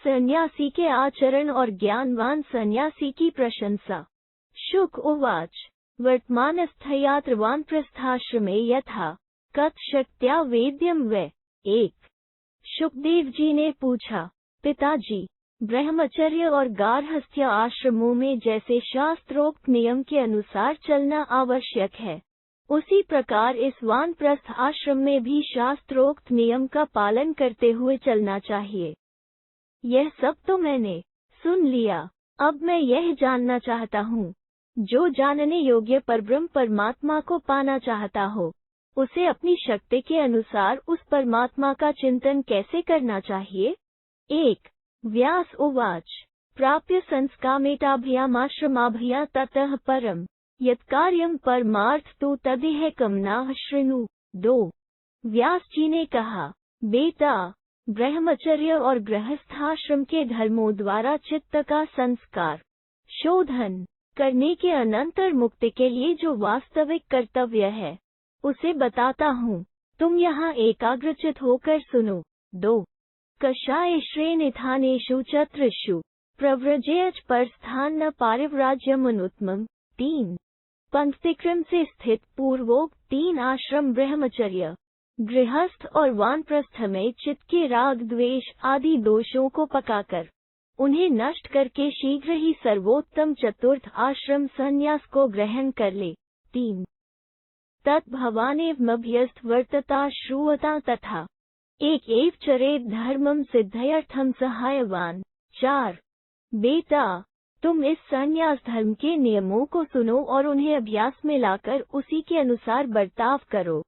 सन्यासी के आचरण और ज्ञानवान सन्यासी की प्रशंसा। शुक उवाच वर्तमानस्थयात्र वानप्रस्थाश्रमे यथा कथ शक्त्या वेद्यम वै। 1। शुकदेव जी ने पूछा, पिताजी, ब्रह्मचर्य और गार्हस्थ्य आश्रमों में जैसे शास्त्रोक्त नियम के अनुसार चलना आवश्यक है, उसी प्रकार इस वानप्रस्थ आश्रम में भी शास्त्रोक्त नियम का पालन करते हुए चलना चाहिए। यह सब तो मैंने सुन लिया, अब मैं यह जानना चाहता हूँ, जो जानने योग्य परब्रह्म परमात्मा को पाना चाहता हो, उसे अपनी शक्ति के अनुसार उस परमात्मा का चिंतन कैसे करना चाहिए। 1। व्यास उवाच प्राप्य संस्कामेताभ्यामाश्रमाभ्या ततः परम यत्कार्यं परमार्थ तो तदिह कमनाः शृणु। 2। व्यास जी ने कहा, बेटा, ब्रह्मचर्य और गृहस्थाश्रम के धर्मों द्वारा चित्त का संस्कार शोधन करने के अनंतर मुक्ति के लिए जो वास्तविक कर्तव्य है, उसे बताता हूँ, तुम यहाँ एकाग्रचित होकर सुनो। 2। कषाय श्रेणिथानेषु चत्रिषु प्रव्रजेयच परस्थान न पारिव्राज्यमनुत्तमम्। 3। पंक्तिक्रम से स्थित पूर्वोक्त 3 आश्रम ब्रह्मचर्य, गृहस्थ और वानप्रस्थ में चित्त के राग द्वेष आदि दोषों को पकाकर उन्हें नष्ट करके शीघ्र ही सर्वोत्तम चतुर्थ आश्रम संन्यास को ग्रहण कर ले। 3। तद्भवानेवमभ्यस्त वर्तता श्रूयता तथा एक एव चरेत धर्मम सिद्धयर्थम सहायवान। 4। बेटा, तुम इस संन्यास धर्म के नियमों को सुनो और उन्हें अभ्यास में लाकर उसी के अनुसार बर्ताव करो।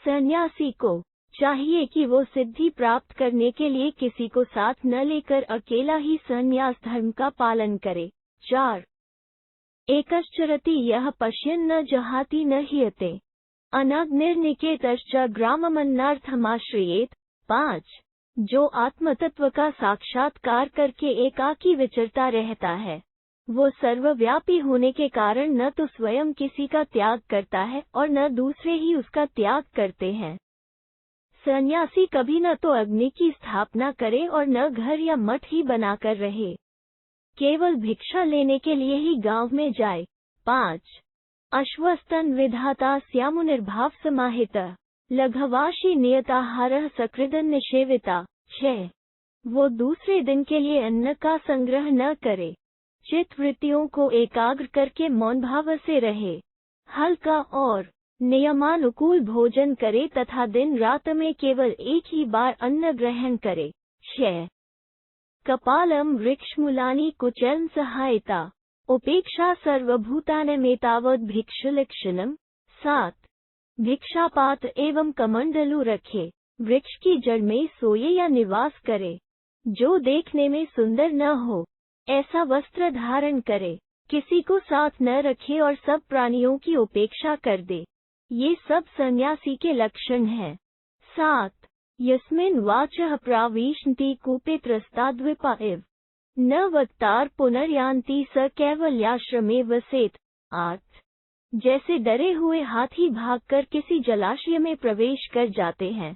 सन्यासी को चाहिए कि वो सिद्धि प्राप्त करने के लिए किसी को साथ न लेकर अकेला ही संन्यास धर्म का पालन करे। 4। एकश्चरति यः पश्यन् न जहाति न हीयते अनग्निर्निकेतश्च ग्राममन्नार्थमाश्रयेत। 5। जो आत्मतत्व का साक्षात्कार करके एकाकी विचरता रहता है, वो सर्वव्यापी होने के कारण न तो स्वयं किसी का त्याग करता है और न दूसरे ही उसका त्याग करते हैं। सन्यासी कभी न तो अग्नि की स्थापना करे और न घर या मठ ही बनाकर रहे, केवल भिक्षा लेने के लिए ही गांव में जाए। 5। अश्वस्तन विधाता स्यामुनिर्भाव समाहितः लघवाशी नियताहारः सकृदन निषेविता। 6। वो दूसरे दिन के लिए अन्न का संग्रह न करे, चित्त वृत्तियों को एकाग्र करके मौन भाव से रहे, हल्का और नियमानुकूल भोजन करे तथा दिन रात में केवल एक ही बार अन्न ग्रहण करे। 6। कपालम वृक्षमूलानि कुचलन सहायता उपेक्षा सर्वभूतानमेतावद् भिक्षुलक्षणम्। 7। भिक्षापात्र एवं कमंडलू रखे, वृक्ष की जड़ में सोए या निवास करे, जो देखने में सुंदर न हो ऐसा वस्त्र धारण करे, किसी को साथ न रखे और सब प्राणियों की उपेक्षा कर दे। ये सब सन्यासी के लक्षण हैं। 7। यस्मिन् वाचः प्राविशन्ति कूपे त्रस्ताद्विपा इव न वक्तार पुनर्यान्ति स कैवल्याश्रमे वसेत। 8। जैसे डरे हुए हाथी भागकर किसी जलाशय में प्रवेश कर जाते हैं,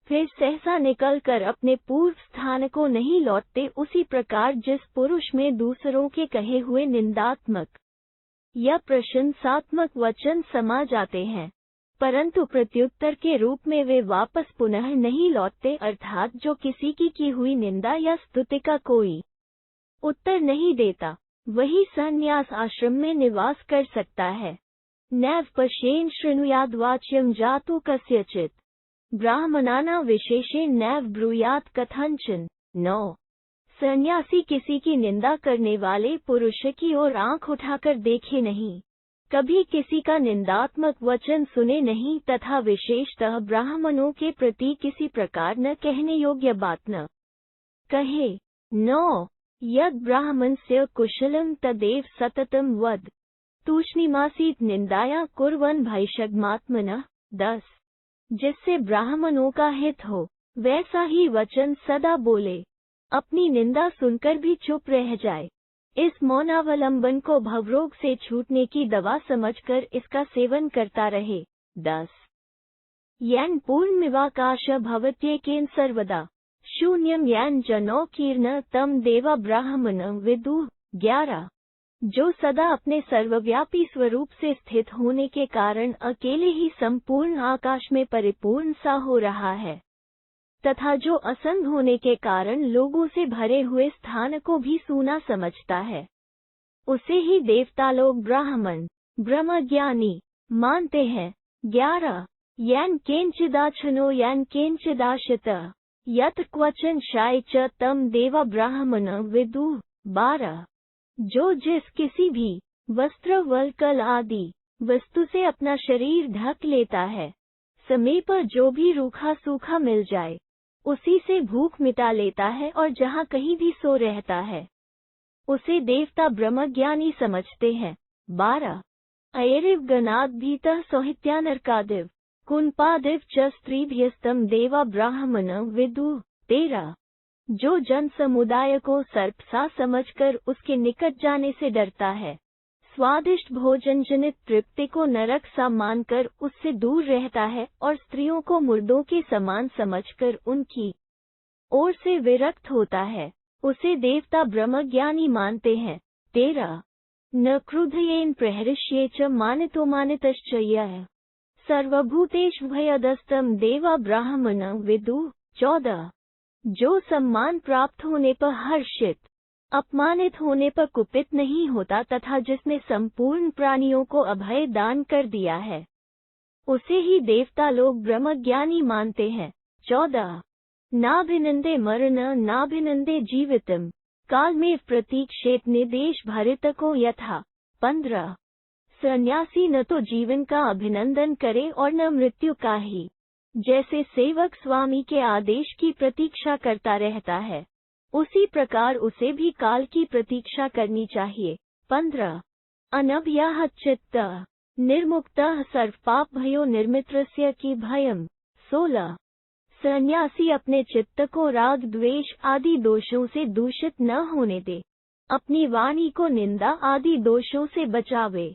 फिर सहसा निकलकर अपने पूर्व स्थान को नहीं लौटते, उसी प्रकार जिस पुरुष में दूसरों के कहे हुए निंदात्मक या प्रशंसात्मक वचन समा जाते हैं, परंतु प्रत्युत्तर के रूप में वे वापस पुनः नहीं लौटते, अर्थात जो किसी की हुई निंदा या स्तुति का कोई उत्तर नहीं देता, वही संन्यास आश्रम में निवास कर सकता है। नैव पश्येन शृणुयाद्वाच्यं जातु कस्यचित् ब्राह्मणानां विशेषेण नैव ब्रूयात् कथंचन। 9। सन्यासी किसी की निंदा करने वाले पुरुष की ओर आंख उठाकर देखे नहीं, कभी किसी का निंदात्मक वचन सुने नहीं तथा विशेषतः ब्राह्मणों के प्रति किसी प्रकार न कहने योग्य बात न कहे। 9। यद ब्राह्मणस्य कुशलं तदेव सततं वद तूष्णीमासीत निंदाया कुर्वन् भैषग्मात्मनः। 10। जिससे ब्राह्मणों का हित हो वैसा ही वचन सदा बोले, अपनी निंदा सुनकर भी चुप रह जाए। इस मौनावलंबन को भवरोग से छूटने की दवा समझकर इसका सेवन करता रहे। 10। येन पूर्णमिवाकाश भवत्येकेन सर्वदा शून्यम यान जनो कीर्ण तम देवा ब्राह्मण विदु। 11 जो सदा अपने सर्वव्यापी स्वरूप से स्थित होने के कारण अकेले ही संपूर्ण आकाश में परिपूर्ण सा हो रहा है, तथा जो असंग होने के कारण लोगों से भरे हुए स्थान को भी सूना समझता है, उसे ही देवता लोग ब्राह्मण ब्रह्मज्ञानी मानते हैं। 11 यन केंचिदाछनो यन केंचिदाशित यत क्वचन शाय च तम देवा ब्राह्मण विदु। 12 जो जिस किसी भी वस्त्र वल्कल आदि वस्तु से अपना शरीर ढक लेता है, समय पर जो भी रूखा सूखा मिल जाए उसी से भूख मिटा लेता है और जहाँ कहीं भी सो रहता है, उसे देवता ब्रह्मज्ञानी समझते हैं। 12 अयरिव गणाद भीतः सोहित्यानरकादिव कुनपादिव च स्त्रीभ्यस्तम देवा ब्राह्मण विदु। 13 जो जन समुदाय को सर्प सा समझकर उसके निकट जाने से डरता है, स्वादिष्ट भोजन जनित तृप्ति को नरक सा मानकर उससे दूर रहता है और स्त्रियों को मुर्दों के समान समझकर उनकी ओर से विरक्त होता है, उसे देवता ब्रह्मज्ञानी मानते हैं। 13 न क्रुधयेन प्रहृष्ये च मानितो मानितश्च यः सर्वभूतेषु भयदस्तम देवा ब्राह्मण विदु। 14 जो सम्मान प्राप्त होने पर हर्षित, अपमानित होने पर कुपित नहीं होता तथा जिसने संपूर्ण प्राणियों को अभय दान कर दिया है, उसे ही देवता लोग ब्रह्मज्ञानी मानते हैं। 14 नाभिनंदे मरण नाभिनंदे जीवितम काल में प्रतीक्षेत निदेश भरितको यथा। 15 सन्यासी न तो जीवन का अभिनंदन करे और न मृत्यु का ही, जैसे सेवक स्वामी के आदेश की प्रतीक्षा करता रहता है, उसी प्रकार उसे भी काल की प्रतीक्षा करनी चाहिए। 15 अनभ्याः चित्तः निर्मुक्तः सर्वपाप भयो निर्मित्रस्य की भयम। 16 सन्यासी अपने चित्त को राग द्वेष आदि दोषों से दूषित न होने दे, अपनी वाणी को निंदा आदि दोषों से बचावे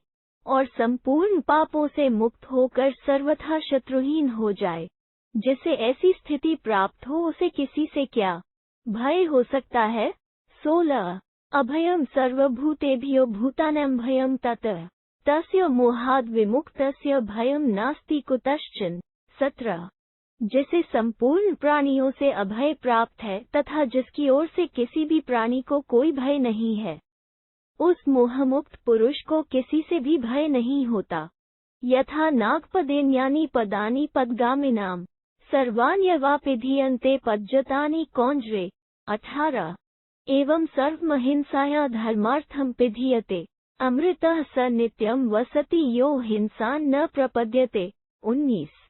और संपूर्ण पापों से मुक्त होकर सर्वथा शत्रुहीन हो जाए। जिसे ऐसी स्थिति प्राप्त हो उसे किसी से क्या भय हो सकता है। 16 अभयम सर्वभूतेभ्यो भूतानां भयम ततः तस्य मोहाद् विमुक्तस्य भयम नास्ति कुतश्चन। 17 जिसे संपूर्ण प्राणियों से अभय प्राप्त है तथा जिसकी ओर से किसी भी प्राणी को कोई भय नहीं है, उस मोहमुक्त पुरुष को किसी से भी भय नहीं होता। यथा नागपदेन्यानि पदानि पदगामिनाम सर्वाण्यवापिधीयन्ते पज्जतानि कौंजरे। 18 एवं सर्वमहिंसाया धर्मार्थम पिधीयते अमृतः स नित्यम वसति यो हिंसान न प्रपद्यते। 19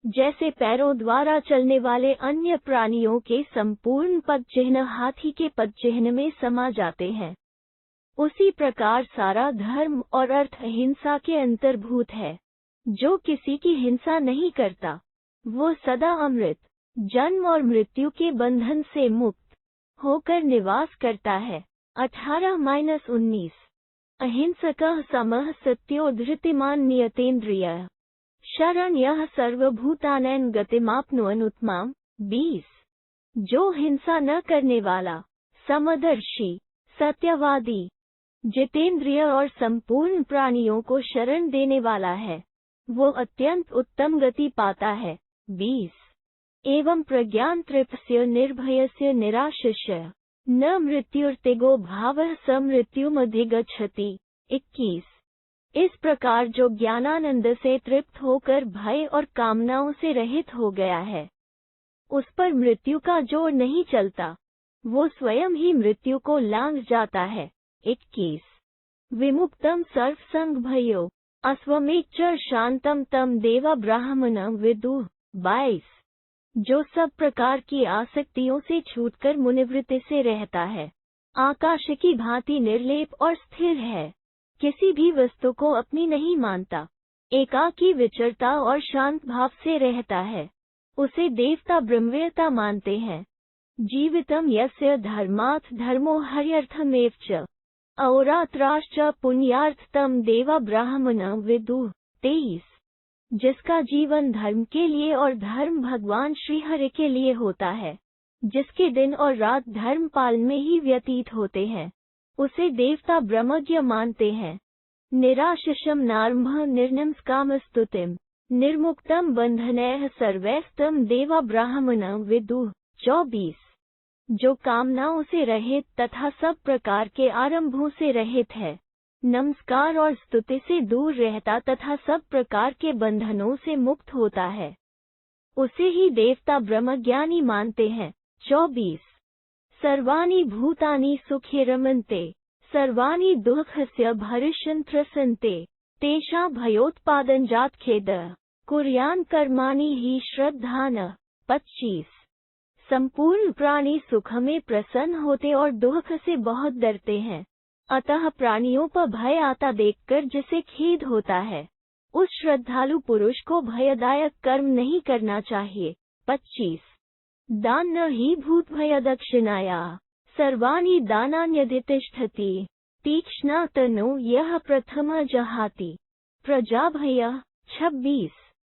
जैसे पैरों द्वारा चलने वाले अन्य प्राणियों के संपूर्ण पद चिन्ह हाथी के पद चिन्ह में समा जाते हैं, उसी प्रकार सारा धर्म और अर्थ हिंसा के अंतर्भूत है। जो किसी की हिंसा नहीं करता, वो सदा अमृत, जन्म और मृत्यु के बंधन से मुक्त होकर निवास करता है। 18-19 अहिंसकः समः सत्यो धृतिमान नियतेन्द्रियः शरण्यः सर्वभूतानां गतिमाप्नुवन् उत्तमाम्। 20 जो हिंसा न करने वाला, समदर्शी, सत्यवादी, जितेंद्रिय और संपूर्ण प्राणियों को शरण देने वाला है, वो अत्यंत उत्तम गति पाता है। 20 एवं प्रज्ञानतृप्स्य निर्भयस्य निराशिष्य न मृत्युर्तिगो भावः स मृत्युमधिगच्छति। 21 इस प्रकार जो ज्ञानानंद से तृप्त होकर भय और कामनाओं से रहित हो गया है, उस पर मृत्यु का जोर नहीं चलता, वो स्वयं ही मृत्यु को लांघ जाता है। 21 विमुक्तम सर्वसंग भयो अस्वमेच्च शांतम तम देवा ब्राह्मण विदु। 22 जो सब प्रकार की आसक्तियों से छूटकर मुनिवृत्ति से रहता है, आकाश की भांति निर्लेप और स्थिर है, किसी भी वस्तु को अपनी नहीं मानता, एकाकी विचरता और शांत भाव से रहता है, उसे देवता ब्रह्मवेत्ता मानते हैं। जीवितम यस्य धर्मात् धर्मो हर्यर्थमेव च अहोरात्राश्च पुण्यार्थतम देवा ब्राह्मण विदु। 23 जिसका जीवन धर्म के लिए और धर्म भगवान श्रीहरि के लिए होता है, जिसके दिन और रात धर्म पालन में ही व्यतीत होते हैं, उसे देवता ब्रह्मज्ञ मानते हैं। निराशिषम नारंभ निर्नमस्कामस्तुतिम निर्मुक्तम बंधनैः सर्वैस्तम देवा ब्राह्मण विदुः। 24। जो कामनाओं से रहित तथा सब प्रकार के आरंभों से रहित है, नमस्कार और स्तुति से दूर रहता तथा सब प्रकार के बंधनों से मुक्त होता है, उसे ही देवता ब्रह्मज्ञानी मानते हैं। 24। सर्वाणि भूतानि सुखिरमन्ते सर्वाणि दुःखस्य भरिष्यन्त्रसन्ते तेषां भयोत्पादनजात खेदः कुर्यान् कर्माणि हि श्रद्धानः। 25। संपूर्ण प्राणी सुख में प्रसन्न होते और दुख से बहुत डरते हैं, अतः प्राणियों पर भय आता देखकर जिसे खेद होता है, उस श्रद्धालु पुरुष को भयदायक कर्म नहीं करना चाहिए। 25। दान न हि भूत भय दक्षिणाया सर्वाणि दानान्यधितिष्ठति तीक्ष्णा तनो यह प्रथम जहाति प्रजाभय। 26।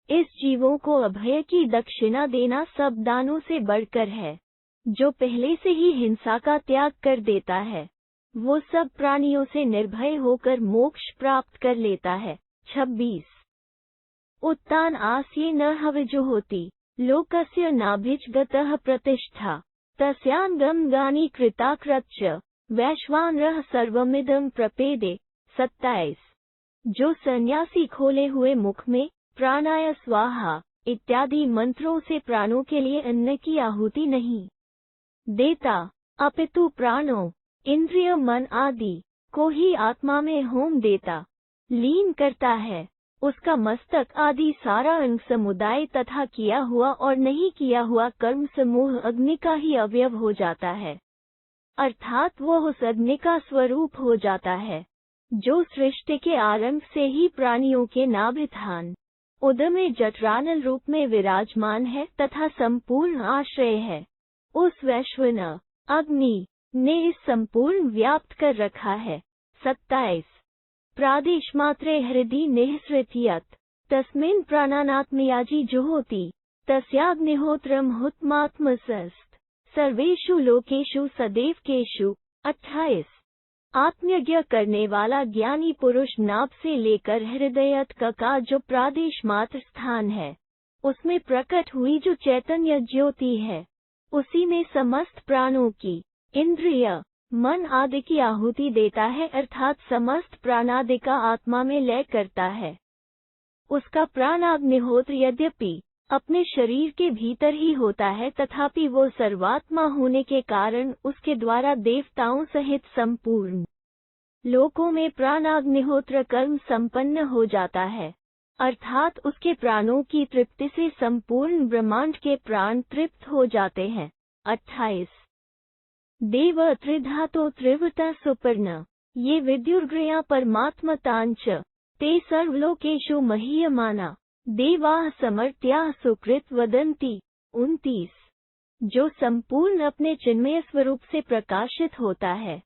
इस जीवों को अभय की दक्षिणा देना सब दानों से बढ़कर है। जो पहले से ही हिंसा का त्याग कर देता है, वो सब प्राणियों से निर्भय होकर मोक्ष प्राप्त कर लेता है। 26। उत्तान आस्ये न हविजुहोति लोकस्य नाभिजगतः प्रतिष्ठा तस्यान्गम गानि कृताकृत्य वैश्वानरः सर्वमिदं प्रपेदे। 27। जो सन्यासी खोले हुए मुख में प्राणाय स्वाहा इत्यादि मंत्रों से प्राणों के लिए अन्न की आहुति नहीं देता, अपितु प्राणों, इंद्रिय, मन आदि को ही आत्मा में होम देता लीन करता है, उसका मस्तक आदि सारा अंग समुदाय तथा किया हुआ और नहीं किया हुआ कर्म समूह अग्नि का ही अवयव हो जाता है, अर्थात वह उस अग्नि का स्वरूप हो जाता है जो सृष्टि के आरंभ से ही प्राणियों के नाभिस्थान उदर में जठरानल रूप में विराजमान है तथा संपूर्ण आश्रय है। उस वैश्वन अग्नि ने इस संपूर्ण व्याप्त कर रखा है। 27। प्रादेशमात्रे हृदि निःसृत्यत तस्मिन् प्राणानात्मयाजी जुहोति तस्याग्निहोत्रम हुतमात्मसस्त सर्वेषु लोकेषु सदैवकेषु। 28। आत्मयज्ञ करने वाला ज्ञानी पुरुष नाभ से लेकर हृदय तक का जो प्रादेश मात्र स्थान है, उसमें प्रकट हुई जो चैतन्य ज्योति है, उसी में समस्त प्राणों की इंद्रिय, मन आदि की आहुति देता है, अर्थात समस्त प्राणादि का आत्मा में लय करता है। उसका प्राणाग्निहोत्र यद्यपि अपने शरीर के भीतर ही होता है, तथापि वो सर्वात्मा होने के कारण उसके द्वारा देवताओं सहित संपूर्ण लोकों में प्राणाग्निहोत्र कर्म संपन्न हो जाता है, अर्थात उसके प्राणों की तृप्ति से संपूर्ण ब्रह्मांड के प्राण तृप्त हो जाते हैं। 28। देव त्रिधातो त्रिवृता सुपर्ण ये विद्युर्ग्रया परमात्मतांच ते सर्वलोकेषु महीयमाना देवाः समर्त्याः सुकृत वदन्ति। 29। जो संपूर्ण अपने चिन्मय स्वरूप से प्रकाशित होता है,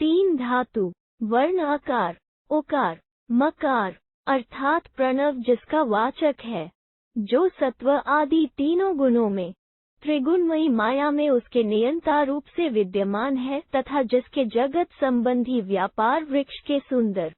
3 धातु वर्ण आकार ओकार मकार अर्थात प्रणव जिसका वाचक है, जो सत्व आदि तीनों गुणों में त्रिगुणमयी माया में उसके नियंता रूप से विद्यमान है तथा जिसके जगत संबंधी व्यापार वृक्ष के सुंदर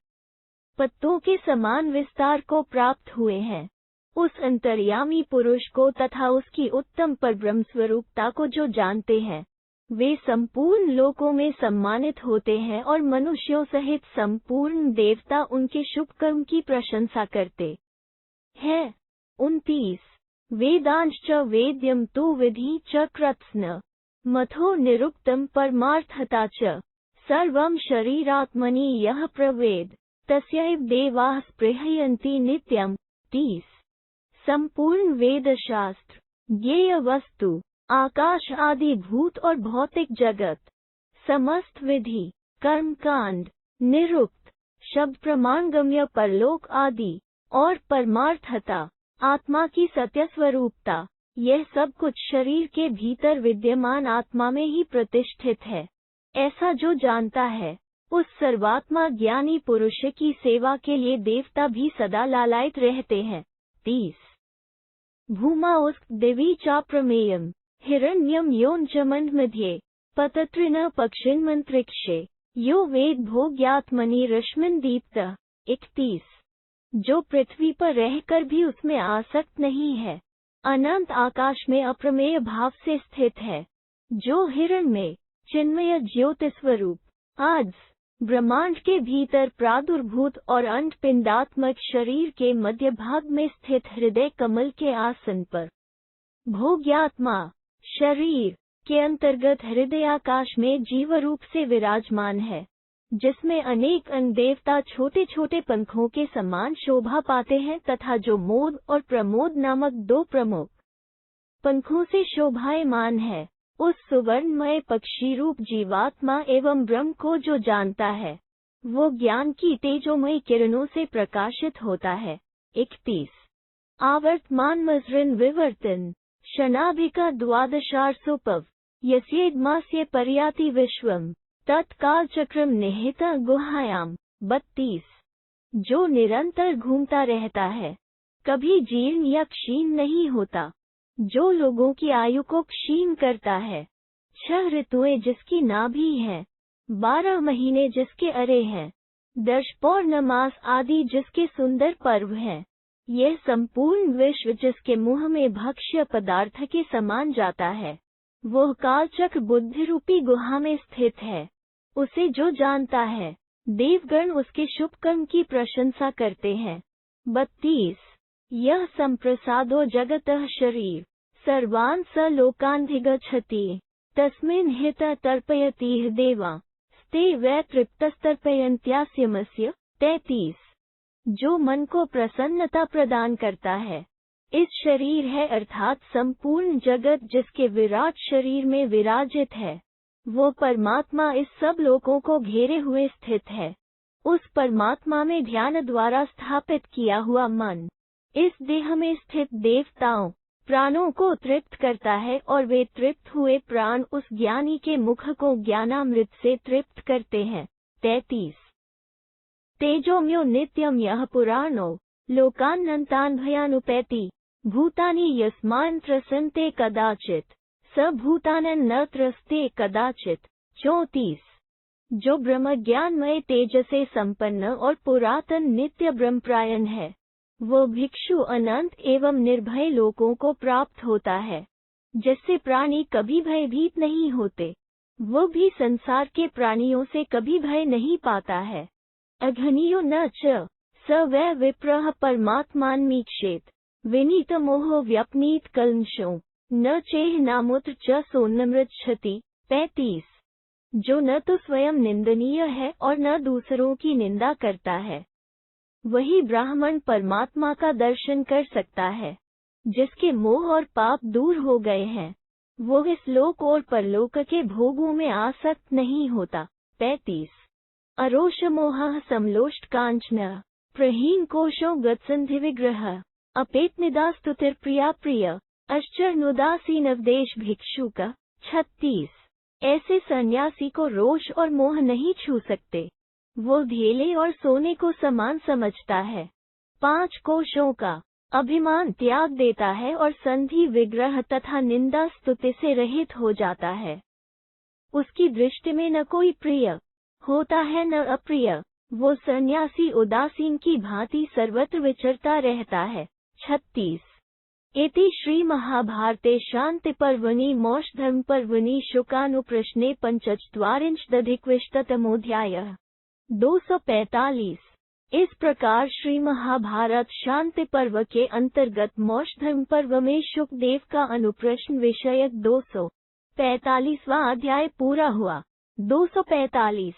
पत्तों के समान विस्तार को प्राप्त हुए हैं, उस अंतर्यामी पुरुष को तथा उसकी उत्तम परब्रह्म स्वरूपता को जो जानते हैं, वे संपूर्ण लोकों में सम्मानित होते हैं और मनुष्यों सहित संपूर्ण देवता उनके शुभ कर्म की प्रशंसा करते हैं। 29। वेदांश्च वेद्यम तु विधि च कृत्स्न मथो निरुक्तम परमार्थता च सर्वं शरीरात्मनि यः प्रवेद तस्यैव देवाः स्पृहयन्ति नित्यम्। 30। संपूर्ण वेद शास्त्र, ज्ञेय वस्तु, आकाश आदि भूत और भौतिक जगत, समस्त विधि, कर्मकांड, निरुक्त, शब्द प्रमाणगम्य परलोक आदि और परमार्थता, आत्मा की सत्य स्वरूपता, यह सब कुछ शरीर के भीतर विद्यमान आत्मा में ही प्रतिष्ठित है। ऐसा जो जानता है, उस सर्वात्मा ज्ञानी पुरुष की सेवा के लिए देवता भी सदा लालायित रहते हैं। 30। भूमा उस्क दिवी चा प्रमेयम हिरण्यम योनचमंड मध्ये पतत्रिन पक्षिन्मंत्रिक्षे यो वेद भोग्यात्मनि रश्मिन दीप्त। 31। जो पृथ्वी पर रहकर भी उसमें आसक्त नहीं है, अनंत आकाश में अप्रमेय भाव से स्थित है, जो हिरण में चिन्मय ज्योतिस्वरूप आज ब्रह्मांड के भीतर प्रादुर्भूत और अंडपिंडात्मक शरीर के मध्य भाग में स्थित हृदय कमल के आसन पर भोग्यात्मा शरीर के अंतर्गत हृदयाकाश में जीवरूप से विराजमान है, जिसमें अनेक अन्य देवता छोटे छोटे पंखों के समान शोभा पाते हैं तथा जो मोद और प्रमोद नामक दो प्रमुख पंखों से शोभायमान है। उस सुवर्णमय पक्षी रूप जीवात्मा एवं ब्रह्म को जो जानता है, वो ज्ञान की तेजोमयी किरणों से प्रकाशित होता है। 31। आवर्तमान मजृन विवर्तन शनाभिका द्वादशार्सोपव यस्येद्मास्य पर्याति विश्वम तत्काल चक्रम निहित गुहायाम। 32। जो निरंतर घूमता रहता है, कभी जीर्ण या क्षीण नहीं होता, जो लोगों की आयु को क्षीण करता है, 6 ऋतुएं जिसकी नाभि है, 12 महीने जिसके अरे हैं, 10 पौर्णमास आदि जिसके सुंदर पर्व हैं, यह संपूर्ण विश्व जिसके मुंह में भक्ष्य पदार्थ के समान जाता है, वह कालचक्र बुद्धि रूपी गुहा में स्थित है। उसे जो जानता है, देवगण उसके शुभ कर्म की प्रशंसा करते हैं। 32। यह संप्रसादो जगतः शरीर सर्वान् स लोकान्धिगच्छति तस्मिन् हित तर्पयति देवा स्ते वै तृप्तस्तर्पयन्त्यास्यमस्य। 33। जो मन को प्रसन्नता प्रदान करता है, इस शरीर है अर्थात संपूर्ण जगत जिसके विराट शरीर में विराजित है, वो परमात्मा इस सब लोकों को घेरे हुए स्थित है। उस परमात्मा में ध्यान द्वारा स्थापित किया हुआ मन इस देह में स्थित देवताओं प्राणों को तृप्त करता है और वे तृप्त हुए प्राण उस ज्ञानी के मुख को ज्ञानामृत से तृप्त करते हैं। 33। तेजोम्यो नित्यम यह पुराणो लोकान्नन्तान् भयानुपैति भूतानि यस्मान् त्रसन्ते कदाचित् स भूतानन् न त्रस्ते कदाचित्। 34। जो ब्रह्म ज्ञानमय तेज से संपन्न और पुरातन नित्य ब्रह्मप्रायण है, वो भिक्षु अनंत एवं निर्भय लोकों को प्राप्त होता है, जिससे प्राणी कभी भयभीत नहीं होते, वो भी संसार के प्राणियों से कभी भय नहीं पाता है। अघनियो न च स वै विप्रः परमात्मान्मीक्षेत् विनीत मोहो व्यपनीत कल्मषो न चेह नामुत्र च सोन्नमृच्छति। 35। जो न तो स्वयं निंदनीय है और न दूसरों की निंदा करता है, वही ब्राह्मण परमात्मा का दर्शन कर सकता है। जिसके मोह और पाप दूर हो गए हैं, वो इस लोक और परलोक के भोगों में आसक्त नहीं होता। 35। अरोष मोह समलोष्ट कांचन प्रहीन कोशो गत्संधि विग्रह अपेत निदास्तुतिर प्रिया प्रिय अश्चर्नुदासीनवदेश भिक्षुक। 36। ऐसे सन्यासी को रोष और मोह नहीं छू सकते, वो धेले और सोने को समान समझता है, 5 कोशों का अभिमान त्याग देता है और संधि विग्रह तथा निंदा स्तुति से रहित हो जाता है। उसकी दृष्टि में न कोई प्रिय होता है न अप्रिय, वो सन्यासी उदासीन की भांति सर्वत्र विचरता रहता है। 36। इति श्री महाभारते शांति पर्वणि मोक्षधर्म पर्वणि शुकानुप्रश्ने 45 245। इस प्रकार श्री महाभारत शांति पर्व के अंतर्गत मोक्षधर्म पर्व में शुकदेव का अनुप्रश्न विषयक 245वां अध्याय पूरा हुआ। 245।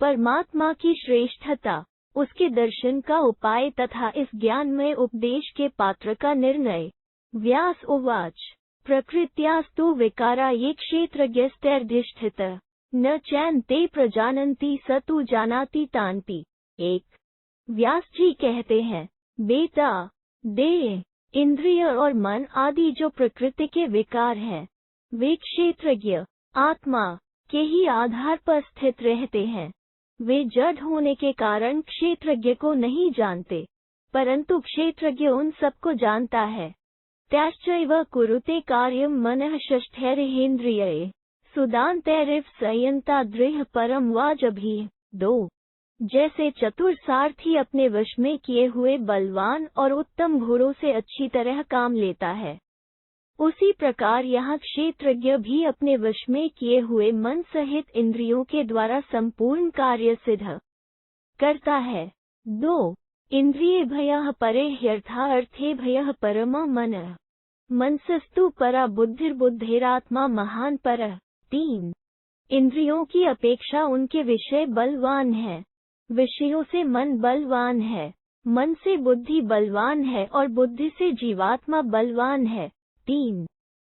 परमात्मा की श्रेष्ठता, उसके दर्शन का उपाय तथा इस ज्ञानमय उपदेश के पात्र का निर्णय। व्यास उवाच प्रकृत्यास्तु विकारा ये क्षेत्रज्ञस्तैर्धिष्ठित न चैन ते प्रजानन्ति स तु जानाति तान्ति। 1। व्यास जी कहते हैं, बेटा, देह, इंद्रिय और मन आदि जो प्रकृति के विकार हैं, वे क्षेत्रज्ञ आत्मा के ही आधार पर स्थित रहते हैं। वे जड़ होने के कारण क्षेत्रज्ञ को नहीं जानते, परंतु क्षेत्रज्ञ उन सबको जानता है। त्याश्चैव कुरुते कार्यं मनः षष्ठैरिन्द्रियैः सुदान्तैरिव संयन्ताद्रिः परं वाजभिः। 2 जैसे चतुर सारथी अपने वश में किए हुए बलवान और उत्तम घोड़ों से अच्छी तरह काम लेता है, उसी प्रकार यहाँ क्षेत्रज्ञ भी अपने वश में किए हुए मन सहित इंद्रियों के द्वारा संपूर्ण कार्य सिद्ध करता है। 2 इंद्रिये भयः परे ह्यर्था अर्थे भयः परम मनः मनसस्तु परा बुद्धिर्बुद्धिरात्मा महान परः। 3 इंद्रियों की अपेक्षा उनके विषय बलवान है, विषयों से मन बलवान है, मन से बुद्धि बलवान है और बुद्धि से जीवात्मा बलवान है। 3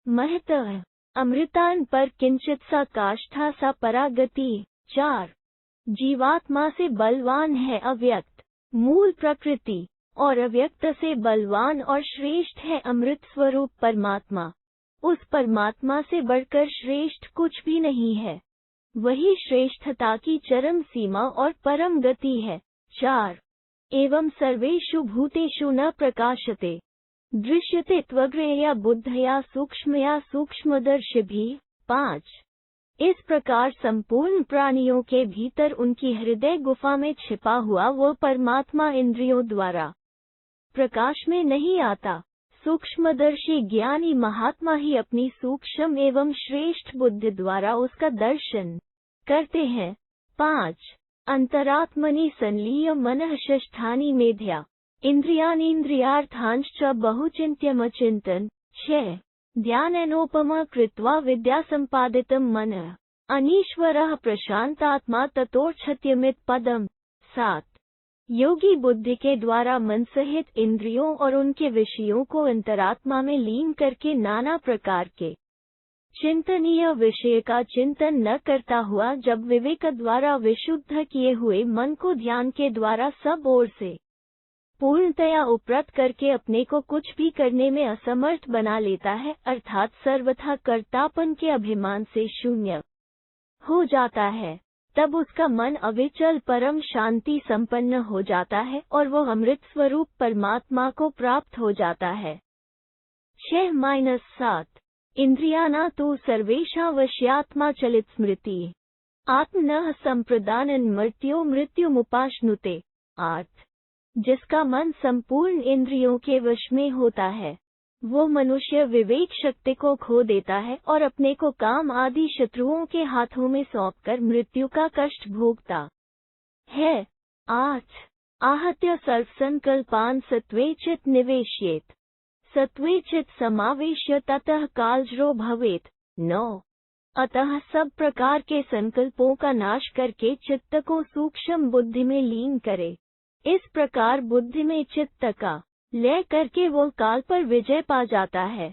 महतः अमृतान पर किंचित सा काष्ठा सा परागति। 4 जीवात्मा से बलवान है अव्यक्त मूल प्रकृति और अव्यक्त से बलवान और श्रेष्ठ है अमृत स्वरूप परमात्मा। उस परमात्मा से बढ़कर श्रेष्ठ कुछ भी नहीं है, वही श्रेष्ठता की चरम सीमा और परम गति है। 4 एवं सर्वेषु भूतेषु न प्रकाशते दृश्यते त्वग्रेया बुद्धया सूक्ष्मया सूक्ष्मदर्शिभिः। 5 इस प्रकार संपूर्ण प्राणियों के भीतर उनकी हृदय गुफा में छिपा हुआ वो परमात्मा इंद्रियों द्वारा प्रकाश में नहीं आता। सूक्ष्मदर्शी ज्ञानी महात्मा ही अपनी सूक्ष्म एवं श्रेष्ठ बुद्धि द्वारा उसका दर्शन करते हैं। 5 अंतरात्मनि संलीय मनः षष्ठानि मेध्या इंद्रियाणीन्द्रियार्थांश्च बहुचिन्त्यमचिन्तन्। 6 ध्यानेनोपमा कृत्वा विद्यासम्पादितं मनः अनीश्वरः प्रशान्तात्मा ततोर्च्छत्यमित पदम्। 7 योगी बुद्धि के द्वारा मन सहित इंद्रियों और उनके विषयों को अंतरात्मा में लीन करके नाना प्रकार के चिंतनीय विषय का चिंतन न करता हुआ जब विवेक द्वारा विशुद्ध किए हुए मन को ध्यान के द्वारा सब ओर से पूर्णतया उपरत करके अपने को कुछ भी करने में असमर्थ बना लेता है, अर्थात सर्वथा कर्तापन के अभिमान से शून्य हो जाता है, तब उसका मन अविचल परम शांति संपन्न हो जाता है और वो अमृत स्वरूप परमात्मा को प्राप्त हो जाता है। 6-7 इंद्रियाणा तो सर्वेशा वश्यात्मा चलित स्मृति आत्मनः संप्रदानन मृत्यो मृत्युमुपाश्नुते। 8 जिसका मन संपूर्ण इंद्रियों के वश में होता है, वो मनुष्य विवेक शक्ति को खो देता है और अपने को काम आदि शत्रुओं के हाथों में सौंपकर मृत्यु का कष्ट भोगता है। 8 आहत्य सर्वसंकल्पान् सत्त्वे चित्त निवेशयेत् सत्त्वे चित्त समावेश्य ततः कालजरो भवेत्। 9 अतः सब प्रकार के संकल्पों का नाश करके चित्त को सूक्ष्म बुद्धि में लीन करे, इस प्रकार बुद्धि में चित्त का लय करके वो काल पर विजय पा जाता है।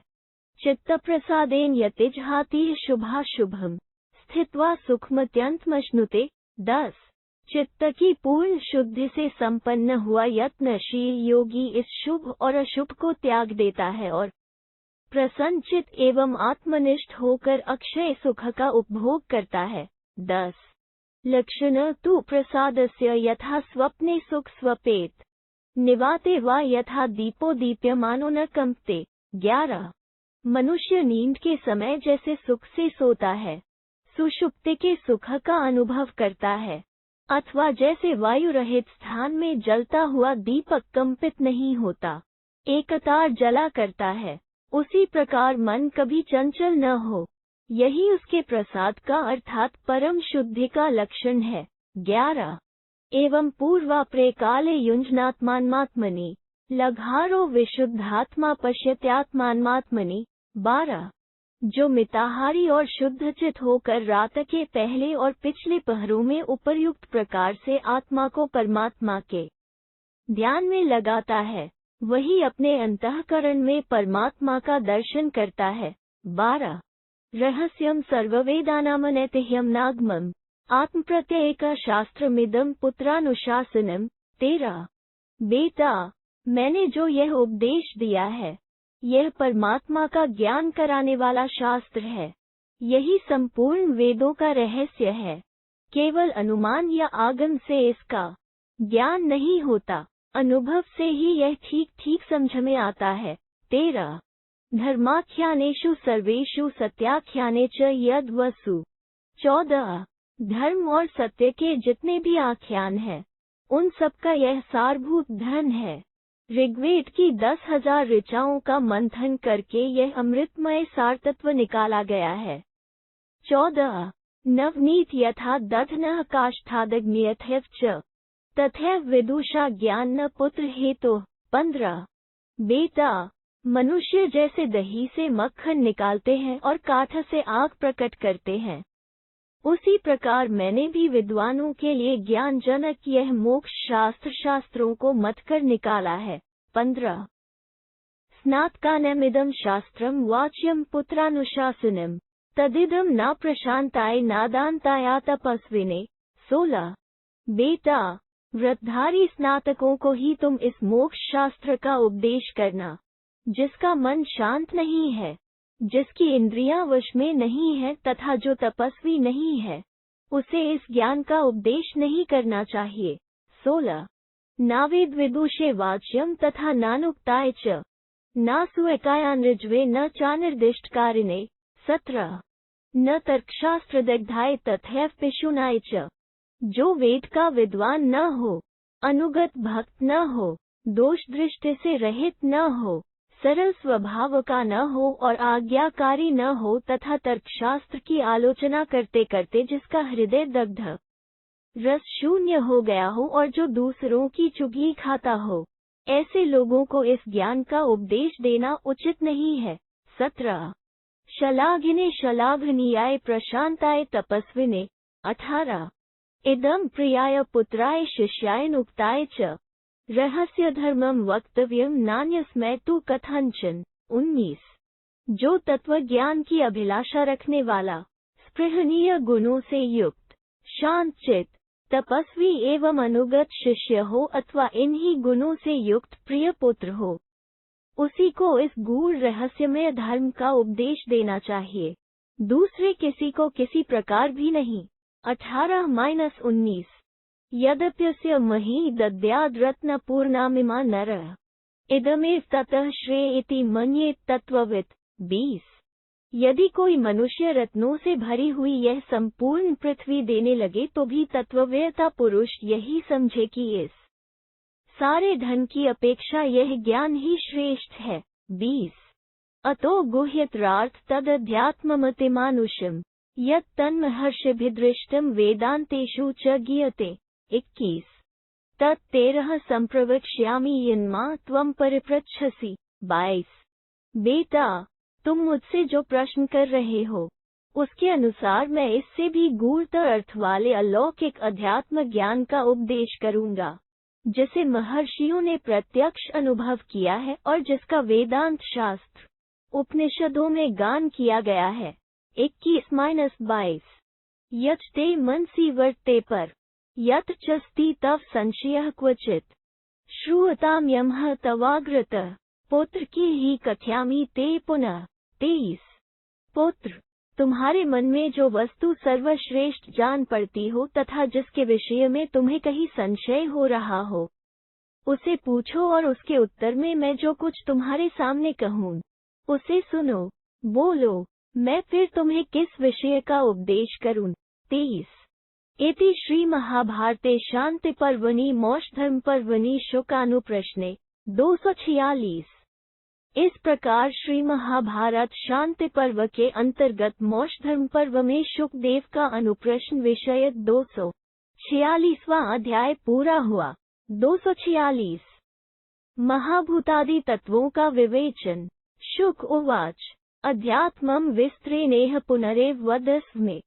चित्त प्रसादेन यतिजहाति शुभाशुभम स्थित्वा सुखमत्यंतमश्नुते। 10 चित्त की पूर्ण शुद्धि से संपन्न हुआ यत्नशील योगी इस शुभ और अशुभ को त्याग देता है और प्रसन्नचित एवं आत्मनिष्ठ होकर अक्षय सुख का उपभोग करता है। 10 लक्षण तु प्रसादस्य यथा स्वप्ने सुख स्वपेत निवाते वा यथा दीपो दीप्यमानो न कंपते। 11 मनुष्य नींद के समय जैसे सुख से सोता है, सुषुप्ति के सुख का अनुभव करता है, अथवा जैसे वायु रहित स्थान में जलता हुआ दीपक कंपित नहीं होता, एकतार जला करता है, उसी प्रकार मन कभी चंचल न हो, यही उसके प्रसाद का अर्थात परम शुद्धि का लक्षण है। 11 एवं पूर्वापरे काले युञ्जनात्मात्मनि लघारो विशुद्धात्मा पश्यत्यात्मात्मनि। 12 जो मिताहारी और शुद्धचित होकर रात के पहले और पिछले पहरों में उपर्युक्त प्रकार से आत्मा को परमात्मा के ध्यान में लगाता है, वही अपने अंतःकरण में परमात्मा का दर्शन करता है। 12 रहस्यम सर्ववेदानामनैतिह्यम नागमम आत्म प्रत्येक शास्त्रमिदं पुत्रानुशासनम। 13 बेटा, मैंने जो यह उपदेश दिया है, यह परमात्मा का ज्ञान कराने वाला शास्त्र है, यही संपूर्ण वेदों का रहस्य है। केवल अनुमान या आगम से इसका ज्ञान नहीं होता, अनुभव से ही यह ठीक ठीक समझ में आता है। 13 धर्माख्यानेषु सर्वेषु सत्याख्याने च यद् वसु। 14 धर्म और सत्य के जितने भी आख्यान हैं, उन सब का यह सारभूत धन है। ऋग्वेद की 10,000 ऋचाओं का मंथन करके यह अमृतमय सारतत्व निकाला गया है। 14 नवनीत यथा दधनः काष्ठादग्नियथैव च तथैव विदुषा ज्ञान न पुत्र हेतु। 15 बेटा, मनुष्य जैसे दही से मक्खन निकालते हैं और काठ से आग प्रकट करते हैं, उसी प्रकार मैंने भी विद्वानों के लिए ज्ञानजनक यह मोक्ष शास्त्रों को मतकर निकाला है। 15 स्नातकानमिदं शास्त्रम वाच्यम पुत्रानुशासनम तदिदम न प्रशांताय नादांताया तपस्विने। 16 बेटा, व्रतधारी स्नातकों को ही तुम इस मोक्ष शास्त्र का उपदेश करना। जिसका मन शांत नहीं है, जिसकी इंद्रियां वश में नहीं है तथा जो तपस्वी नहीं है, उसे इस ज्ञान का उपदेश नहीं करना चाहिए। 16 नावेद विदुषे वाच्यम तथा नानुक्ताय च नासुएकायानृज्वे न चानिर्दिष्टकारिणे। 17 न तर्कशास्त्रदग्धाय तथैव पिशुनाय च जो वेद का विद्वान न हो, अनुगत भक्त न हो, दोष दृष्टि से रहित न हो, सरल स्वभाव का न हो और आज्ञाकारी न हो तथा तर्कशास्त्र की आलोचना करते करते जिसका हृदय दग्ध रस शून्य हो गया हो और जो दूसरों की चुगली खाता हो, ऐसे लोगों को इस ज्ञान का उपदेश देना उचित नहीं है। 17 शलाघिने शलाघनीयाय प्रशांताय तपस्विने। 18 इदं प्रियाय पुत्राय शिष्याय नुक्ताय च रहस्य धर्मम वक्तव्यम नान्यस्मै तु कथंचन। 19 जो तत्व ज्ञान की अभिलाषा रखने वाला, स्पृहनीय गुणों से युक्त, शांत चित्त, तपस्वी एवं अनुगत शिष्य हो अथवा इन्हीं गुणों से युक्त प्रिय पुत्र हो, उसी को इस गूढ़ रहस्यमय धर्म का उपदेश देना चाहिए, दूसरे किसी को किसी प्रकार भी नहीं। 18-19 यद्यप्यस्य मही दद्याद् रत्नपूर्णामिमा नरः इदमेव ततः श्रेय इति मन्येत तत्त्ववित्। 20 यदि कोई मनुष्य रत्नों से भरी हुई यह संपूर्ण पृथ्वी देने लगे तो भी तत्ववेता पुरुष यही समझे कि इस सारे धन की अपेक्षा यह ज्ञान ही श्रेष्ठ है। 20 अतो गुह्यत्रार्थ तदध्यात्ममतिमानुषम् यत् तन्महर्षिभिदृष्टं वेदांतेषु च गीयते। 21 तत्13 संप्रवक्ष्यामि यन्मा त्वं परिपृच्छसि। 22 बेटा, तुम मुझसे जो प्रश्न कर रहे हो, उसके अनुसार मैं इससे भी गूढ़तर अर्थ वाले अलौकिक अध्यात्म ज्ञान का उपदेश करूंगा, जिसे महर्षियों ने प्रत्यक्ष अनुभव किया है और जिसका वेदांत शास्त्र उपनिषदों में गान किया गया है। 21-22 यत् ते मनसि वर्ते पर यत् चस्ति तव संशयः क्वचित् श्रूयताम् यमः तवाग्रतः पुत्र की ही कथयामि ते पुनः। 23 पुत्र, तुम्हारे मन में जो वस्तु सर्वश्रेष्ठ जान पड़ती हो तथा जिसके विषय में तुम्हें कहीं संशय हो रहा हो, उसे पूछो और उसके उत्तर में मैं जो कुछ तुम्हारे सामने कहूँ उसे सुनो, बोलो, मैं फिर तुम्हें किस विषय का उपदेश करूं। 23 इति श्री महाभारते शांति पर्वणि मोक्षधर्म पर्वणि शुकानुप्रश्ने 246। इस प्रकार श्री महाभारत शांति पर्व के अंतर्गत मोक्षधर्म पर्व में शुकदेव का अनुप्रश्न विषयक 246वां अध्याय पूरा हुआ। 246 महाभूतादि तत्वों का विवेचन। शुक उवाच अध्यात्मं विस्तरेणेह पुनरेव वदस्व मे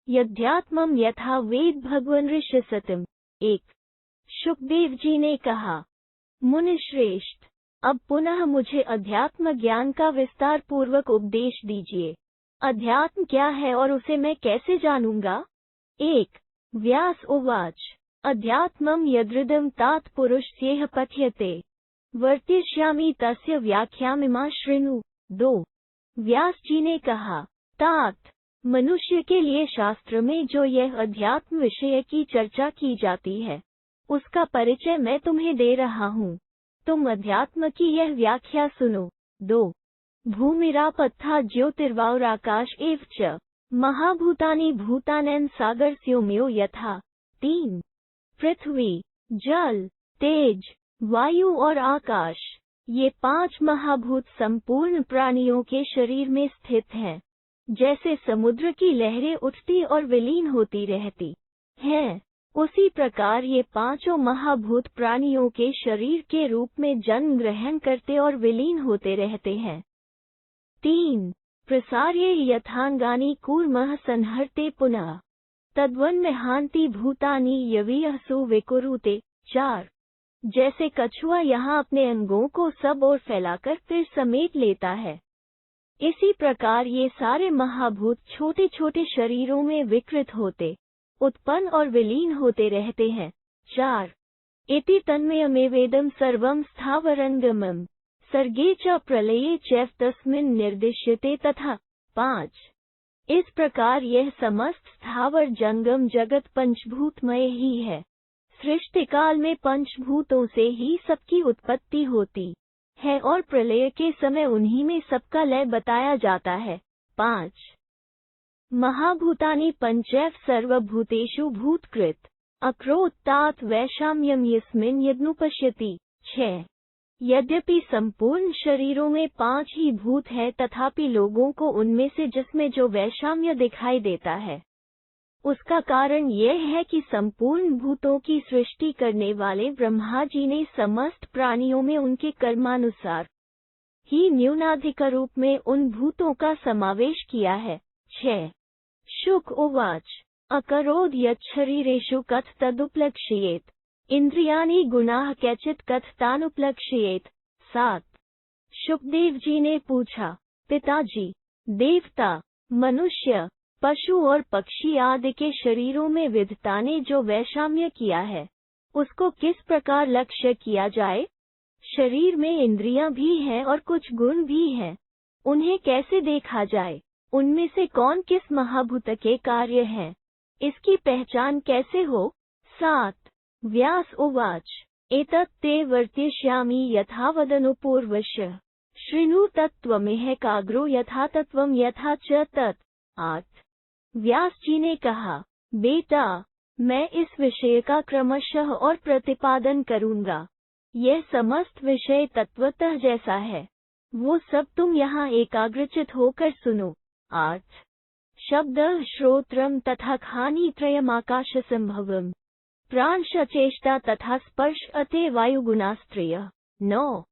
यध्यात्मं यथा वेद भगवन् ऋषिसतिम्। 1 शुकदेव जी ने कहा, मुनिश्रेष्ठ, अब पुनः मुझे अध्यात्म ज्ञान का विस्तार पूर्वक उपदेश दीजिए। अध्यात्म क्या है और उसे मैं कैसे जानूंगा। 1 व्यास उवाच अध्यात्मं यदृदं तात पुरुषस्येह पठ्यते वर्तिष्यामि तस्य व्याख्यामिमा शृणु। 2 व्यास जी ने कहा, तात, मनुष्य के लिए शास्त्र में जो यह अध्यात्म विषय की चर्चा की जाती है, उसका परिचय मैं तुम्हें दे रहा हूँ, तुम अध्यात्म की यह व्याख्या सुनो। 2 भूमिरापत्था ज्योतिर्वायुराकाश एव च महाभूतानि भूतानैन सागरस्योम्यो यथा। 3 पृथ्वी, जल, तेज, वायु और आकाश, ये 5 महाभूत संपूर्ण प्राणियों के शरीर में स्थित हैं। जैसे समुद्र की लहरें उठती और विलीन होती रहती हैं, उसी प्रकार ये 5 महाभूत प्राणियों के शरीर के रूप में जन्म ग्रहण करते और विलीन होते रहते हैं। 3 प्रसार्य यथांगानि कूर्मः संहरते पुनः तद्वन्महान्ति भूतानि यवीयसु विकुरुते। 4 जैसे कछुआ यहाँ अपने अंगों को सब ओर फैलाकर फिर समेट लेता है, इसी प्रकार ये सारे महाभूत छोटे छोटे शरीरों में विकृत होते, उत्पन्न और विलीन होते रहते हैं। 4 इति तन्मयमेवेदं सर्वं स्थावरंगमं सर्गे च प्रलये चैव तस्मिन् निर्दिश्यते तथा। 5 इस प्रकार यह समस्त स्थावर जंगम जगत पंचभूतमय ही है। सृष्टि काल में पंचभूतों से ही सबकी उत्पत्ति होती है और प्रलय के समय उन्हीं में सबका लय बताया जाता है। 5 महाभूतानि पंचैव सर्वभूतेषु भूतकृत अक्रोत्तात वैषम्यम यस्मिन् यदनुपश्यति। 6 यद्यपि संपूर्ण शरीरों में 5 ही भूत है, तथापि लोगों को उनमें से जिसमें जो वैषम्य दिखाई देता है, उसका कारण यह है कि संपूर्ण भूतों की सृष्टि करने वाले ब्रह्मा जी ने समस्त प्राणियों में उनके कर्मानुसार ही न्यूनाधिक रूप में उन भूतों का समावेश किया है। 6 शुक उवाच अकरोद यच्छरीरेषु कथ तदुपलक्ष्येत इंद्रियाणि गुणाः कैचित् कथ तानुपलक्ष्येत। 7 शुकदेव जी ने पूछा, पिताजी, देवता, मनुष्य, पशु और पक्षी आदि के शरीरों में विधता ने जो वैषम्य किया है, उसको किस प्रकार लक्ष्य किया जाए? शरीर में इंद्रियां भी हैं और कुछ गुण भी हैं, उन्हें कैसे देखा जाए? उनमें से कौन किस महाभूत के कार्य हैं, इसकी पहचान कैसे हो? 7 व्यास उवाच एतत् ते वर्तिष्यामि यथा वदनुपूर्वशः शृणु तत्त्वमेह काग्रो यथा तत्वं यथा च तत्। 8 व्यास जी ने कहा, बेटा, मैं इस विषय का क्रमशः और प्रतिपादन करूंगा। यह समस्त विषय तत्वतः जैसा है, वो सब तुम यहाँ एकाग्रचित होकर सुनो। 8 शब्दः श्रोत्रम तथा खानित्रयम् आकाशसंभवम् प्राणशचेष्टा तथा स्पर्श अते वायुगुणास्त्रय। 9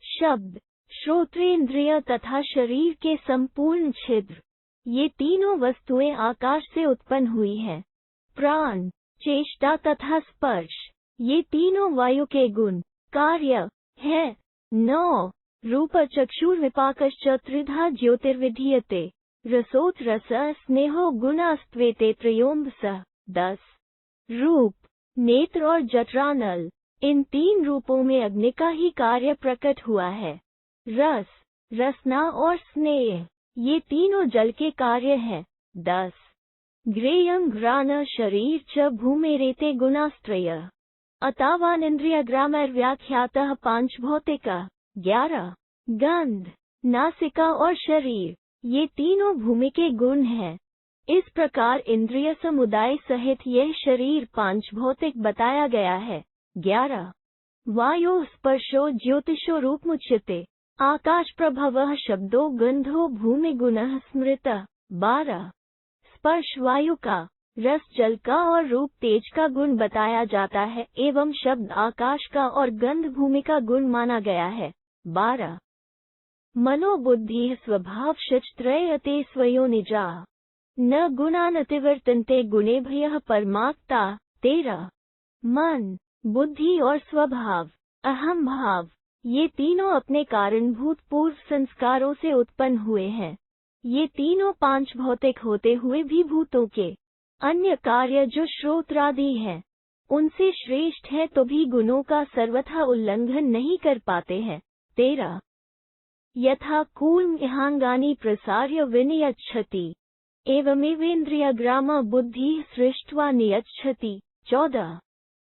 शब्द, श्रोत्रेंद्रिय तथा शरीर के संपूर्ण छिद्र, ये तीनों वस्तुएं आकाश से उत्पन्न हुई हैं। प्राण, चेष्टा तथा स्पर्श, ये तीनों वायु के गुण कार्य है। 9 रूप चक्षुर्विपाकश्च त्रिधा ज्योतिर्विधीयते रसोत रस स्नेहो गुणास्त्वेते त्रयोंबसः। 10 रूप, नेत्र और जठरानल, इन 3 रूपों में अग्नि का ही कार्य प्रकट हुआ है। रस, रसना और स्नेह, ये तीनों जल के कार्य हैं। 10 ग्रेयं घ्राण शरीर च भूमेरेते गुणास्त्रयः अतावानिन्द्रियग्रामैर्व्याख्यातः पांचभौतिकः। 11 गंध, नासिका और शरीर, ये तीनों भूमि के गुण हैं। इस प्रकार इंद्रिय समुदाय सहित यह शरीर पांचभौतिक बताया गया है। 11 वायो स्पर्शो ज्योतिषो रूपमुच्यते आकाश प्रभवः शब्दो गंधो भूमि गुणः स्मृतः। 12 स्पर्श वायु का, रस जल का और रूप तेज का गुण बताया जाता है एवं शब्द आकाश का और गंध भूमि का गुण माना गया है। 12 मनोबुद्धि स्वभावश्चत्रयते स्वयोनिजा न गुणानतिवर्तन्ते गुणेभ्यः परमाक्ता। 13 मन, बुद्धि और स्वभाव, अहम भाव, ये तीनों अपने कारणभूत पूर्व संस्कारों से उत्पन्न हुए हैं। ये तीनों पांच भौतिक होते हुए भी भूतों के अन्य कार्य जो श्रोत्रादि हैं, उनसे श्रेष्ठ है तो भी गुणों का सर्वथा उल्लंघन नहीं कर पाते हैं। 13 यथा कूर्म इहांगानि प्रसार्य विनियच्छति एवमेवेन्द्रियग्राम बुद्धि सृष्ट्वा नियच्छति। 14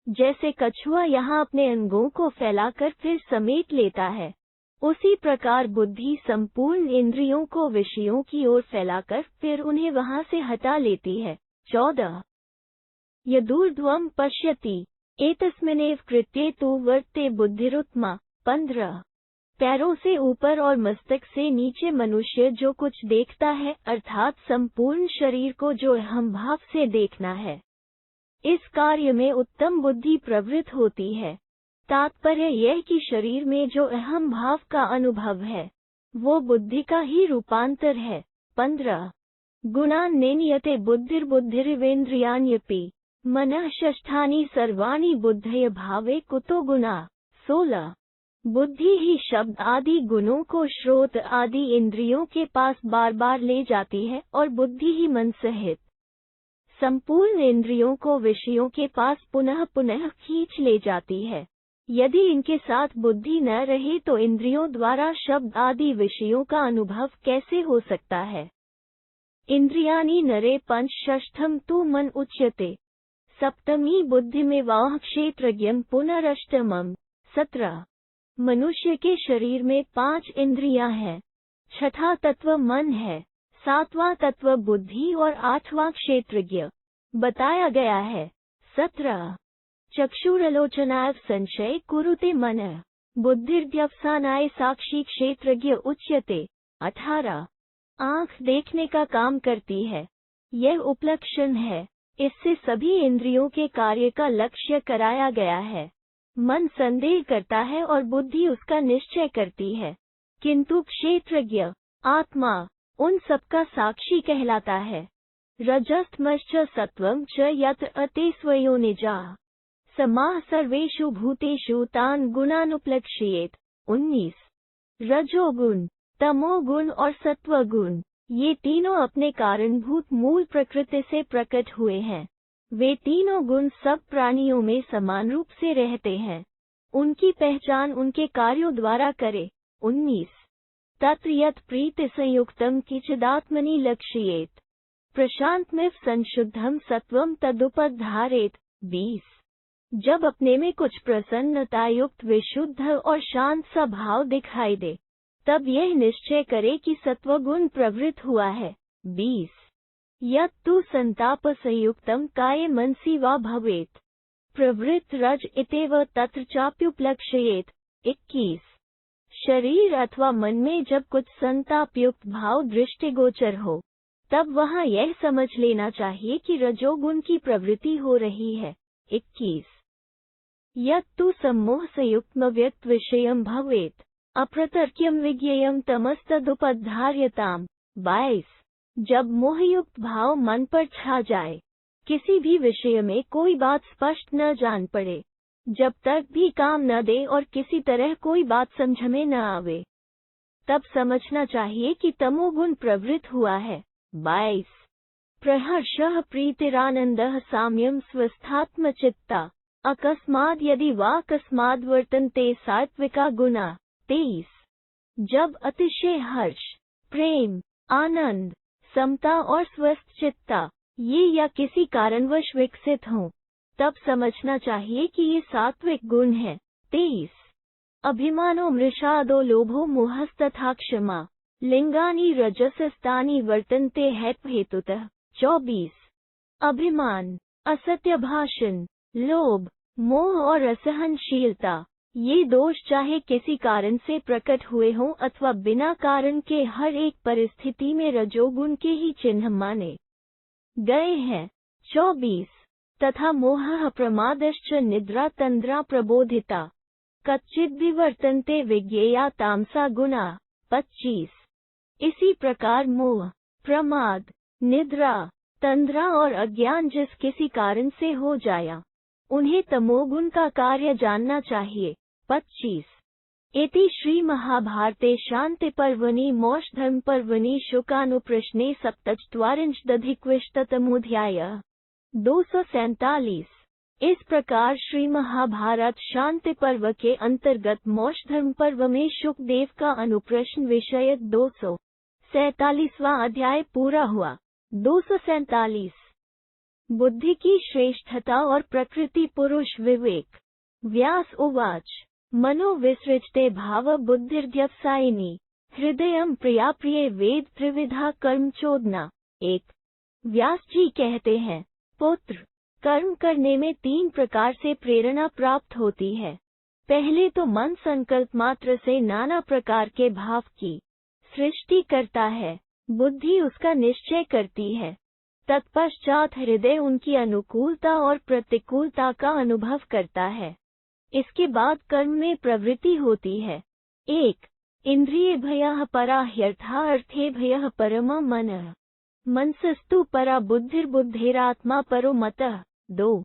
जैसे कछुआ यहाँ अपने अंगों को फैलाकर फिर समेट लेता है, उसी प्रकार बुद्धि संपूर्ण इंद्रियों को विषयों की ओर फैलाकर फिर उन्हें वहां से हटा लेती है। 14 यदूर्ध्वं पश्यति एतस्मिन्नेव कृत्ये तु वर्तते बुद्धिरुत्तमा। 15 पैरों से ऊपर और मस्तक से नीचे मनुष्य जो कुछ देखता है, अर्थात संपूर्ण शरीर को जो अहम भाव से देखना है, इस कार्य में उत्तम बुद्धि प्रवृत्त होती है। तात्पर्य यह कि शरीर में जो अहम भाव का अनुभव है वो बुद्धि का ही रूपांतर है। 15 गुणान् नियते बुद्धिर्बुद्धिरिवेन्द्रियाण्यपि मनः षष्ठानि सर्वाणि बुद्धय भावे कुतो गुणा। 16 बुद्धि ही शब्द आदि गुणों को श्रोत आदि इंद्रियों के पास बार बार ले जाती है और बुद्धि ही मन सहित संपूर्ण इंद्रियों को विषयों के पास पुनः पुनः खींच ले जाती है। यदि इनके साथ बुद्धि न रहे तो इंद्रियों द्वारा शब्द आदि विषयों का अनुभव कैसे हो सकता है। इंद्रियाणि नरे पंच षष्ठम तु मन उच्यते। सप्तमी बुद्धिमेवाह क्षेत्रज्ञं पुनरष्टमम्। 17 मनुष्य के शरीर में 5 इंद्रियां हैं। छठा तत्व मन है, 7वां तत्व बुद्धि और 8वां क्षेत्रज्ञ बताया गया है। 17 चक्षुरलोचनाय संशय कुरुते मनः बुद्धिर्ध्यवसानाय साक्षी क्षेत्रज्ञ उच्यते। 18 आँख देखने का काम करती है, यह उपलक्षण है, इससे सभी इंद्रियों के कार्य का लक्ष्य कराया गया है। मन संदेह करता है और बुद्धि उसका निश्चय करती है, किंतु क्षेत्रज्ञ आत्मा उन सबका साक्षी कहलाता है। रजस्तमश्च सत्वं च यत् अते स्वयोनिजाः समाः सर्वेषु भूतेषु तान् गुणानुप्लक्ष्येत। 19 रजोगुण, तमोगुण और सत्वगुण, ये तीनों अपने कारणभूत मूल प्रकृति से प्रकट हुए हैं। वे तीनों गुण सब प्राणियों में समान रूप से रहते हैं। उनकी पहचान उनके कार्यों द्वारा करे। 19 तत्र यत् प्रीति संयुक्तम किचिदात्मनि लक्ष्येत प्रशांतमिव संशुद्धम सत्वम तदुपधारेत। 20 जब अपने में कुछ प्रसन्नता युक्त विशुद्ध और शांत सा भाव दिखाई दे, तब यह निश्चय करे कि सत्वगुण प्रवृत्त हुआ है। 20 यत् तु संताप संयुक्तम काय मनसि वा भवेत् प्रवृत्त रज इतेव तत्र चाप्युपलक्ष्येत। 21 शरीर अथवा मन में जब कुछ संताप युक्त भाव दृष्टिगोचर हो, तब वहाँ यह समझ लेना चाहिए कि रजोगुण की प्रवृत्ति हो रही है। 21 यत् तु सम्मोह संयुक्तम व्यक्त विषयम भवेत् अप्रतर्क्यम विज्ञेयम तमस्तदुपधार्यताम्। 22 जब मोहयुक्त भाव मन पर छा जाए, किसी भी विषय में कोई बात स्पष्ट न जान पड़े, जब तक भी काम न दे और किसी तरह कोई बात समझ में न आवे, तब समझना चाहिए कि तमोगुण प्रवृत्त हुआ है। 22 प्रहर्षः प्रीतिरानंदः साम्यं स्वस्थात्मचित्ता अकस्माद् यदि वा अकस्माद् वर्तन्ते सात्विका गुणा। 23 जब अतिशय हर्ष, प्रेम, आनंद, समता और स्वस्थ चित्ता ये या किसी कारणवश विकसित हों, तब समझना चाहिए कि ये सात्विक गुण है। 23 अभिमानो मृषादो लोभो मोहस्तथा क्षमा लिंगानि रजसस्तानि वर्तन्ते हेतुतः। 24 अभिमान, असत्य भाषण, लोभ, मोह और असहनशीलता, ये दोष चाहे किसी कारण से प्रकट हुए हों अथवा बिना कारण के हर एक परिस्थिति में रजोगुण के ही चिन्ह माने गए हैं। 24 तथा मोहः प्रमादश्च निद्रा तंद्रा प्रबोधिता कच्चिद् विवर्तन्ते विज्ञेया तामसा गुणा। 25 इसी प्रकार मोह, प्रमाद, निद्रा, तंद्रा और अज्ञान जिस किसी कारण से हो जाया, उन्हें तमोगुण का कार्य जानना चाहिए। 25 इति श्री महाभारते शांति पर्वणि मोक्षधर्म पर्वणि शुकानुप्रश्ने 47 247। इस प्रकार श्री महाभारत शांति पर्व के अंतर्गत मोक्षधर्म पर्व में शुकदेव का अनुप्रश्न विषय 247वां अध्याय पूरा हुआ। 247 बुद्धि की श्रेष्ठता और प्रकृति पुरुष विवेक। व्यास उवाच मनोविसृजते भाव बुद्धिर्व्यवसायिनी हृदयम प्रिया प्रिय वेद त्रिविधा कर्म चोदना। एक व्यास जी कहते हैं, पुत्र, कर्म करने में 3 प्रकार से प्रेरणा प्राप्त होती है। पहले तो मन संकल्प मात्र से नाना प्रकार के भाव की सृष्टि करता है, बुद्धि उसका निश्चय करती है। तत्पश्चात हृदय उनकी अनुकूलता और प्रतिकूलता का अनुभव करता है। इसके बाद कर्म में प्रवृत्ति होती है। 1. इंद्रिय भयः परा ह्यर्था अर्थे भयः परम मनः मनसस्तु परा बुद्धिर्बुद्धिरात्मा परो मतः। 2.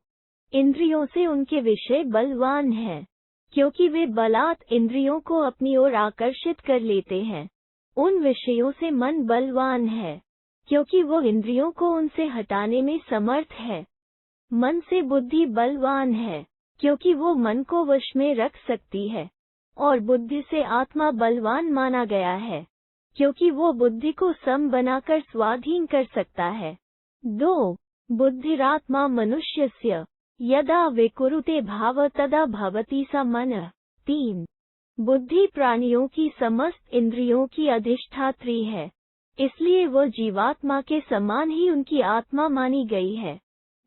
इंद्रियों से उनके विषय बलवान हैं, क्योंकि वे बलात् इंद्रियों को अपनी ओर आकर्षित कर लेते हैं। उन विषयों से मन बलवान है, क्योंकि वो इंद्रियों को उनसे हटाने में समर्थ है। मन से बुद्धि बलवान है, क्योंकि वो मन को वश में रख सकती है। और बुद्धि से आत्मा बलवान माना गया है, क्योंकि वो बुद्धि को सम बनाकर स्वाधीन कर सकता है। 2. बुद्धिरात्मा मनुष्यस्य यदा विकुरुते भाव तदा भवति स मनः। 3. बुद्धि प्राणियों की समस्त इंद्रियों की अधिष्ठात्री है, इसलिए वो जीवात्मा के समान ही उनकी आत्मा मानी गई है।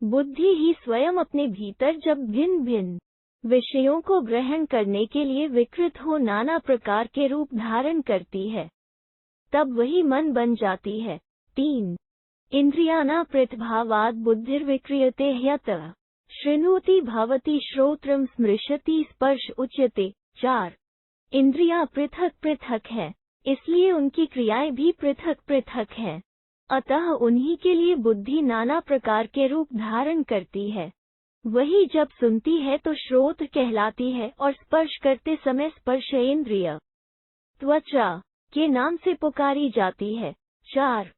बुद्धि ही स्वयं अपने भीतर जब भिन्न भिन्न विषयों को ग्रहण करने के लिए विकृत हो नाना प्रकार के रूप धारण करती है, तब वही मन बन जाती है। 3. इंद्रियाणा पृथभावाद बुद्धिर्विक्रियते ह्यतः शृणोति भवति श्रोत्रम स्मृशति स्पर्श उच्यते। 4. इंद्रियां पृथक पृथक है, इसलिए उनकी क्रियाएं भी पृथक पृथक हैं। अतः उन्हीं के लिए बुद्धि नाना प्रकार के रूप धारण करती है। वही जब सुनती है तो श्रोत्र कहलाती है और स्पर्श करते समय स्पर्श इंद्रिय त्वचा के नाम से पुकारी जाती है। 4.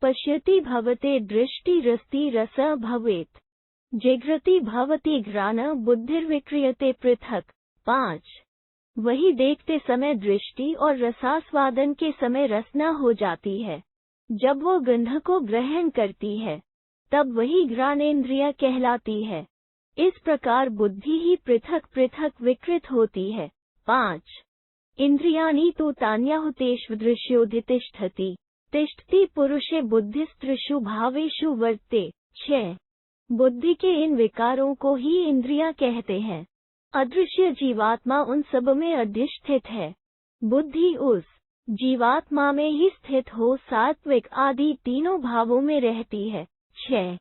पश्यति भवते दृष्टि रस्ति रस भवेत् जिघ्रति भवति घ्राण बुद्धिर्विक्रियते पृथक। 5. वही देखते समय दृष्टि और रसास्वादन के समय रसना हो जाती है। जब वो गंध को ग्रहण करती है, तब वही घ्राणेन्द्रिय कहलाती है। इस प्रकार बुद्धि ही पृथक पृथक विकृत होती है। 5. इंद्रियाणि तु तान्याहुतेषु दृश्योधितिष्ठति तिष्ठति पुरुषे बुद्धिस्त्रिषु भावेषु वर्ते। 6. बुद्धि के इन विकारों को ही इंद्रियां कहते हैं। अदृश्य जीवात्मा उन सब में अधिष्ठित है। बुद्धि उस जीवात्मा में ही स्थित हो सात्विक आदि तीनों भावों में रहती है। 6.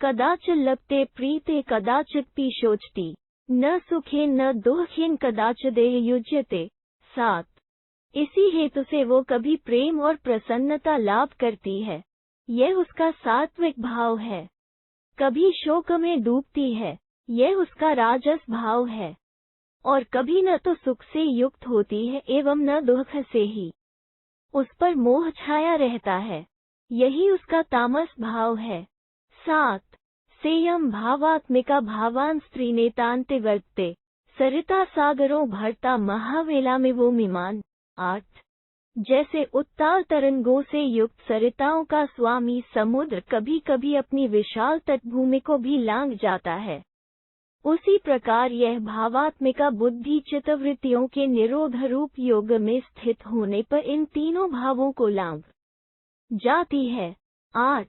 कदाचित् लप्ते प्रीते कदाचित् पीशोचति न सुखेन न दुःखेन कदाचिदेह युज्यते। 7. इसी हेतु से वो कभी प्रेम और प्रसन्नता लाभ करती है, यह उसका सात्विक भाव है। कभी शोक में डूबती है, यह उसका राजस भाव है। और कभी न तो सुख से युक्त होती है एवं न दुख से ही। उस पर मोह छाया रहता है, यही उसका तामस भाव है। 7. सेयम भावात्मिका भावान स्त्रीनेतान्ते वर्तते सरिता सागरों भरता महावेला में वो मिमान। 8. जैसे उत्ताल तरंगों से युक्त सरिताओं का स्वामी समुद्र कभी कभी अपनी विशाल तटभूमि को भी लांघ जाता है, उसी प्रकार यह भावात्मिका बुद्धि चित्तवृत्तियों के निरोध रूप योग में स्थित होने पर इन तीनों भावों को लांघ जाती है। 8.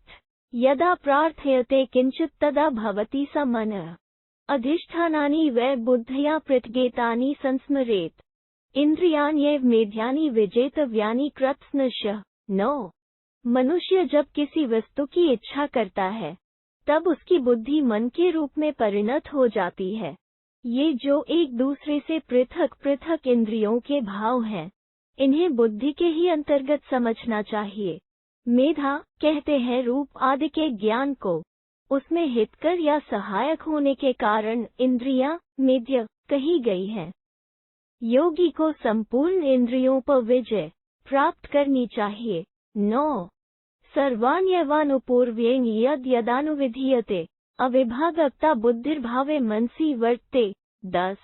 यदा प्रार्थयते किंचित तदा भवति स मनः अधिष्ठानानि वै बुद्धया पृथगेतानि संस्मरेत् इंद्रियाण्येव मेध्यानि विजेतव्यानि कृत्स्नशः। 9. मनुष्य जब किसी वस्तु की इच्छा करता है, तब उसकी बुद्धि मन के रूप में परिणत हो जाती है। ये जो एक दूसरे से पृथक पृथक इंद्रियों के भाव हैं, इन्हें बुद्धि के ही अंतर्गत समझना चाहिए। मेधा कहते हैं रूप आदि के ज्ञान को, उसमें हितकर या सहायक होने के कारण इंद्रियां मेध्य कही गई हैं। योगी को संपूर्ण इंद्रियों पर विजय प्राप्त करनी चाहिए। 9. सर्वाण्येवानुपूर्व्येन यद् यदानुविधीयते अविभागता बुद्धिर्भावे मनसि वर्तते। 10.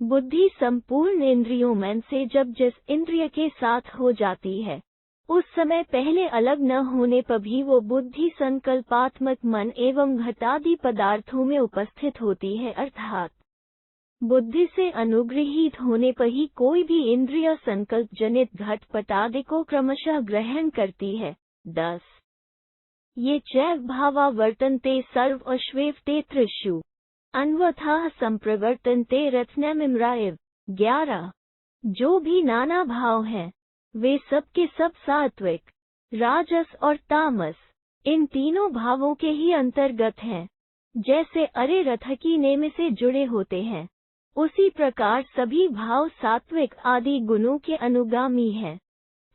बुद्धि संपूर्ण इंद्रियों मन से जब जिस इंद्रिय के साथ हो जाती है, उस समय पहले अलग न होने पर भी वो बुद्धि संकल्पात्मक मन एवं घटादि पदार्थों में उपस्थित होती है, अर्थात बुद्धि से अनुगृहीत होने पर ही कोई भी इंद्रिय संकल्प जनित घटपट आदि को क्रमशः ग्रहण करती है। 10 ये चैव भावा वर्तन्ते सर्व अश्वेवते त्रिषु अन्वथाः संप्रवर्तन्ते रत्नमिम्राइव। 11 जो भी नाना भाव हैं वे सब के सब सात्विक, राजस और तामस इन तीनों भावों के ही अंतर्गत हैं। जैसे अरे रथ की नेम से जुड़े होते हैं, उसी प्रकार सभी भाव सात्विक आदि गुणों के अनुगामी हैं।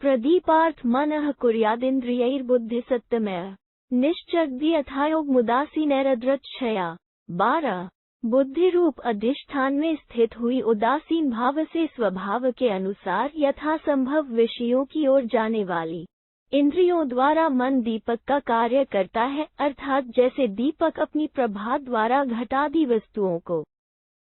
प्रदीपार्थ मनः कुर्यादिन्द्रियैर्बुद्धि सत्यमय निश्चग्दि यथायोग मुदासीनैरदृच्छया। 12 बुद्धि रूप अधिष्ठान में स्थित हुई उदासीन भाव से स्वभाव के अनुसार यथासंभव विषयों की ओर जाने वाली इंद्रियों द्वारा मन दीपक का कार्य करता है, अर्थात जैसे दीपक अपनी प्रभा द्वारा घटादि वस्तुओं को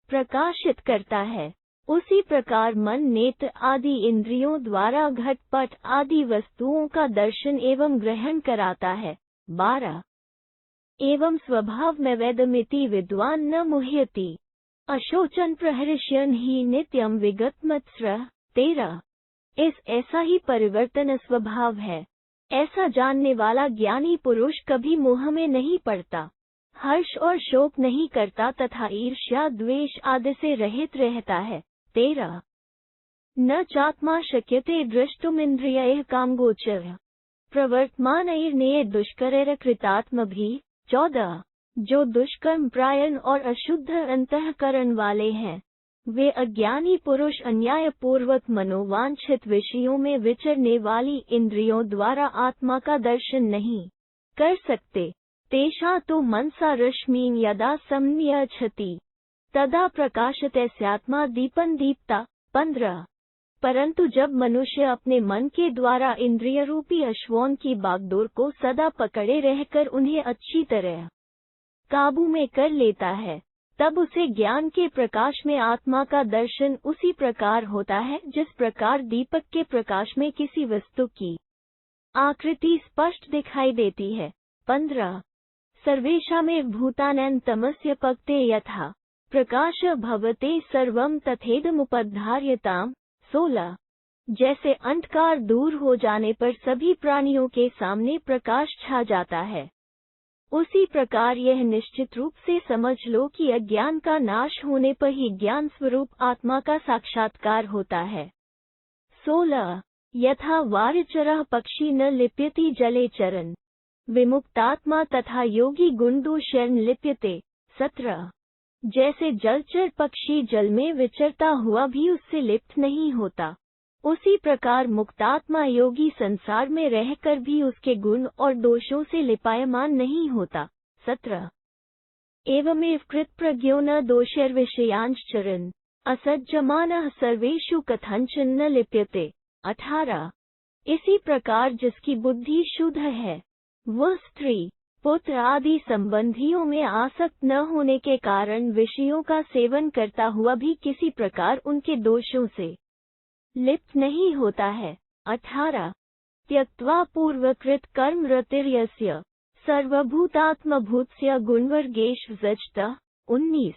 प्रकाशित करता है, उसी प्रकार मन नेत्र आदि इंद्रियों द्वारा घटपट आदि वस्तुओं का दर्शन एवं ग्रहण कराता है। 12 एवं स्वभाव में वेदमिति विद्वान न मुह्यति अशोचन प्रहर्ष्यन् ही नित्यम विगतमत्स्र। 13 इस ऐसा ही परिवर्तन स्वभाव है, ऐसा जानने वाला ज्ञानी पुरुष कभी मोह में नहीं पड़ता, हर्ष और शोक नहीं करता तथा ईर्ष्या द्वेष आदि से रहित रहता है। 13 न चात्मा शक्यते द्रष्टुमिन्द्रियैः कामगोचरः प्रवर्तमानैर्नेय दुष्करैर्कृतात्मभिः। 14 जो दुष्कर्म प्रायण और अशुद्ध अंतःकरण वाले हैं, वे अज्ञानी पुरुष अन्याय पूर्वक मनोवांछित विषयों में विचरने वाली इंद्रियों द्वारा आत्मा का दर्शन नहीं कर सकते। तेषा तो मनसा रश्मिं यदा सम्यच्छति तदा प्रकाशते स्यात्मा दीपन दीप्ता। 15 परंतु जब मनुष्य अपने मन के द्वारा इंद्रिय रूपी अश्वों की बागडोर को सदा पकड़े रहकर उन्हें अच्छी तरह काबू में कर लेता है, तब उसे ज्ञान के प्रकाश में आत्मा का दर्शन उसी प्रकार होता है जिस प्रकार दीपक के प्रकाश में किसी वस्तु की आकृति स्पष्ट दिखाई देती है। 15 सर्वेषामेव भूतानां तमस्य पक्ते यथा प्रकाश भवते सर्वं तथेदमुपधार्यताम्। 16 जैसे अंधकार दूर हो जाने पर सभी प्राणियों के सामने प्रकाश छा जाता है, उसी प्रकार यह निश्चित रूप से समझ लो कि अज्ञान का नाश होने पर ही ज्ञान स्वरूप आत्मा का साक्षात्कार होता है। 16 यथा वारचरः पक्षी न लिप्यति जले चरन् विमुक्तात्मा तथा योगी गुणदोषैर्न लिप्यते। 17 जैसे जलचर पक्षी जल में विचरता हुआ भी उससे लिप्त नहीं होता, उसी प्रकार मुक्तात्मा योगी संसार में रहकर भी उसके गुण और दोषों से लिपायमान नहीं होता। 17 एवमेव कृतप्रज्ञो न दोषैर्विषयांश्चरन् असज्जमानः सर्वेषु कथंचन न लिप्यते। 18 इसी प्रकार जिसकी बुद्धि शुद्ध है, वह स्त्री पुत्र आदि संबंधियों में आसक्त न होने के कारण विषयों का सेवन करता हुआ भी किसी प्रकार उनके दोषों से लिप्त नहीं होता है। 18 त्यक्त्वा पूर्वकृत कर्म रतिर्यस्य सर्वभूतात्मभूतस्य गुणवर्गेषु जजतः। 19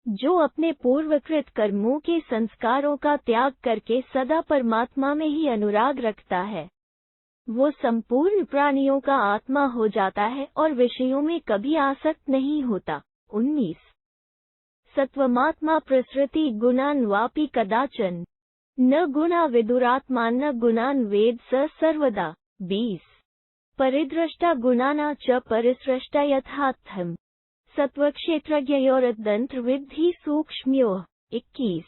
जो अपने पूर्वकृत कर्मों के संस्कारों का त्याग करके सदा परमात्मा में ही अनुराग रखता है, वो संपूर्ण प्राणियों का आत्मा हो जाता है और विषयों में कभी आसक्त नहीं होता। 19 सत्वमात्मा प्रसृति गुणान् वापि कदाचन न गुणा विदुरात्मा न गुणान् वेद स सर्वदा। 20 परिदृष्टा गुणाना च परिसृष्टा यथार्थम् सत्वक्षेत्रज्ञयोरदंत्र विद्धि सूक्ष्म्योः। 21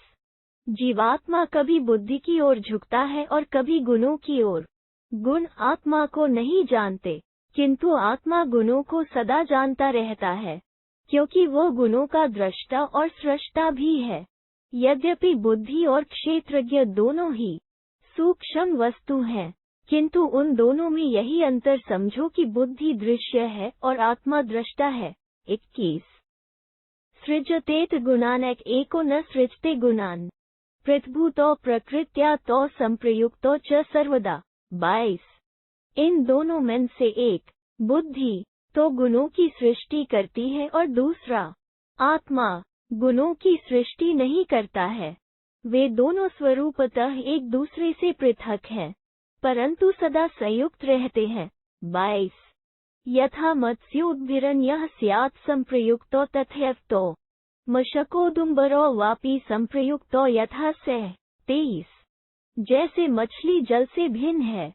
जीवात्मा कभी बुद्धि की ओर झुकता है और कभी गुणों की ओर। गुण आत्मा को नहीं जानते, किंतु आत्मा गुणों को सदा जानता रहता है, क्योंकि वो गुणों का दृष्टा और सृष्टा भी है। यद्यपि बुद्धि और क्षेत्रज्ञ दोनों ही सूक्ष्म वस्तु हैं, किंतु उन दोनों में यही अंतर समझो कि बुद्धि दृश्य है और आत्मा दृष्टा है। 21 सृजतेत गुणान् एको न सृजते गुणान् पृथ्भूतो प्रकृत्या तो संप्रयुक्तो च सर्वदा। 22 इन दोनों में से एक बुद्धि तो गुणों की सृष्टि करती है और दूसरा आत्मा गुणों की सृष्टि नहीं करता है। वे दोनों स्वरूपतः एक दूसरे से पृथक हैं, परंतु सदा संयुक्त रहते हैं। 22 यथा मत्स्योद्भिरन्यः स्यात् संप्रयुक्तो तथैवतो मशकोदुम्बरो वापि संप्रयुक्तो यथा सः। 23 जैसे मछली जल से भिन्न है,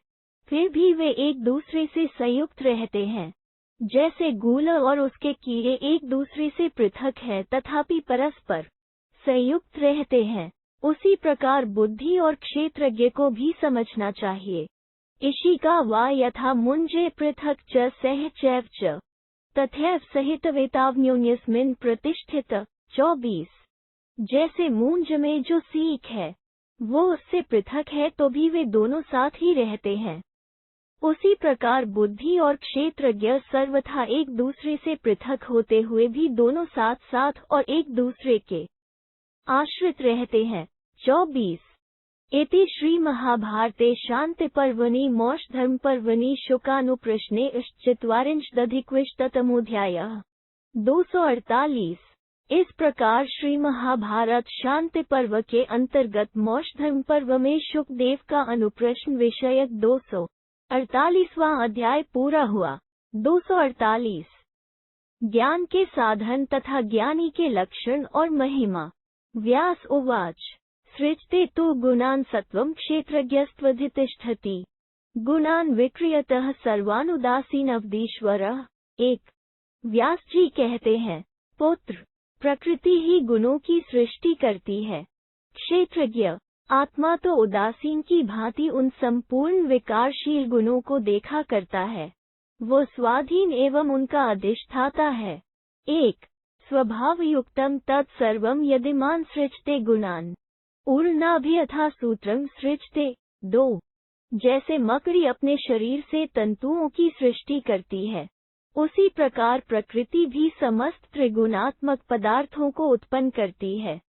फिर भी वे एक दूसरे से संयुक्त रहते हैं। जैसे गूलर और उसके कीड़े एक दूसरे से पृथक हैं तथापि परस्पर संयुक्त रहते हैं, उसी प्रकार बुद्धि और क्षेत्रज्ञ को भी समझना चाहिए। इशिका वा यथा मुञ्जे पृथक् च सह चैव च तथैव सहितवेतावन्योन्यस्मिन् प्रतिष्ठित। 24 जैसे मूंज में जो सीख है वो उससे पृथक है तो भी वे दोनों साथ ही रहते हैं, उसी प्रकार बुद्धि और क्षेत्रज्ञ सर्वथा एक दूसरे से पृथक होते हुए भी दोनों साथ साथ और एक दूसरे के आश्रित रहते हैं। 24 इति श्री महाभारते शांति पर्वणि मोक्षधर्म पर्वणि शुकानुप्रश्ने चत्वारिंशदधिकविंशतितमोऽध्यायः। 248 इस प्रकार श्री महाभारत शांति पर्व के अंतर्गत मोक्षधर्म पर्व में शुकदेव का अनुप्रश्न विषयक 248वां अध्याय पूरा हुआ। 248 ज्ञान के साधन तथा ज्ञानी के लक्षण और महिमा। व्यास उवाच सृजते तु गुणान् सत्वं क्षेत्रज्ञस्त्वधितिष्ठति गुणान् विक्रियतः सर्वानुदासीनवधीश्वरः। 1 व्यास जी कहते हैं, पुत्र, प्रकृति ही गुणों की सृष्टि करती है। क्षेत्रज्ञ आत्मा तो उदासीन की भांति उन संपूर्ण विकारशील गुणों को देखा करता है, वो स्वाधीन एवं उनका अधिष्ठाता है। 1 स्वभावयुक्तम तत्सर्वं यदिमान् सृजते गुणान् ऊर्णाभियथा सूत्रं सृजते। 2 जैसे मकड़ी अपने शरीर से तंतुओं की सृष्टि करती है, उसी प्रकार प्रकृति भी समस्त त्रिगुणात्मक पदार्थों को उत्पन्न करती है।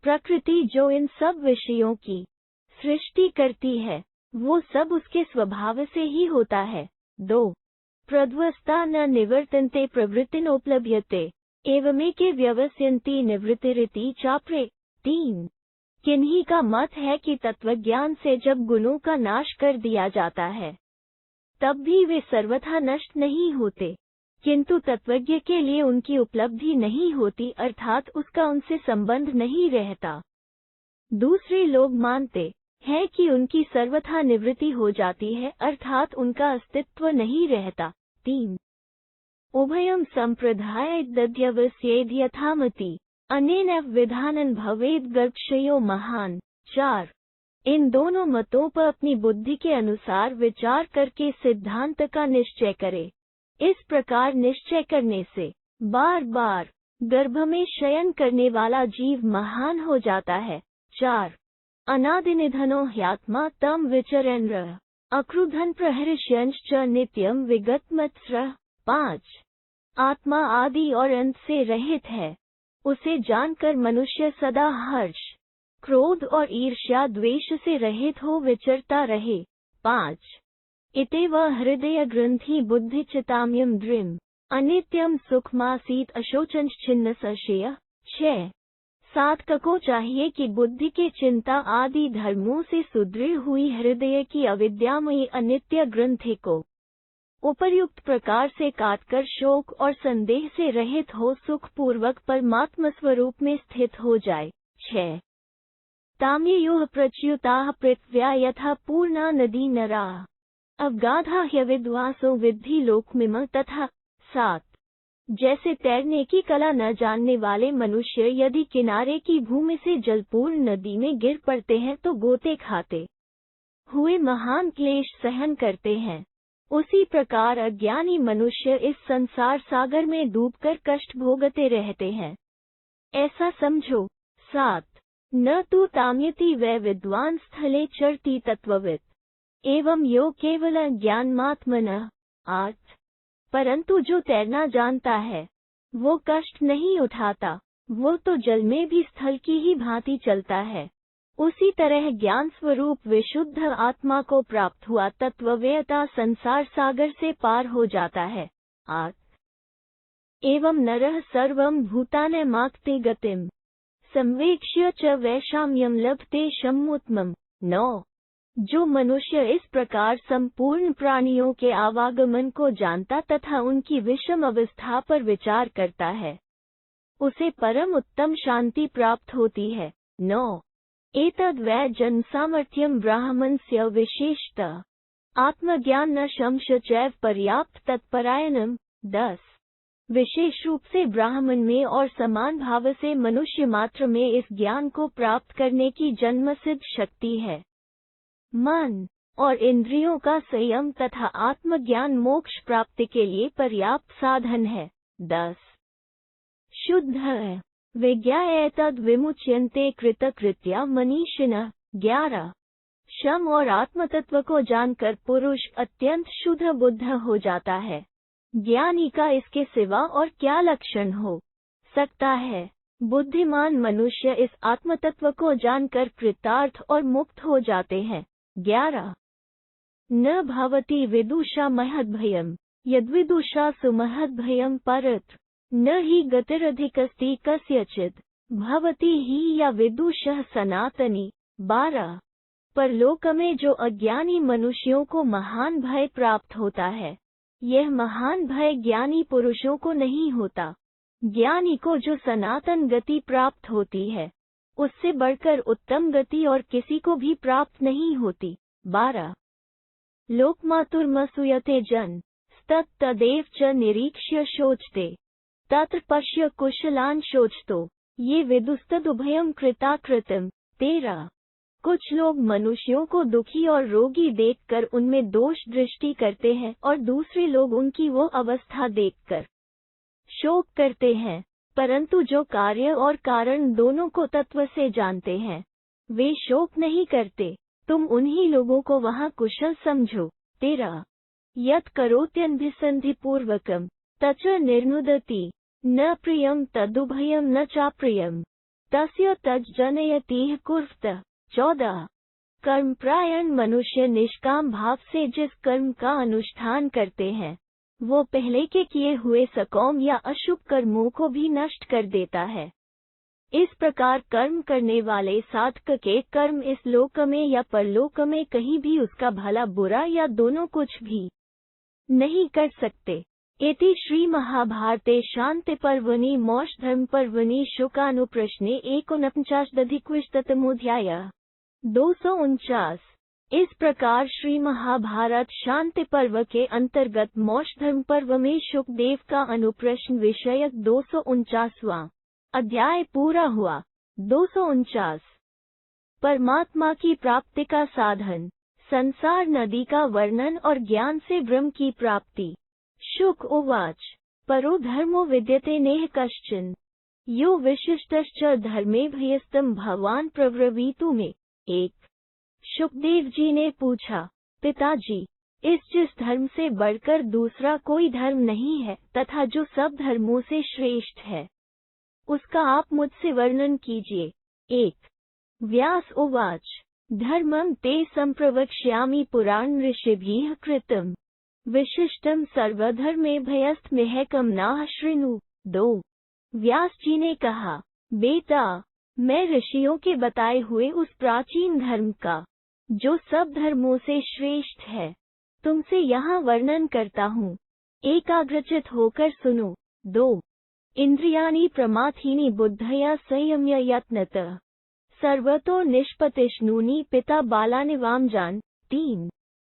प्रकृति जो इन सब विषयों की सृष्टि करती है, वो सब उसके स्वभाव से ही होता है। 2 प्रध्वस्ता न निवर्तन्ते प्रवृत्तिनोपलभ्यते एवमेके व्यवस्यन्ति निवृत्तिरिति चापरे। 3 किन्हीं का मत है कि तत्वज्ञान से जब गुणों का नाश कर दिया जाता है तब भी वे सर्वथा नष्ट नहीं होते, किंतु तत्वज्ञ के लिए उनकी उपलब्धि नहीं होती, अर्थात उसका उनसे संबंध नहीं रहता। दूसरे लोग मानते हैं कि उनकी सर्वथा निवृत्ति हो जाती है, अर्थात उनका अस्तित्व नहीं रहता। 3 उभयं संप्रदाय दध्यवस्येद यथामति अनेन विधानन भवेद गर्भक्षयो महान। 4 इन दोनों मतों पर अपनी बुद्धि के अनुसार विचार करके सिद्धांत का निश्चय करे। इस प्रकार निश्चय करने से बार बार गर्भ में शयन करने वाला जीव महान हो जाता है। 4 अनादिनिधनो ह्यात्मा तम विचरन् अक्रुधन प्रहर्ष्यंश्च नित्यम विगतमत्स्र। 5 आत्मा आदि और अंत से रहित है, उसे जानकर मनुष्य सदा हर्ष, क्रोध और ईर्ष्या द्वेष से रहित हो विचरता रहे। 5 इतेव हृदय ग्रंथि बुद्धि चिताम्यम द्रिम अनित्यम सुखमासीत अशोचनश्चिन्न संशय। 6 साधक को चाहिए कि बुद्धि के चिंता आदि धर्मों से सुदृढ़ हुई हृदय की अविद्यामयी अनित्य ग्रंथि को उपर्युक्त प्रकार से काटकर शोक और संदेह से रहित हो सुखपूर्वक परमात्म स्वरूप में स्थित हो जाए। 6 ताम्ययोः प्रच्युताः पृथ्व्या यथा पूर्णा नदी नराः अवगाधा ह्यविद्वांसो विद्धि लोकमिमं तथा। 7 जैसे तैरने की कला न जानने वाले मनुष्य यदि किनारे की भूमि से जलपूर्ण नदी में गिर पड़ते हैं तो गोते खाते हुए महान क्लेश सहन करते हैं, उसी प्रकार अज्ञानी मनुष्य इस संसार सागर में डूबकर कष्ट भोगते रहते हैं, ऐसा समझो। 7 न तु ताम्यति वै विद्वान् स्थले चरति तत्त्ववित् एवं यो केवल ज्ञानमात्मनः। 8 परंतु जो तैरना जानता है वो कष्ट नहीं उठाता, वो तो जल में भी स्थल की ही भांति चलता है। उसी तरह ज्ञान स्वरूप विशुद्ध आत्मा को प्राप्त हुआ तत्ववेता संसार सागर से पार हो जाता है। 8 एवं नरः सर्वं भूतानामास्ते गतिम् संवेक्ष्य च वैषम्यं लभते शम्योत्तमम्। 9। जो मनुष्य इस प्रकार संपूर्ण प्राणियों के आवागमन को जानता तथा उनकी विषम अवस्था पर विचार करता है, उसे परम उत्तम शांति प्राप्त होती है। 9। एतद् वै जन्म सामर्थ्यम ब्राह्मणस्य विशेषतः आत्मज्ञान न शंश चैव पर्याप्त तत्परायणम। 10। विशेष रूप से ब्राह्मण में और समान भाव से मनुष्य मात्र में इस ज्ञान को प्राप्त करने की जन्मसिद्ध शक्ति है। मन और इंद्रियों का संयम तथा आत्मज्ञान मोक्ष प्राप्ति के लिए पर्याप्त साधन है। 10। शुद्ध है विज्ञाय तद विमुच्यन्ते कृतकृत्या मनीषिणः। 11। शम और आत्मतत्व को जानकर पुरुष अत्यंत शुद्ध बुद्ध हो जाता है। ज्ञानी का इसके सिवा और क्या लक्षण हो सकता है। बुद्धिमान मनुष्य इस आत्मतत्व को जानकर कृतार्थ और मुक्त हो जाते हैं। 11। न भवति विदुषा महद्भयम् यद्विदुषा सुमहद्भयम् परत्र न हि गतिरधिकस्ति कस्यचित् भवति हि या विदुषः सनातनी। 12। परलोक में जो अज्ञानी मनुष्यों को महान भय प्राप्त होता है, यह महान भय ज्ञानी पुरुषों को नहीं होता। ज्ञानी को जो सनातन गति प्राप्त होती है, उससे बढ़कर उत्तम गति और किसी को भी प्राप्त नहीं होती। 12। लोकमातुर्मसूयते जन तदेव च निरीक्ष्य शोचते तत्र पश्य कुशलान् शोचतो ये विदुस्तदुभयम् कृताकृतम्। 13। कुछ लोग मनुष्यों को दुखी और रोगी देखकर उनमें दोष दृष्टि करते हैं और दूसरे लोग उनकी वो अवस्था देखकर शोक करते हैं, परंतु जो कार्य और कारण दोनों को तत्व से जानते हैं, वे शोक नहीं करते। तुम उन्हीं लोगों को वहाँ कुशल समझो। 13। यत् करोत्यनभिसन्धिपूर्वकम् तच्च निर्नुदति न प्रियं तदुभयं न चाप्रियं तस्य तज्जनयतिः कुर्वतः। 14। कर्मपरायण मनुष्य निष्काम भाव से जिस कर्म का अनुष्ठान करते हैं, वो पहले के किए हुए सकौम या अशुभ कर्मों को भी नष्ट कर देता है। इस प्रकार कर्म करने वाले साधक के कर्म इस लोक में या परलोक में कहीं भी उसका भला बुरा या दोनों कुछ भी नहीं कर सकते। इति श्री महाभारते शांति पर्वणि मोक्षधर्म पर्वणि शुकानुप्रश्ने 49-अधिकविंशतितमोऽध्यायः। 249। इस प्रकार श्री महाभारत शांति पर्व के अंतर्गत मोक्ष धर्म पर्व में शुकदेव का अनुप्रश्न विषयक 249वां अध्याय पूरा हुआ। 249। परमात्मा की प्राप्ति का साधन, संसार नदी का वर्णन और ज्ञान से ब्रह्म की प्राप्ति। शुक उवाच परो धर्मो विद्यते नेह कश्चन यो विशिष्टश्च धर्मे भयस्तम भगवान प्रब्रवीतु में। 1। शुकदेव जी ने पूछा, पिताजी, इस जिस धर्म से बढ़कर दूसरा कोई धर्म नहीं है तथा जो सब धर्मों से श्रेष्ठ है, उसका आप मुझसे वर्णन कीजिए। 1। व्यास उवाच धर्मं ते संप्रवक्ष्यामि पुराण ऋषिभिः कृतं विशिष्टं सर्वधर्मेभ्यस्तमेकं नाह शृणु। 2। व्यास जी ने कहा, बेटा, मैं ऋषियों के बताए हुए उस प्राचीन धर्म का, जो सब धर्मों से श्रेष्ठ है, तुमसे यहाँ वर्णन करता हूँ। एकाग्रचित होकर सुनो। 2। इंद्रियाणि प्रमाथीनि बुद्धया संयम्य यत्नतः सर्वतो निष्पतिष्णुनि पिता बालानिवाम जान। 3।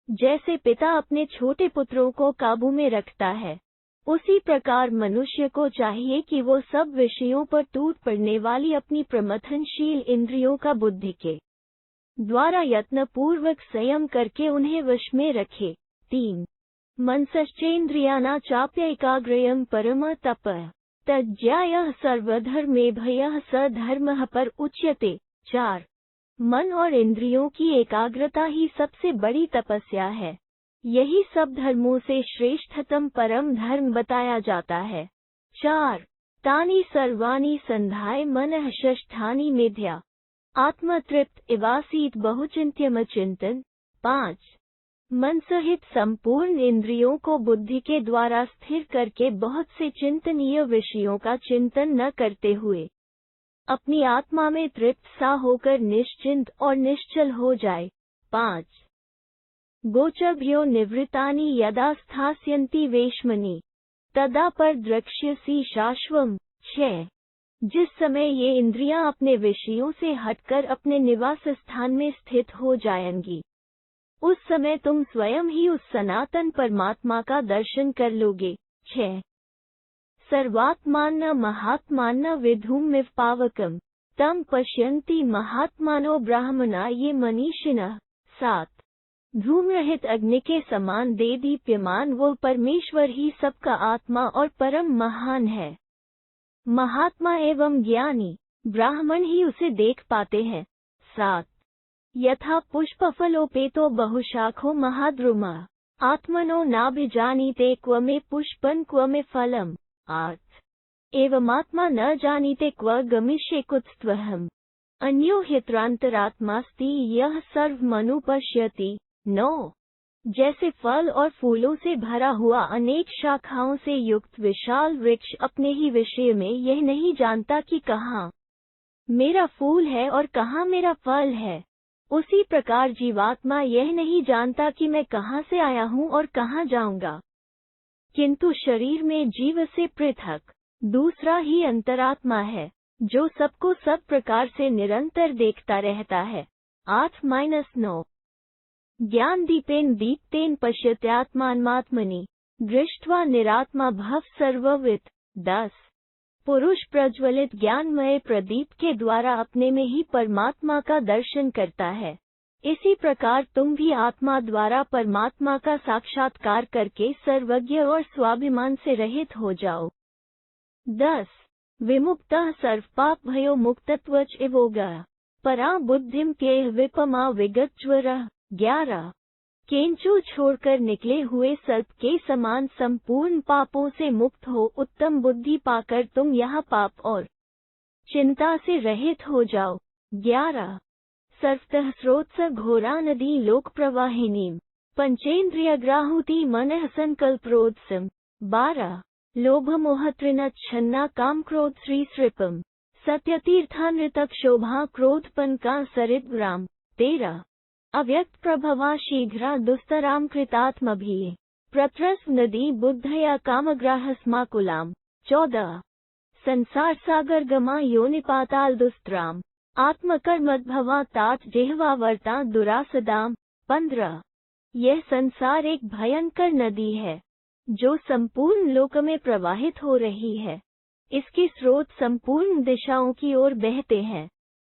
जैसे पिता अपने छोटे पुत्रों को काबू में रखता है, उसी प्रकार मनुष्य को चाहिए कि वो सब विषयों पर टूट पड़ने वाली अपनी प्रमथनशील इंद्रियों का बुद्धि के द्वारा यत्न पूर्वक संयम करके उन्हें वश में रखे। 3। मनसश्चेन्द्रियाणा चाप्यैकाग्र्यं परम तपः तज्ज्ञायः सर्वधर्मेभ्यः स धर्मः पर उच्यते। 4। मन और इंद्रियों की एकाग्रता ही सबसे बड़ी तपस्या है। यही सब धर्मों से श्रेष्ठतम परम धर्म बताया जाता है। 4। तानि सर्वाणि संधाय मनः षष्ठानि मिथ्या आत्मतृप्त इवासीत बहुचिन्त्यमचिन्तन। 5। मन सहित संपूर्ण इंद्रियों को बुद्धि के द्वारा स्थिर करके बहुत से चिंतनीय विषयों का चिंतन न करते हुए अपनी आत्मा में तृप्त सा होकर निश्चिंत और निश्चल हो जाए। 5 गोचभ्यो निवृत्तानि यदा स्थास्यन्ति वेश्मनि तदा पर द्रक्ष्यसि शाश्वम। 6 जिस समय ये इंद्रियां अपने विषयों से हटकर अपने निवास स्थान में स्थित हो जाएंगी, उस समय तुम स्वयं ही उस सनातन परमात्मा का दर्शन कर लोगे। 6 सर्वात्मान महात्मान विधुमिव पावकम तम पश्यन्ति महात्मानो ब्राह्मणा ये मनीषिणः। 7 धूम रहित अग्नि के समान देदीप्यमान वो परमेश्वर ही सबका आत्मा और परम महान है। महात्मा एवं ज्ञानी ब्राह्मण ही उसे देख पाते हैं। 7 यथा पुष्पफलोपेतो बहुशाखो महाद्रुमा आत्मनो नाभिजानीते क्व मे पुष्पं क्व मे फलम्। 8 एवमात्मा न जानीते क्व गमिष्ये कुतस्त्वहम् अन्यो ह्यत्रान्तरात्मास्ति यः सर्वमनुपश्यति। 9 जैसे फल और फूलों से भरा हुआ अनेक शाखाओं से युक्त विशाल वृक्ष अपने ही विषय में यह नहीं जानता कि कहाँ मेरा फूल है और कहाँ मेरा फल है, उसी प्रकार जीवात्मा यह नहीं जानता कि मैं कहाँ से आया हूँ और कहाँ जाऊंगा। किंतु शरीर में जीव से पृथक दूसरा ही अंतरात्मा है, जो सबको सब प्रकार से निरंतर देखता रहता है। 8-9 ज्ञान दीपेन दीप्तेन पश्यत्यात्मानमात्मनि दृष्ट्वा निरात्मा भव सर्ववित्। 10 पुरुष प्रज्वलित ज्ञानमय प्रदीप के द्वारा अपने में ही परमात्मा का दर्शन करता है। इसी प्रकार तुम भी आत्मा द्वारा परमात्मा का साक्षात्कार करके सर्वज्ञ और स्वाभिमान से रहित हो जाओ। 10 विमुक्तः सर्वपाप भयो मुक्तत्वच एवोगा परा बुद्धिम के विपमा विगतज्वरः। 11 केंचु छोड़कर निकले हुए सर्प के समान संपूर्ण पापों से मुक्त हो उत्तम बुद्धि पाकर तुम यहाँ पाप और चिंता से रहित हो जाओ। 11 सर्वतः स्रोतस घोरा नदी लोक प्रवाहिनीम पंचेन्द्रियग्राहुति मनः संकल्परोत्सम। 12 लोभ मोह त्रिनच्छन्ना काम क्रोध श्रीसृपम सत्यतीर्थानृतक शोभा क्रोधपनका सरिद्राम। 13 अव्यक्त प्रभवा शीघ्रा दुस्तराम कृतात्मभिः प्रत्रस्व नदी बुद्धया कामग्राह स्माकुलाम। 14 संसार सागर गमा योनिपाताल दुस्त्राम आत्मकर्मद्भवा तात जिह्वावर्ता दुरासदाम। 15 यह संसार एक भयंकर नदी है, जो संपूर्ण लोक में प्रवाहित हो रही है। इसके स्रोत संपूर्ण दिशाओं की ओर बहते हैं।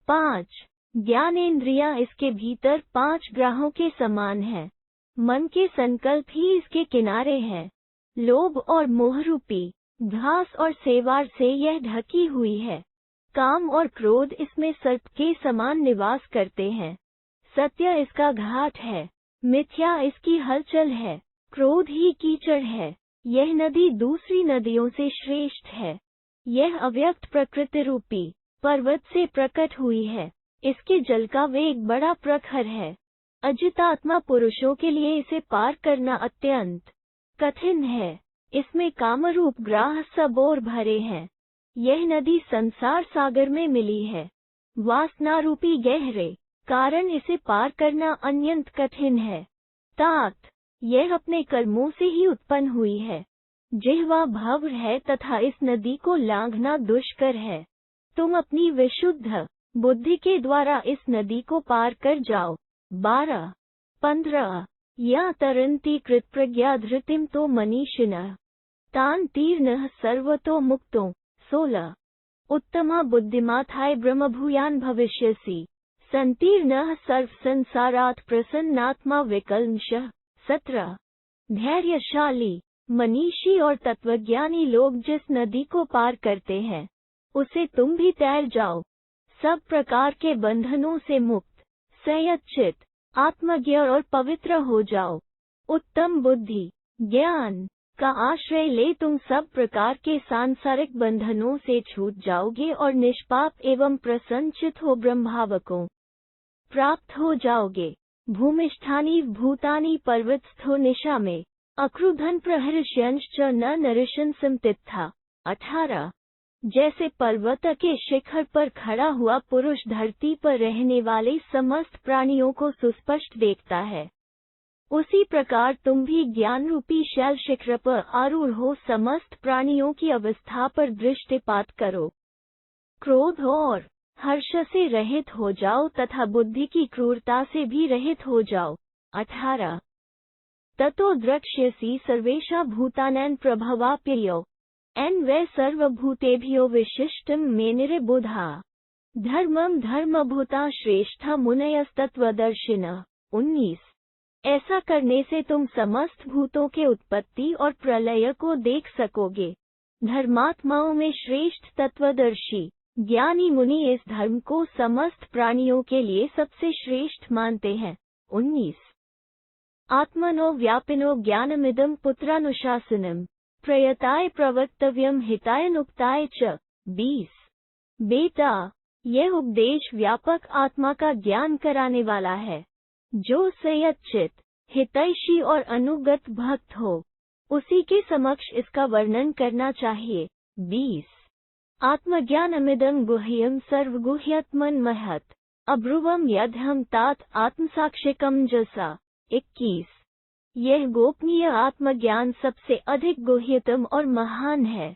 5 ज्ञानेंद्रियां इसके भीतर 5 ग्राहों के समान है। मन के संकल्प ही इसके किनारे हैं। लोभ और मोह रूपी घास और सेवार से यह ढकी हुई है। काम और क्रोध इसमें सर्प के समान निवास करते हैं। सत्य इसका घाट है, मिथ्या इसकी हलचल है, क्रोध ही कीचड़ है। यह नदी दूसरी नदियों से श्रेष्ठ है। यह अव्यक्त प्रकृति रूपी पर्वत से प्रकट हुई है। इसके जल का वेग बड़ा प्रखर है। अजितात्मा पुरुषों के लिए इसे पार करना अत्यंत कठिन है। इसमें कामरूप ग्राह सब ओर भरे हैं। यह नदी संसार सागर में मिली है। वासना रूपी गहरे कारण इसे पार करना अत्यंत कठिन है। तात यह अपने कर्मों से ही उत्पन्न हुई है। जिह्वा भव्र है तथा इस नदी को लांघना दुष्कर है। तुम अपनी विशुद्ध बुद्धि के द्वारा इस नदी को पार कर जाओ। 12-15 या तरन्ति कृतप्रज्ञा धृतिम तो मनीषिणः तान तीर्णः सर्वतो मुक्तो। 16 उत्तमा बुद्धिमाथाय ब्रह्मभूयान भविष्यसि संतीर्णः सर्व संसारात् प्रसन्नात्मा विकल्मषः। 17 धैर्यशाली मनीषी और तत्वज्ञानी लोग जिस नदी को पार करते हैं, उसे तुम भी तैर जाओ। सब प्रकार के बंधनों से मुक्त, संयतचित, आत्मज्ञ और पवित्र हो जाओ। उत्तम बुद्धि, ज्ञान का आश्रय ले तुम सब प्रकार के सांसारिक बंधनों से छूट जाओगे और निष्पाप एवं प्रसन्नचित हो ब्रह्मभाव को प्राप्त हो जाओगे। भूमिष्ठानि भूतानि पर्वतस्थो निशा में अक्रुधन प्रहर्ष्यंश्च न नरिशंसम तित्था। 18 जैसे पर्वत के शिखर पर खड़ा हुआ पुरुष धरती पर रहने वाले समस्त प्राणियों को सुस्पष्ट देखता है, उसी प्रकार तुम भी ज्ञान रूपी शैल शिखर पर आरूढ़ हो समस्त प्राणियों की अवस्था पर दृष्टिपात करो। क्रोध और हर्ष से रहित हो जाओ तथा बुद्धि की क्रूरता से भी रहित हो जाओ। 18 ततो द्रक्ष्यसि सर्वेषा भूतानां प्रभवाप्ययो एन वै सर्वभूतेभ्यो विशिष्टं मे निरबुधा धर्मं धर्मभूता श्रेष्ठा मुनयस्तत्वदर्शिनः। 19 ऐसा करने से तुम समस्त भूतों के उत्पत्ति और प्रलय को देख सकोगे। धर्मात्माओं में श्रेष्ठ तत्वदर्शी ज्ञानी मुनि इस धर्म को समस्त प्राणियों के लिए सबसे श्रेष्ठ मानते हैं। 19 आत्मनो व्यापिनो ज्ञानमिदं पुत्रानुशासनम् प्रयताय प्रवक्तव्यम हिताय नुक्ताय च। 20 बेटा, यह उपदेश व्यापक आत्मा का ज्ञान कराने वाला है। जो संयत हितैषी और अनुगत भक्त हो, उसी के समक्ष इसका वर्णन करना चाहिए। 20 आत्मज्ञानमिदं गुह्यं सर्वगुह्यत्मन् महत् अब्रुवं यद्हं तात आत्मसाक्षिकं जसा। 21 यह गोपनीय आत्मज्ञान सबसे अधिक गुह्यतम और महान है।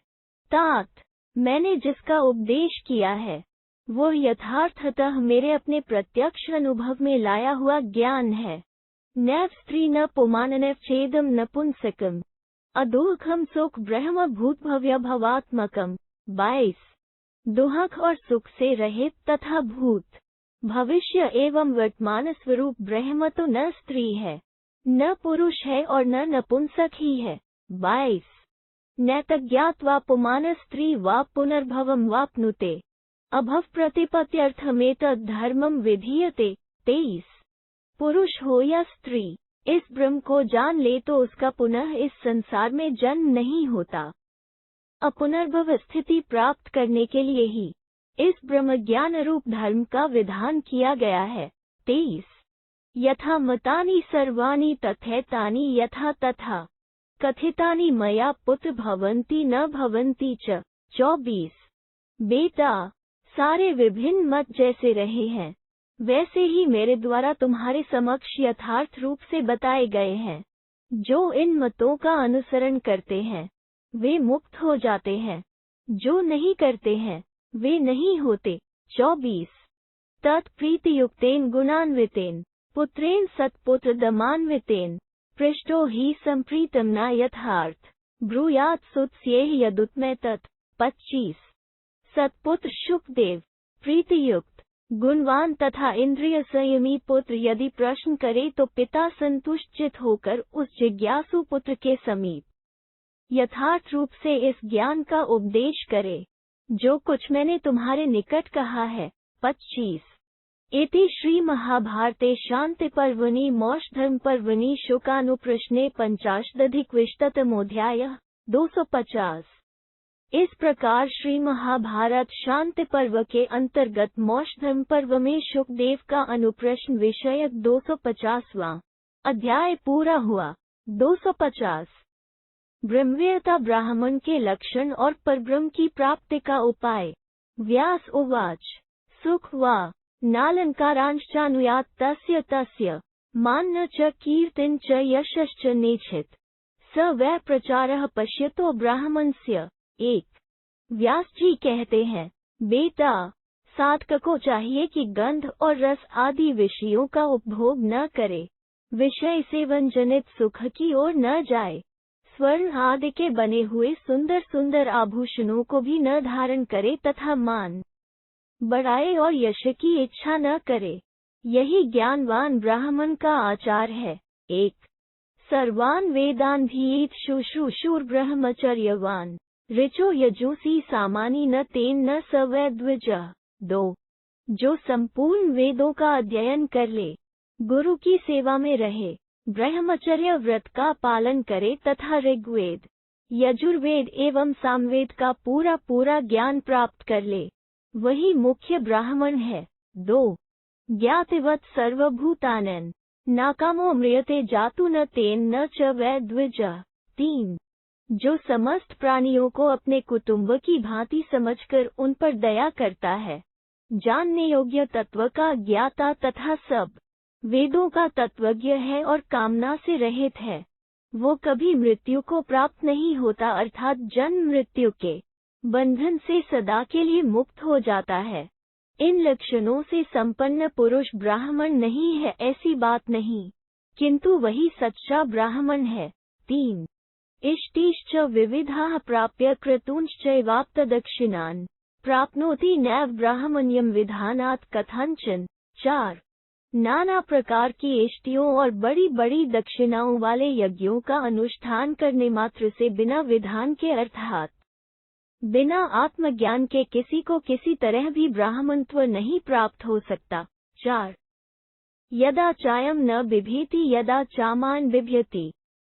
तात मैंने जिसका उपदेश किया है, वो यथार्थतः मेरे अपने प्रत्यक्ष अनुभव में लाया हुआ ज्ञान है। नैव स्त्री न पुमाननैव चेदम नपुंसकम अदोहकम सुख ब्रह्म भूत भव्य भवात्मकम। 22 दुहक और सुख से रहित तथा भूत भविष्य एवं वर्तमान स्वरूप ब्रह्म तो न स्त्री है, न पुरुष है और न नपुंसक ही है। 22 न तज्ञात्वा पुमान स्त्री वा पुनर्भवम वाप्नुते अभव प्रतिपत्त्यर्थमेतद् धर्मम विधीयते। 23 पुरुष हो या स्त्री, इस ब्रह्म को जान ले तो उसका पुनः इस संसार में जन्म नहीं होता। अपुनर्भव स्थिति प्राप्त करने के लिए ही इस ब्रह्म ज्ञान रूप धर्म का विधान किया गया है। 23 यथा मतानि सर्वाणि तथैतानि यथा तथा कथितानि मया पुत्र भवन्ति न भवन्ति च। 24 बेटा, सारे विभिन्न मत जैसे रहे हैं, वैसे ही मेरे द्वारा तुम्हारे समक्ष यथार्थ रूप से बताए गए हैं। जो इन मतों का अनुसरण करते हैं, वे मुक्त हो जाते हैं। जो नहीं करते हैं, वे नहीं होते। 24 तत्प्रीतियुक्तेन गुणान्वितेन पुत्रेण सत्पुत्र दमान्वितेन पृष्ठो हि संप्रीतम न यथार्थ ब्रूयात् सुतस्येह यदुत्मय तत्। 25 सत्पुत्र शुकदेव प्रीतियुक्त गुणवान तथा इंद्रिय संयमी पुत्र यदि प्रश्न करे तो पिता संतुष्ट होकर उस जिज्ञासु पुत्र के समीप यथार्थ रूप से इस ज्ञान का उपदेश करे जो कुछ मैंने तुम्हारे निकट कहा है। 25 इति श्री महाभारते शांति पर्वणि मोक्षधर्म पर्वणि शुकानुप्रश्ने 50 250। इस प्रकार श्री महाभारत शांति पर्व के अंतर्गत मोक्षधर्म पर्व में शुकदेव का अनुप्रश्न विषयक 250वां अध्याय पूरा हुआ। 250 ब्रह्मवेत्ता ब्राह्मण के लक्षण और परब्रह्म की प्राप्ति का उपाय। व्यास उवाच सुख वा नालंकारांश्चानुयात् तस्य तस्य मान्न च कीर्तिं च यशश्च नेच्छित स वै प्रचारः पश्यतो ब्राह्मणस्य। 1 व्यास जी कहते हैं, बेटा, साधक को चाहिए कि गंध और रस आदि विषयों का उपभोग न करे, विषय सेवन जनित सुख की ओर न जाए, स्वर्ण आदि के बने हुए सुंदर सुंदर आभूषणों को भी न धारण करे तथा मान बढ़ाए और यश की इच्छा न करे। यही ज्ञानवान ब्राह्मण का आचार है। 1 सर्वान् वेदान् भीत शुश्रूषुर ब्रह्मचर्यवान ऋचो यजुषी सामानी न तेन न स वै द्विजः। 2 जो संपूर्ण वेदों का अध्ययन कर ले, गुरु की सेवा में रहे, ब्रह्मचर्य व्रत का पालन करे तथा ऋग्वेद, यजुर्वेद एवं सामवेद का पूरा पूरा ज्ञान प्राप्त कर ले, वही मुख्य ब्राह्मण है। 2 ज्ञातिवत् सर्वभूतानां नाकामो म्रियते जातु न तेन न च वै द्विजा। 3 जो समस्त प्राणियों को अपने कुटुंब की भांति समझकर उन पर दया करता है, जानने योग्य तत्व का ज्ञाता तथा सब वेदों का तत्वज्ञ है और कामना से रहित है, वो कभी मृत्यु को प्राप्त नहीं होता अर्थात जन्म मृत्यु के बंधन से सदा के लिए मुक्त हो जाता है। इन लक्षणों से संपन्न पुरुष ब्राह्मण नहीं है ऐसी बात नहीं, किंतु वही सच्चा ब्राह्मण है। 3 इष्टिश्च विविधाः प्राप्य क्रतूंश्चैवाप्तदक्षिणान् प्राप्नोति नैव ब्राह्मण्यं विधानात् कथंचन। 4 नाना प्रकार की इष्टियों और बड़ी बड़ी दक्षिणाओं वाले यज्ञों का अनुष्ठान करने मात्र से बिना विधान के अर्थात बिना आत्मज्ञान के किसी को किसी तरह भी ब्राह्मणत्व नहीं प्राप्त हो सकता। 4 यदा चायं न बिभेति यदा चामान् बिभ्यति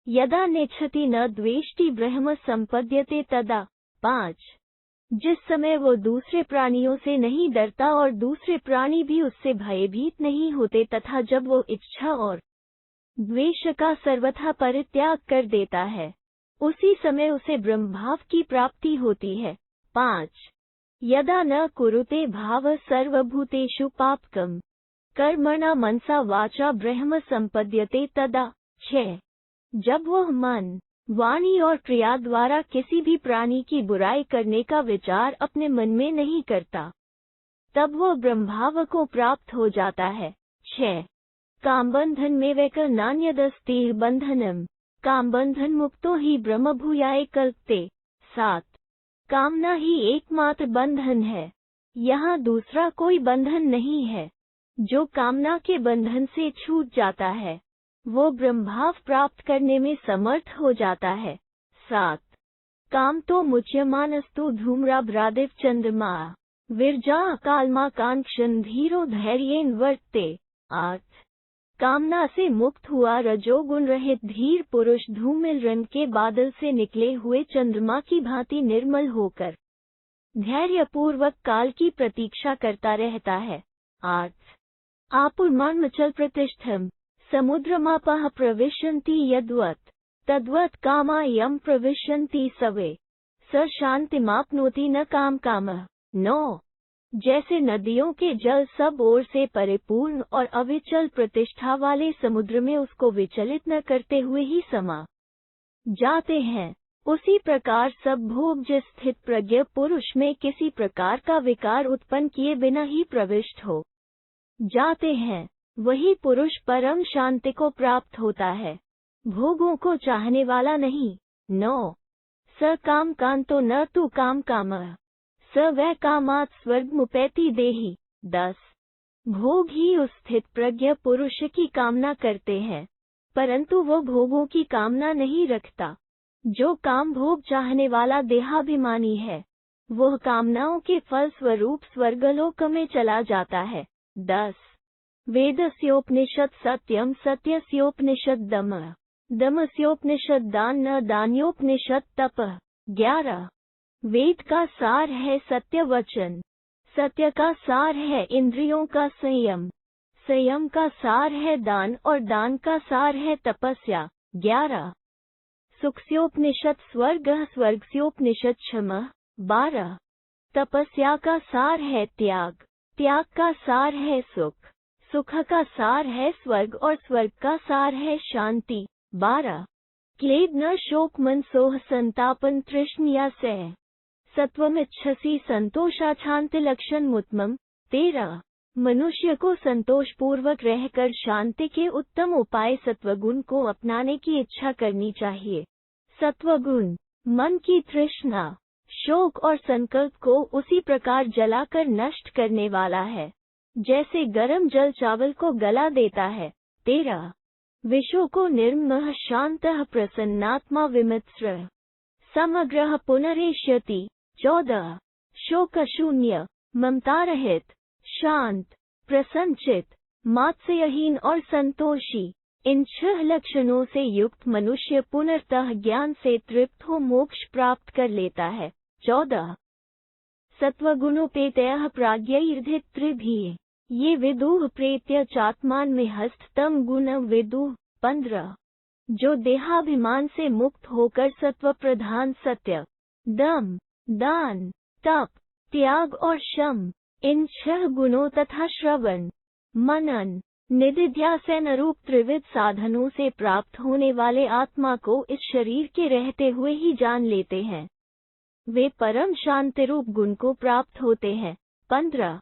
यदा नेच्छति न द्वेष्टि ब्रह्म संपद्यते तदा। 5 जिस समय वो दूसरे प्राणियों से नहीं डरता और दूसरे प्राणी भी उससे भयभीत नहीं होते तथा जब वो इच्छा और द्वेष का सर्वथा परित्याग कर देता है, उसी समय उसे ब्रह्मभाव की प्राप्ति होती है। 5 यदा न कुरुते भाव सर्वभूतेषु पापकम कर्मणा मनसा वाचा ब्रह्म संपद्यते तदा। 6 जब वह मन, वाणी और क्रिया द्वारा किसी भी प्राणी की बुराई करने का विचार अपने मन में नहीं करता, तब वह ब्रह्मभाव को प्राप्त हो जाता है। 6 कामबंधन में वैकर नान्यदस्ति बंधनम कामबंधन मुक्तो ही ब्रह्म भूयाय कल्पते। 7 कामना ही एकमात्र बंधन है, यहाँ दूसरा कोई बंधन नहीं है। जो कामना के बंधन से छूट जाता है, वो ब्रह्मभाव प्राप्त करने में समर्थ हो जाता है। 7 काम तो मुच्यमानस्तु धूम्राभ्रादिव चंद्रमा विरजा कालमाकांक्षन धीरो धैर्येन वर्तते। 8 कामना से मुक्त हुआ रजोगुण रहित धीर पुरुष धूमिल रंग के बादल से निकले हुए चंद्रमा की भांति निर्मल होकर धैर्यपूर्वक काल की प्रतीक्षा करता रहता है। 8 आपुर्मान्मचल प्रतिष्ठम समुद्रमापः प्रविशन्ति यद्वत् तद्वत् कामा यम प्रविशन्ति सवे स शांतिमाप्नोति न काम कामः। 9 जैसे नदियों के जल सब ओर से परिपूर्ण और अविचल प्रतिष्ठा वाले समुद्र में उसको विचलित न करते हुए ही समा जाते हैं, उसी प्रकार सब भोग जिस स्थित प्रज्ञ पुरुष में किसी प्रकार का विकार उत्पन्न किए बिना ही प्रविष्ट हो जाते हैं, वही पुरुष परम शांति को प्राप्त होता है, भोगों को चाहने वाला नहीं। 9 स काम कांतो न तु काम कामः स वै कामात् स्वर्गमुपैति देहि। 10 भोग ही उस स्थित प्रज्ञ पुरुष की कामना करते हैं, परंतु वो भोगों की कामना नहीं रखता। जो काम भोग चाहने वाला देहाभिमानी है, वह कामनाओं के फल स्वरूप स्वर्गलोक में चला जाता है। 10 वेदस्योपनिषद सत्यम सत्यस्योपनिषद दमः दमस्योपनिषद दान न दान्योपनिषद तपः। 11 वेद का सार है सत्य वचन, सत्य का सार है इंद्रियों का संयम, संयम का सार है दान और दान का सार है तपस्या। 11 सुखस्योपनिषद स्वर्ग स्वर्गस्योपनिषद क्षमः। 12 तपस्या का सार है त्याग, त्याग का सार है सुख, सुख का सार है स्वर्ग और स्वर्ग का सार है शांति। 12 क्लेद न शोक मन सोह संतापन तृष्णया सह सत्वमिच्छसि संतोषा शांति लक्षण मुत्तमम्। 13 मनुष्य को संतोष पूर्वक रहकर शांति के उत्तम उपाय सत्वगुण को अपनाने की इच्छा करनी चाहिए। सत्वगुण मन की तृष्णा, शोक और संकल्प को उसी प्रकार जलाकर नष्ट करने वाला है, जैसे गर्म जल चावल को गला देता है। 13 विषयों को निर्मः शांतः प्रसन्नात्मा विमित्स्र समग्रः पुनरेष्यति। 14 शोक शून्य, ममता रहित, शांत, प्रसन्नचित, मात्सर्यहीन और संतोषी, इन 6 लक्षणों से युक्त मनुष्य पुनर्तः ज्ञान से तृप्त हो मोक्ष प्राप्त कर लेता है। 14 सत्वगुणोपेतयः प्राज्ञैर्धित्रिभिः ये विदुः प्रेत्य चात्मान में हस्तम गुण विदुः। 15 जो देहाभिमान से मुक्त होकर सत्व प्रधान सत्य, दम, दान, तप, त्याग और शम, इन 6 गुणों तथा श्रवण, मनन, निधिध्यासन रूप त्रिविध साधनों से प्राप्त होने वाले आत्मा को इस शरीर के रहते हुए ही जान लेते हैं, वे परम शांति रूप गुण को प्राप्त होते हैं। 15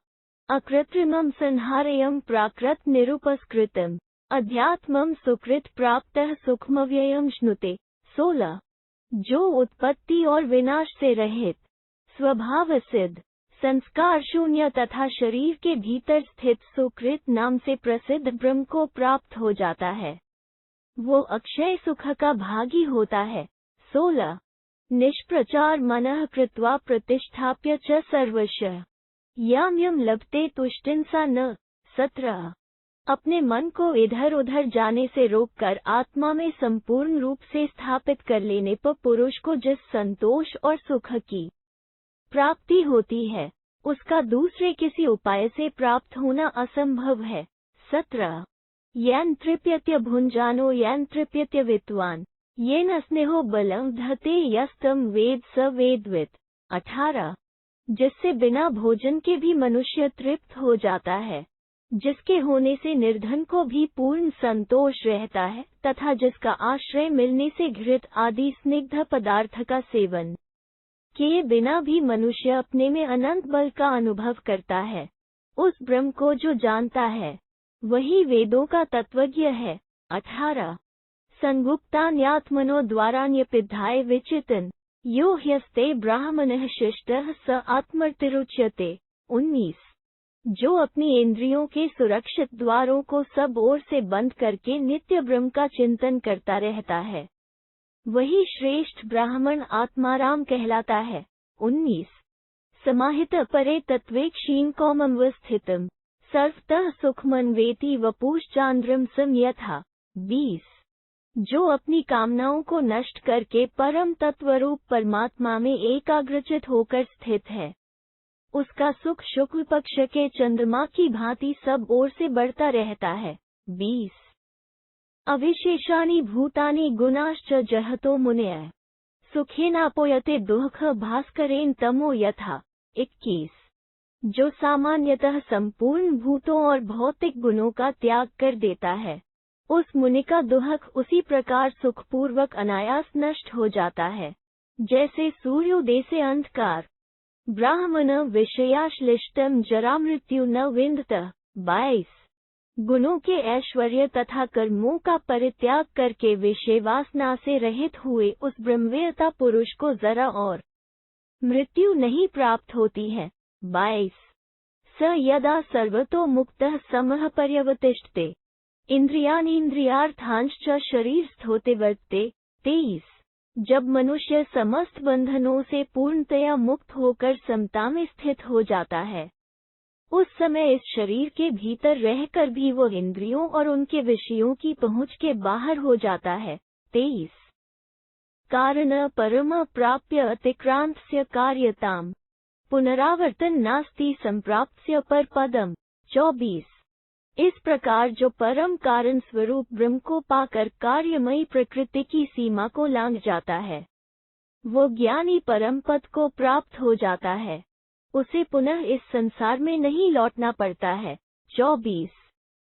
अकृत्रिमं संहारयं प्राकृत निरुपस्कृतम् अध्यात्मं सुकृत प्राप्तः सुखमव्ययम् श्नुते। 16 जो उत्पत्ति और विनाश से रहित, स्वभाव सिद्ध, संस्कार शून्य तथा शरीर के भीतर स्थित सुकृत नाम से प्रसिद्ध ब्रह्म को प्राप्त हो जाता है, वो अक्षय सुख का भागी होता है। 16 निष्प्रचार मनः कृत्वा प्रतिष्ठाप्य च सर्वशः यम यम लभते तुष्टिं सा न। 17 अपने मन को इधर उधर जाने से रोककर आत्मा में संपूर्ण रूप से स्थापित कर लेने पर पुरुष को जिस संतोष और सुख की प्राप्ति होती है, उसका दूसरे किसी उपाय से प्राप्त होना असंभव है। 17 येन तृप्यत्य भुञ्जानो येन तृप्यत्य विद्वान् येन स्नेहो बलं धते यस्तम वेद स वेदवित्। 18 जिससे बिना भोजन के भी मनुष्य तृप्त हो जाता है, जिसके होने से निर्धन को भी पूर्ण संतोष रहता है तथा जिसका आश्रय मिलने से घृत आदि स्निग्ध पदार्थ का सेवन किए बिना भी मनुष्य अपने में अनंत बल का अनुभव करता है, उस ब्रह्म को जो जानता है वही वेदों का तत्वज्ञ है। 18 संगुप्तान्यात्मनो द्वारान्यपिधाय विचितन् यो ह्यस्ते ब्राह्मणः शिष्टः स आत्मर्तिरुच्यते। 19 जो अपनी इंद्रियों के सुरक्षित द्वारों को सब ओर से बंद करके नित्य ब्रह्म का चिंतन करता रहता है, वही श्रेष्ठ ब्राह्मण आत्माराम कहलाता है। 19 समाहित परे तत्वे क्षीण कौमं स्थितम् सर्वतः सुखमन्वेति वपुश्चान्द्रं सम यथा। 20 जो अपनी कामनाओं को नष्ट करके परम तत्वरूप परमात्मा में एकाग्रचित होकर स्थित है, उसका सुख शुक्ल पक्ष के चंद्रमा की भांति सब ओर से बढ़ता रहता है। 20 अविशेषानि भूतानि गुणाश्च जहतो मुनयः सुखेनापोयते दुःख भास्करेण तमो यथा। 21 जो सामान्यतः संपूर्ण भूतों और भौतिक गुणों का त्याग कर देता है, उस मुनि का दुःख उसी प्रकार सुखपूर्वक अनायास नष्ट हो जाता है जैसे सूर्योदय से अंधकार। ब्राह्मण विषयाश्लिष्टं जरामृत्यु न विन्दतः। 22 गुणों के ऐश्वर्य तथा कर्मों का परित्याग करके विषय वासना से रहित हुए उस ब्रह्मवेत्ता पुरुष को जरा और मृत्यु नहीं प्राप्त होती है। 22 स यदा सर्वतो मुक्तः समः पर्यवतिष्ठते इंद्रियाणीन्द्रियार्थांश्च शरीरस्थोते वर्तते। 23 जब मनुष्य समस्त बंधनों से पूर्णतया मुक्त होकर समता में स्थित हो जाता है, उस समय इस शरीर के भीतर रहकर भी वो इंद्रियों और उनके विषयों की पहुँच के बाहर हो जाता है। 23 कारण परम प्राप्य अतिक्रांत्स्य कार्यताम पुनरावर्तन नास्ति संप्राप्त्य पर पदम। 24 इस प्रकार जो परम कारण स्वरूप ब्रह्म को पाकर कार्यमयी प्रकृति की सीमा को लांघ जाता है, वो ज्ञानी परम पद को प्राप्त हो जाता है, उसे पुनः इस संसार में नहीं लौटना पड़ता है। 24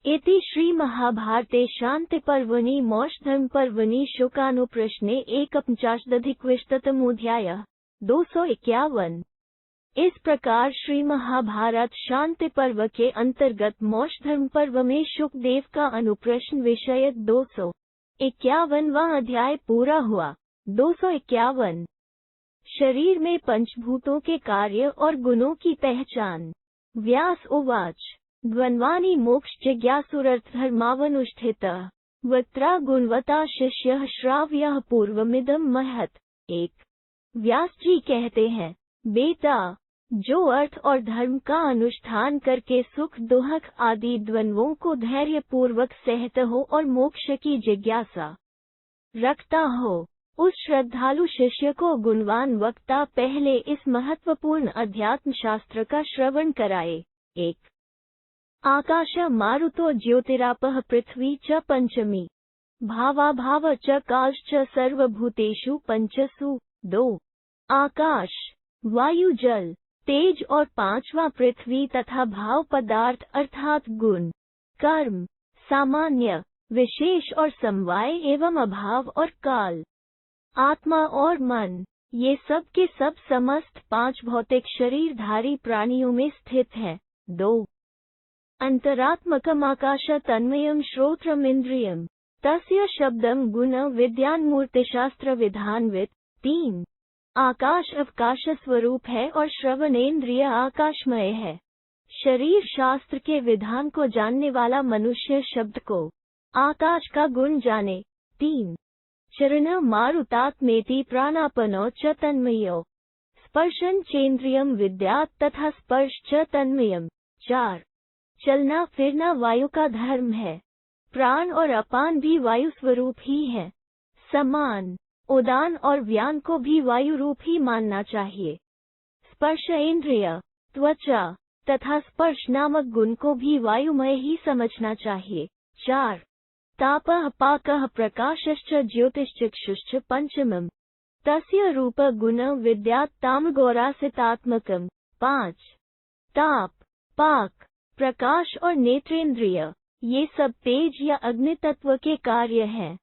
इति श्री महाभारते शांति पर्वणि मौषधर्म पर्वणि शुकानुप्रश्ने 51-अधिकविंशतितमोऽध्यायः 251। इस प्रकार श्री महाभारत शांति पर्व के अंतर्गत मौषधर्म पर्व में शुकदेव का अनुप्रश्न विषयक 251वां अध्याय पूरा हुआ। 251 शरीर में पंचभूतों के कार्य और गुणों की पहचान। व्यास उवाच द्वन्द्वानि मोक्ष जिज्ञासुरर्थधर्मावनुष्ठितः वक्त्रा गुणवता शिष्यः श्राव्यः पूर्वमिदं महत्। 1 व्यास जी कहते हैं, बेटा, जो अर्थ और धर्म का अनुष्ठान करके सुख दुख आदि द्वंद्वों को धैर्य पूर्वक सहता हो और मोक्ष की जिज्ञासा रखता हो, उस श्रद्धालु शिष्य को गुणवान वक्ता पहले इस महत्वपूर्ण अध्यात्म शास्त्र का श्रवण कराए। 1 आकाश मारुतो ज्योतिरापः पृथ्वी च पंचमी। भावाभाव च काश्च सर्वभूतेषु पंचसु। 2 आकाश, वायु, जल, तेज और 5वां पृथ्वी तथा भाव पदार्थ अर्थात गुण, कर्म, सामान्य, विशेष और समवाय एवं अभाव और काल। आत्मा और मन, ये सब के सब समस्त 5 भौतिक शरीरधारी प्राणियों में स्थित हैं। 2 अंतरात्मकमाकाश तन्मयं श्रोत्रमिन्द्रियम् तस्य शब्दं गुण विद्यान्मूर्तिशास्त्र विधानविद। 3 आकाश अवकाश स्वरूप है और श्रवणेन्द्रिय आकाशमय है। शरीर शास्त्र के विधान को जानने वाला मनुष्य शब्द को आकाश का गुण जाने। 3 चरण मारुतात्मेति प्राणापनो च तन्मयो स्पर्शन चेन्द्रियम विद्यात् तथा स्पर्श च तन्मयम्। 4 चलना फिरना वायु का धर्म है। प्राण और अपान भी वायु स्वरूप ही है। समान, उदान और व्यान को भी वायु रूप ही मानना चाहिए। स्पर्श इंद्रिय, त्वचा तथा स्पर्श नामक गुण को भी वायुमय ही समझना चाहिए। 4 तापः पाकः प्रकाशश्च ज्योतिश्चक्षुश्च पंचमम् तस्य रूप गुण विद्यात् तामगौरासितात्मकम्। 5 ताप, पाक, प्रकाश और नेत्रेंद्रिय, ये सब तेज या अग्नि तत्व के कार्य हैं।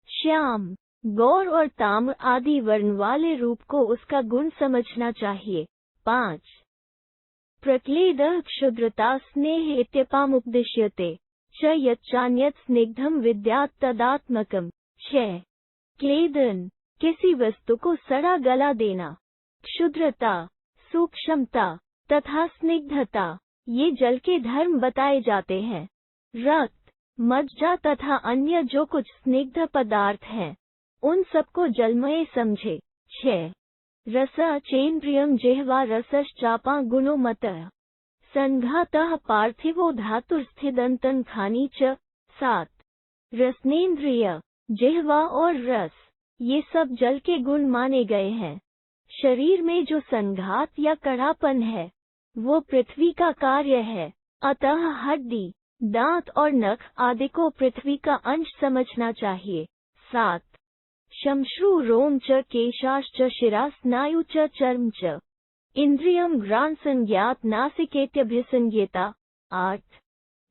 श्याम, गौर और ताम्र आदि वर्ण वाले रूप को उसका गुण समझना चाहिए। 5 प्रक्लेदः क्षुद्रता स्नेह इत्यपामुपदिश्यते च यच्चान्यत् स्निग्धं विद्यात् तदात्मकम्। 6 क्लेदन, किसी वस्तु को सड़ा गला देना। क्षुद्रता, सूक्ष्मता तथा स्निग्धता, ये जल के धर्म बताए जाते हैं। रक्त, मज्जा तथा अन्य जो कुछ स्निग्ध पदार्थ हैं, उन सबको जलमय समझे। 6 रस चेन्द्रियम जिह्वा रसश्चापा गुणो मतः संघातः पार्थिवो धातुर्स्थिदन्तं खानी च। 7 रसनेन्द्रिय, जिह्वा और रस, ये सब जल के गुण माने गए हैं। शरीर में जो संघात या कड़ापन है, वो पृथ्वी का कार्य है। अतः हड्डी, दांत और नख आदि को पृथ्वी का अंश समझना चाहिए। 7 शमश्रु रोम च केशाश्च शिरा स्नायु च चर्म च इंद्रियम घ्राण संज्ञात नासिकेत्यभिसंज्ञेता। 8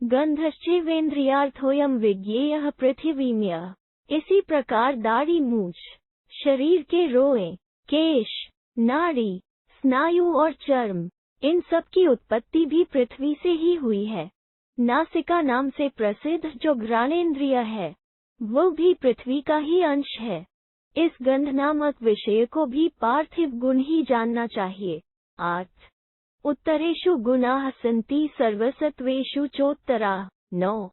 गंधश्चैवेन्द्रियार्थोऽयं विज्ञेयः पृथिवीम्यः। इसी प्रकार दाढ़ी मूछ, शरीर के रोए, केश, नाड़ी, स्नायु और चर्म, इन सब की उत्पत्ति भी पृथ्वी से ही हुई है। नासिका नाम से प्रसिद्ध जो घ्राणेन्द्रिय है, वो भी पृथ्वी का ही अंश है। इस गंध नामक विषय को भी पार्थिव गुण ही जानना चाहिए। 8 उत्तरेषु गुणाः सन्ति सर्वसत्त्वेषु चोत्तराः। 9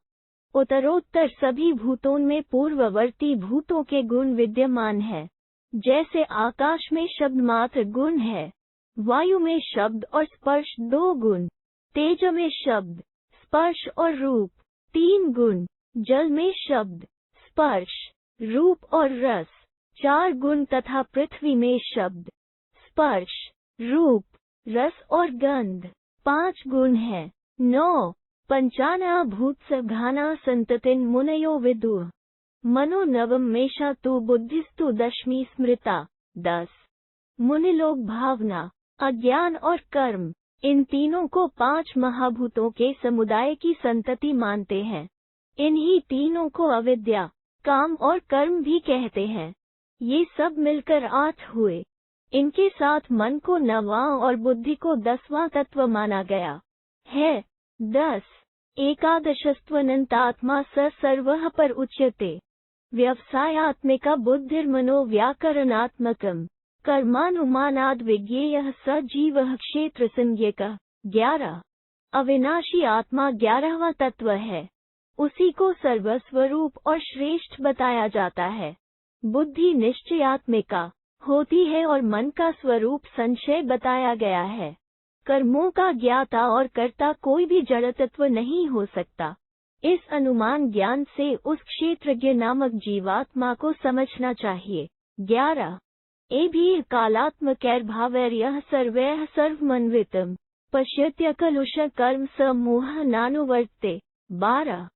उत्तरोत्तर सभी भूतों में पूर्ववर्ती भूतों के गुण विद्यमान है। जैसे आकाश में शब्द मात्र गुण है, वायु में शब्द और स्पर्श 2 गुण, तेज में शब्द, स्पर्श और रूप 3 गुण, जल में शब्द, स्पर्श, रूप और रस 4 गुण तथा पृथ्वी में शब्द, स्पर्श, रूप, रस और गंध 5 गुण हैं। 9 पंचाना भूतसघाना संततिन मुनयो विदुः मनो नवम मेषा तु बुद्धिस्तु दशमी स्मृता। 10 मुनिलोक भावना, अज्ञान और कर्म, इन तीनों को 5 महाभूतों के समुदाय की संतति मानते हैं। इन्हीं तीनों को अविद्या, काम और कर्म भी कहते हैं। ये सब मिलकर 8 हुए। इनके साथ मन को 9वां और बुद्धि को 10वां तत्व माना गया है। 10 एकादशस्त्वनन्तात्मा स सर्वः पर उच्यते व्यवसायात्मिका बुद्धिर्मनो व्याकरणात्मकम् कर्मानुमानाद् विज्ञेयः स जीवः क्षेत्र संज्ञकः। 11 अविनाशी आत्मा 11वां तत्व है। उसी को सर्वस्वरूप और श्रेष्ठ बताया जाता है। बुद्धि निश्चयात्मिका होती है और मन का स्वरूप संशय बताया गया है। कर्मों का ज्ञाता और कर्ता कोई भी जड़ तत्व नहीं हो सकता। इस अनुमान ज्ञान से उस क्षेत्रज्ञ नामक जीवात्मा को समझना चाहिए। 11 ए भी कालात्मकैर्भावैर्यः सर्वैः सर्वमन्वितम् पश्यत्य कलुष कर्म समूह नानुवर्ते। 12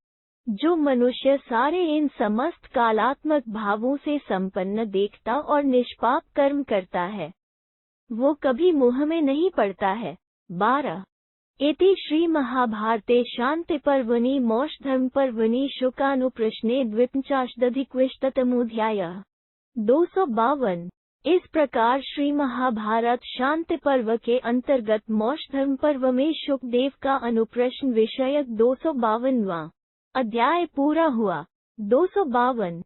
जो मनुष्य सारे इन समस्त कालात्मक भावों से संपन्न देखता और निष्पाप कर्म करता है, वो कभी मोह में नहीं पड़ता है। 12 इति श्री महाभारते शांति पर्वणि मोक्षधर्म पर्वणि शुकानुप्रश्ने द्विपंचाशदधिक्विशतमोऽध्यायः। 252 इस प्रकार श्री महाभारत शांति पर्व के अंतर्गत मोक्षधर्म पर्व में शुकदेव का अनुप्रश्न विषयक 252वां अध्याय पूरा हुआ। 252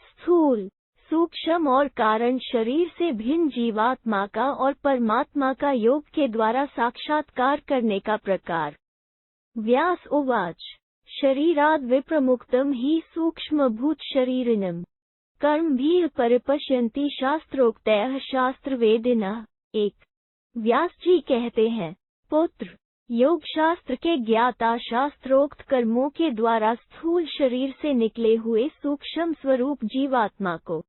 स्थूल, सूक्ष्म और कारण शरीर से भिन्न जीवात्मा का और परमात्मा का योग के द्वारा साक्षात्कार करने का प्रकार। व्यास उवाच शरीराद् विप्रमुक्तम ही सूक्ष्मभूत शरीरिणम् कर्मभिः परिपश्यन्ति शास्त्रोक्तयः शास्त्रवेदिनः। 1 व्यास जी कहते हैं, पुत्र, योग शास्त्र के ज्ञाता शास्त्रोक्त कर्मों के द्वारा स्थूल शरीर से निकले हुए सूक्ष्म स्वरूप जीवात्मा को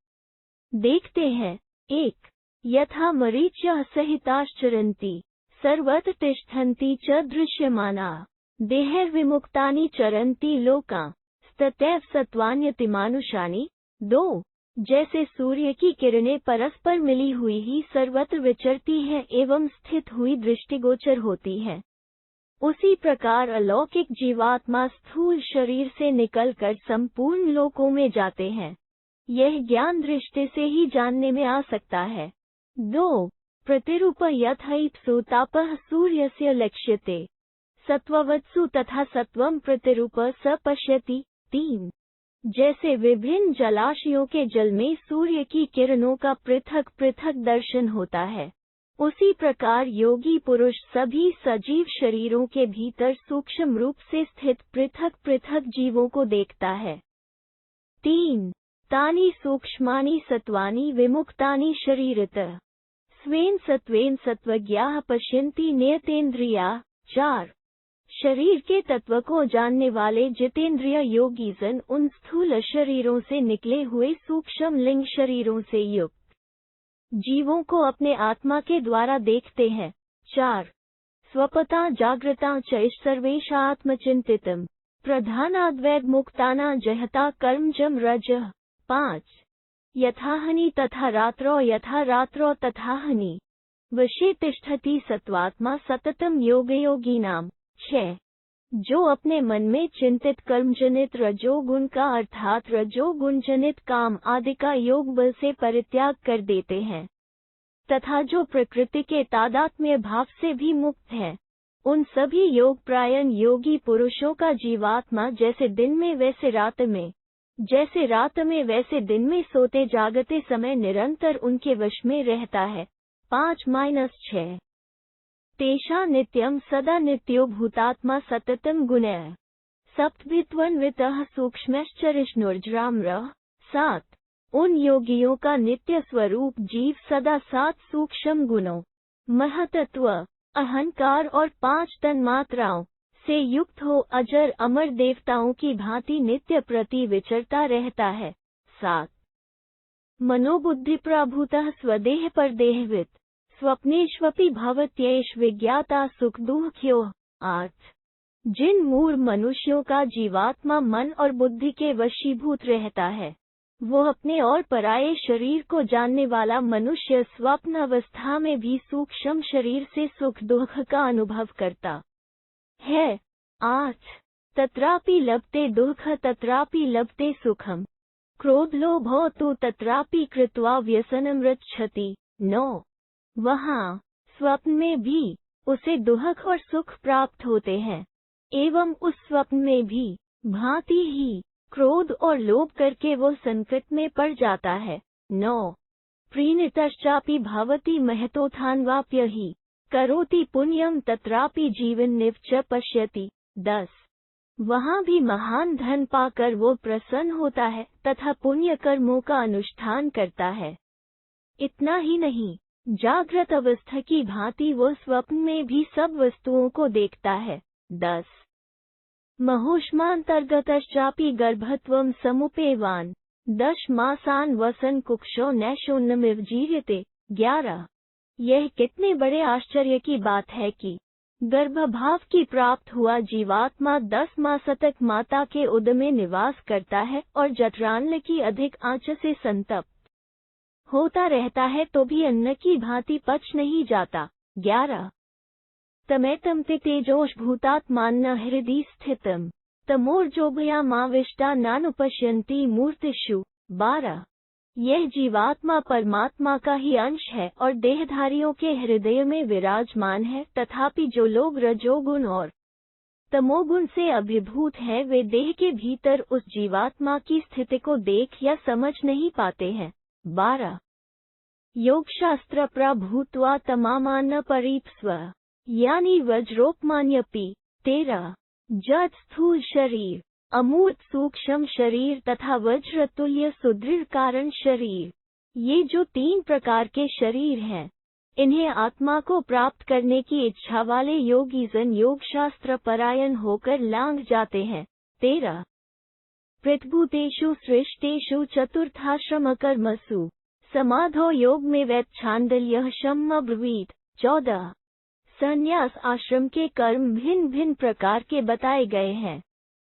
देखते हैं। 1 यथा मरीच्यः सहिताश्चरन्ति सर्वत्र तिष्ठन्ति च दृश्यमानाः देहैर्विमुक्तानि चरन्ति लोकाः तथैव सत्त्वान्यतिमानुषानि। 2 जैसे सूर्य की किरणें परस्पर मिली हुई ही सर्वत्र विचरती है एवं स्थित हुई दृष्टिगोचर होती है, उसी प्रकार अलौकिक जीवात्मा स्थूल शरीर से निकलकर संपूर्ण लोकों में जाते हैं। यह ज्ञान दृष्टि से ही जानने में आ सकता है। 2 प्रतिरूप यथैप्सु तापः सूर्यस्य लक्ष्यते सत्ववत्सु तथा सत्वं प्रतिरूप स पश्यति। 3 जैसे विभिन्न जलाशयों के जल में सूर्य की किरणों का पृथक पृथक दर्शन होता है, उसी प्रकार योगी पुरुष सभी सजीव शरीरों के भीतर सूक्ष्म रूप से स्थित पृथक पृथक जीवों को देखता है। 3 तानि सूक्ष्मानि सत्वानि विमुक्तानि शरीरतः स्वेन सत्वेन सत्वज्ञाः पश्यन्ति नियतेन्द्रियाः। 4 शरीर के तत्व को जानने वाले जितेंद्रिय योगीजन उन स्थूल शरीरों से निकले हुए सूक्ष्म लिंग शरीरों से युक्त जीवों को अपने आत्मा के द्वारा देखते हैं। 4 स्वपता जागृता च सर्वेषा आत्मचिंतितम् प्रधानाद्वैत मुक्ताना जहता कर्मजम रजः। 5 यथाहनि तथा रात्रौ तथाहनि वशे तिष्ठति सत्वात्मा सततम योगयोगिनाम्। 6 जो अपने मन में चिंतित कर्मजनित रजोगुण का अर्थात रजोगुण जनित काम आदि का योग बल से परित्याग कर देते हैं तथा जो प्रकृति के तादात्म्य भाव से भी मुक्त है, उन सभी योग प्रायण योगी पुरुषों का जीवात्मा जैसे दिन में वैसे रात में, जैसे रात में वैसे दिन में सोते जागते समय निरंतर उनके वश में रहता है। 5-6 तेषा नित्यं सदा नित्यो भूतात्मा सततं गुणैः सप्तभित्वन्वितः सूक्ष्मश्चरिष्णुर्जराम्रः। 7 उन योगियों का नित्य स्वरूप जीव सदा 7 सूक्ष्म गुणों, महतत्व, अहंकार और 5 तन्मात्राओं से युक्त हो अजर अमर देवताओं की भांति नित्य प्रति विचरता रहता है। 7 मनोबुद्धि प्रभूतः स्वदेह परदेहवित् स्वप्नेष्वपि भवत्येष विज्ञाता सुख दुःख्योः। 8 जिन मूढ़ मनुष्यों का जीवात्मा मन और बुद्धि के वशीभूत रहता है, वो अपने और पराये शरीर को जानने वाला मनुष्य स्वप्न अवस्था में भी सूक्ष्म शरीर से सुख दुख का अनुभव करता है। 8 तत्रापि लभते दुःख तत्रापि लभते सुखम क्रोध लोभो तु तत्रापि कृत्वा व्यसनम रक्षति। 9 वहाँ स्वप्न में भी उसे दुख और सुख प्राप्त होते हैं एवं उस स्वप्न में भी भांति ही क्रोध और लोभ करके वो संकट में पड़ जाता है। 9 प्रीणितश्चापि भवति महतोत्थानवाप्य ही करोति पुण्यम तत्रापि जीवन्निव च पश्यति। 10 वहाँ भी महान धन पाकर वो प्रसन्न होता है तथा पुण्य कर्मों का अनुष्ठान करता है। इतना ही नहीं, जागृत अवस्था की भांति वो स्वप्न में भी सब वस्तुओं को देखता है। 10 महोष्मांतर्गतश्चापि गर्भत्वं समुपेवान् 10 मासान् वसन कुक्षो नैषोन्नमिव जीर्यते। 11 यह कितने बड़े आश्चर्य की बात है कि गर्भभाव की प्राप्त हुआ जीवात्मा 10 मास तक माता के उदर में निवास करता है और जठरान्न की अधिक आंच से संतप्त होता रहता है तो भी अन्न की भांति पच नहीं जाता। 11 तमेतम ते तेजोष भूतात्मान्न हृदि स्थितम तमोर्जोभयामाविष्टा नानुपश्यन्ति मूर्तिषु। 12 यह जीवात्मा परमात्मा का ही अंश है और देहधारियों के हृदय में विराजमान है, तथापि जो लोग रजोगुण और तमोगुण से अभिभूत हैं वे देह के भीतर उस जीवात्मा की स्थिति को देख या समझ नहीं पाते हैं। 12 योगशास्त्र प्रभूत्वा तमामान्न परीप्स्व यानी वज्रोपमान्यपि। 13 जड़ स्थूल शरीर, अमूर्त सूक्ष्म शरीर तथा वज्रतुल्य सुदृढ़ कारण शरीर, ये जो 3 प्रकार के शरीर हैं, इन्हें आत्मा को प्राप्त करने की इच्छा वाले योगी जन योगशास्त्र परायण होकर लांघ जाते हैं। 13 प्रतिभूतेषु सृष्टेषु चतुर्थाश्रम कर्मसु समाधो योग में वैच्छांदल्यः शम ब्रवीत। 14 संन्यास आश्रम के कर्म भिन्न भिन्न प्रकार के बताए गए हैं।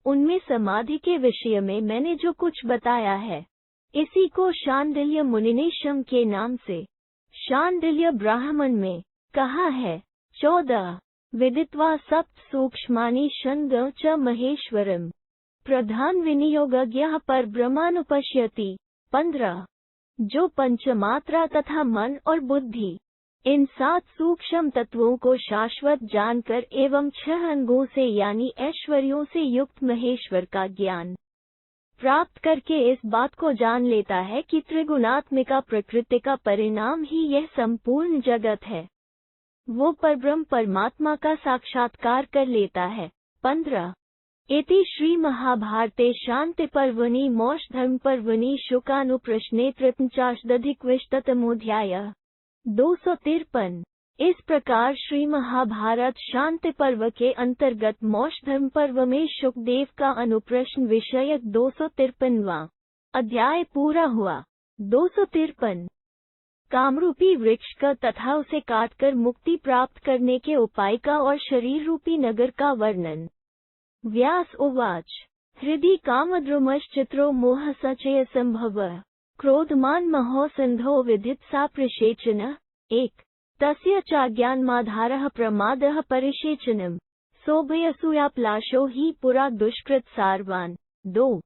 उनमें समाधि के विषय में मैंने जो कुछ बताया है, इसी को शांडिल्य मुनि ने शम के नाम से शांडिल्य ब्राह्मण में कहा है। 14 विदित्वा सप्त सूक्ष्मानि षण्ड च महेश्वरम प्रधान विनियोगज्ञः परब्रह्मानुपश्यति। 15 जो पंचमात्रा तथा मन और बुद्धि, इन 7 सूक्ष्म तत्वों को शाश्वत जानकर एवं 6 अंगों से यानी ऐश्वर्यों से युक्त महेश्वर का ज्ञान प्राप्त करके इस बात को जान लेता है कि त्रिगुणात्मिका प्रकृति का परिणाम ही यह संपूर्ण जगत है, वो परब्रह्म परमात्मा का साक्षात्कार कर लेता है। 15 इति श्री महाभारते शांति पर्वणि मोक्ष धर्म पर्वणि शुकानुप्रश्ने 53 253। इस प्रकार श्री महाभारत शांति पर्व के अंतर्गत मोक्ष धर्म पर्व में शुकदेव का अनुप्रश्न विषयक 253वां अध्याय पूरा हुआ। 253 कामरूपी वृक्ष का तथा उसे काटकर मुक्ति प्राप्त करने के उपाय का और शरीर रूपी नगर का वर्णन। व्यास उवाच हृदि कामद्रुमश्चित्रो मोह सचय संभव क्रोधमान महो सिंधो विदित सा प्रसेचन। 1 तस्य चाज्ञानमाधारः प्रमादः परिसेचनम् सोभयसूयाप्लाशो ही पुरा दुष्कृत सारवान। 2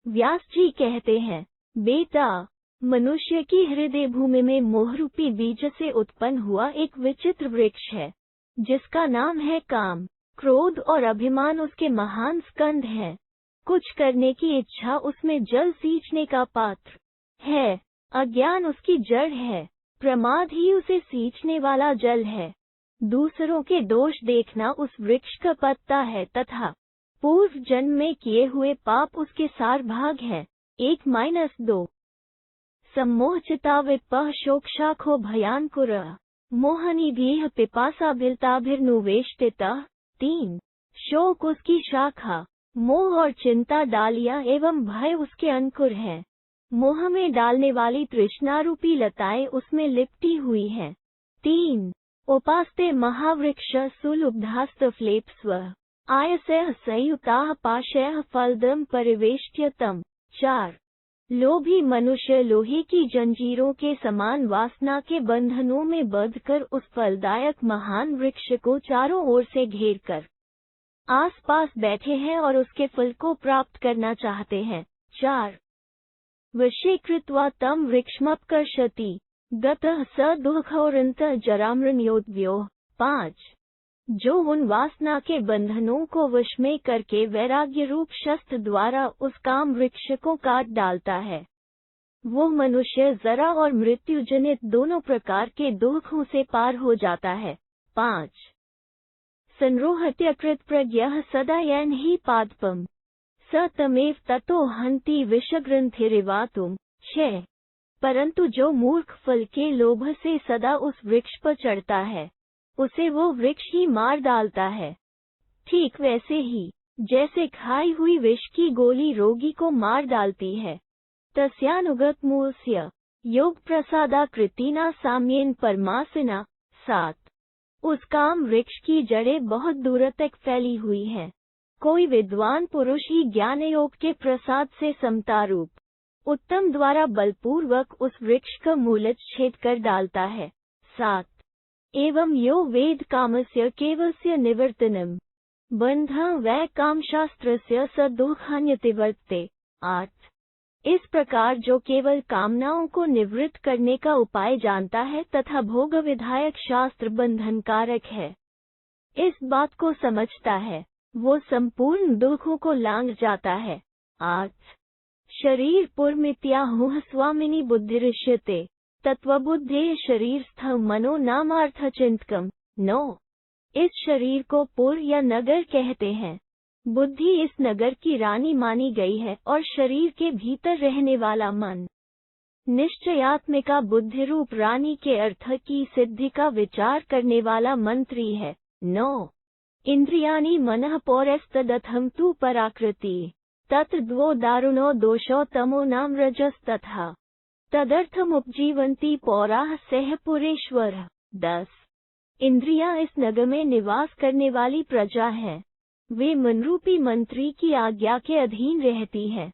व्यास जी कहते हैं, बेटा, मनुष्य की हृदय भूमि में मोहरूपी बीज से उत्पन्न हुआ एक विचित्र वृक्ष है, जिसका नाम है काम। क्रोध और अभिमान उसके महान स्कंध हैं। कुछ करने की इच्छा उसमें जल सींचने का पात्र है। अज्ञान उसकी जड़ है, प्रमाद ही उसे सींचने वाला जल है। दूसरों के दोष देखना उस वृक्ष का पत्ता है तथा पूर्व जन्म में किए हुए पाप उसके सार भाग है। 1-2 सम्मोहचितावित्पः शोकशाखो भयानकुरः मोहनिधिः पिपासाभिलताभिर्नुवेष्टितः। 3 शोक उसकी शाखा, मोह और चिंता डालियां एवं भय उसके अंकुर हैं। मोह में डालने वाली तृष्णारूपी लताएं उसमें लिपटी हुई हैं। 3 उपास्ते महावृक्ष सुलुब्धास्तफ्लेप्स्व आयसैः संयुताः पाशैः फलदं परिवेष्ट्यतम्। 4 लोभी मनुष्य लोहे की जंजीरों के समान वासना के बंधनों में बंधकर उस फलदायक महान वृक्ष को चारों ओर से घेरकर आसपास बैठे हैं और उसके फल को प्राप्त करना चाहते हैं। 4 वशीकृत्वा तं वृक्षमपकर्षति गतः स दुःखौरन्तः जरामृण्योद्व्यो। 5 जो उन वासना के बंधनों को वश में करके वैराग्य रूप शस्त्र द्वारा उस काम वृक्ष को काट डालता है, वो मनुष्य जरा और मृत्यु जनित दोनों प्रकार के दुखों से पार हो जाता है। 5 संरोहत्यकृत प्रज्ञः सदा येन हि पादपम् स तमेव ततो हन्ति विषग्रंथिरिवातुम्। 6 परंतु जो मूर्ख फल के लोभ से सदा उस वृक्ष पर चढ़ता है, उसे वो वृक्ष ही मार डालता है। ठीक वैसे ही जैसे खाई हुई विष की गोली रोगी को मार डालती है। तस्यानुगत मूलस्य योग प्रसादाकृतिना साम्येन परमासिना। 7 उस काम वृक्ष की जड़ें बहुत दूर तक फैली हुई हैं। कोई विद्वान पुरुष ही ज्ञान योग के प्रसाद से समतारूप उत्तम द्वारा बलपूर्वक उस वृक्ष का मूलच्छेद कर डालता है। 7 एवं यो वेद कामस्य केवलस्य निवर्तनम बंध वै कामशास्त्रस्य स दुःखान्यति वर्तते। 8 इस प्रकार जो केवल कामनाओं को निवृत्त करने का उपाय जानता है तथा भोग विधायक शास्त्र बंधनकारक है, इस बात को समझता है, वो संपूर्ण दुखों को लांघ जाता है। 8 शरीर पुरमित्याहुः स्वामिनी बुद्धिरिष्यते तत्वबुद्धे शरीरस्थ मनो नामार्थ चिंतकम। 9 इस शरीर को पुर या नगर कहते हैं। बुद्धि इस नगर की रानी मानी गई है और शरीर के भीतर रहने वाला मन निश्चयात्मिका बुद्धि रूप रानी के अर्थ की सिद्धि का विचार करने वाला मंत्री है। 9 इंद्रियाणि मनः पौरस्तदथम तु पराकृति तत्र द्वो दारुणो दोषो तमो नाम रजस्तथा तदर्थमुपजीवन्ति पौराः सह पुरेश्वर। 10 इंद्रियां इस नगर में निवास करने वाली प्रजा हैं। वे मनरूपी मंत्री की आज्ञा के अधीन रहती हैं।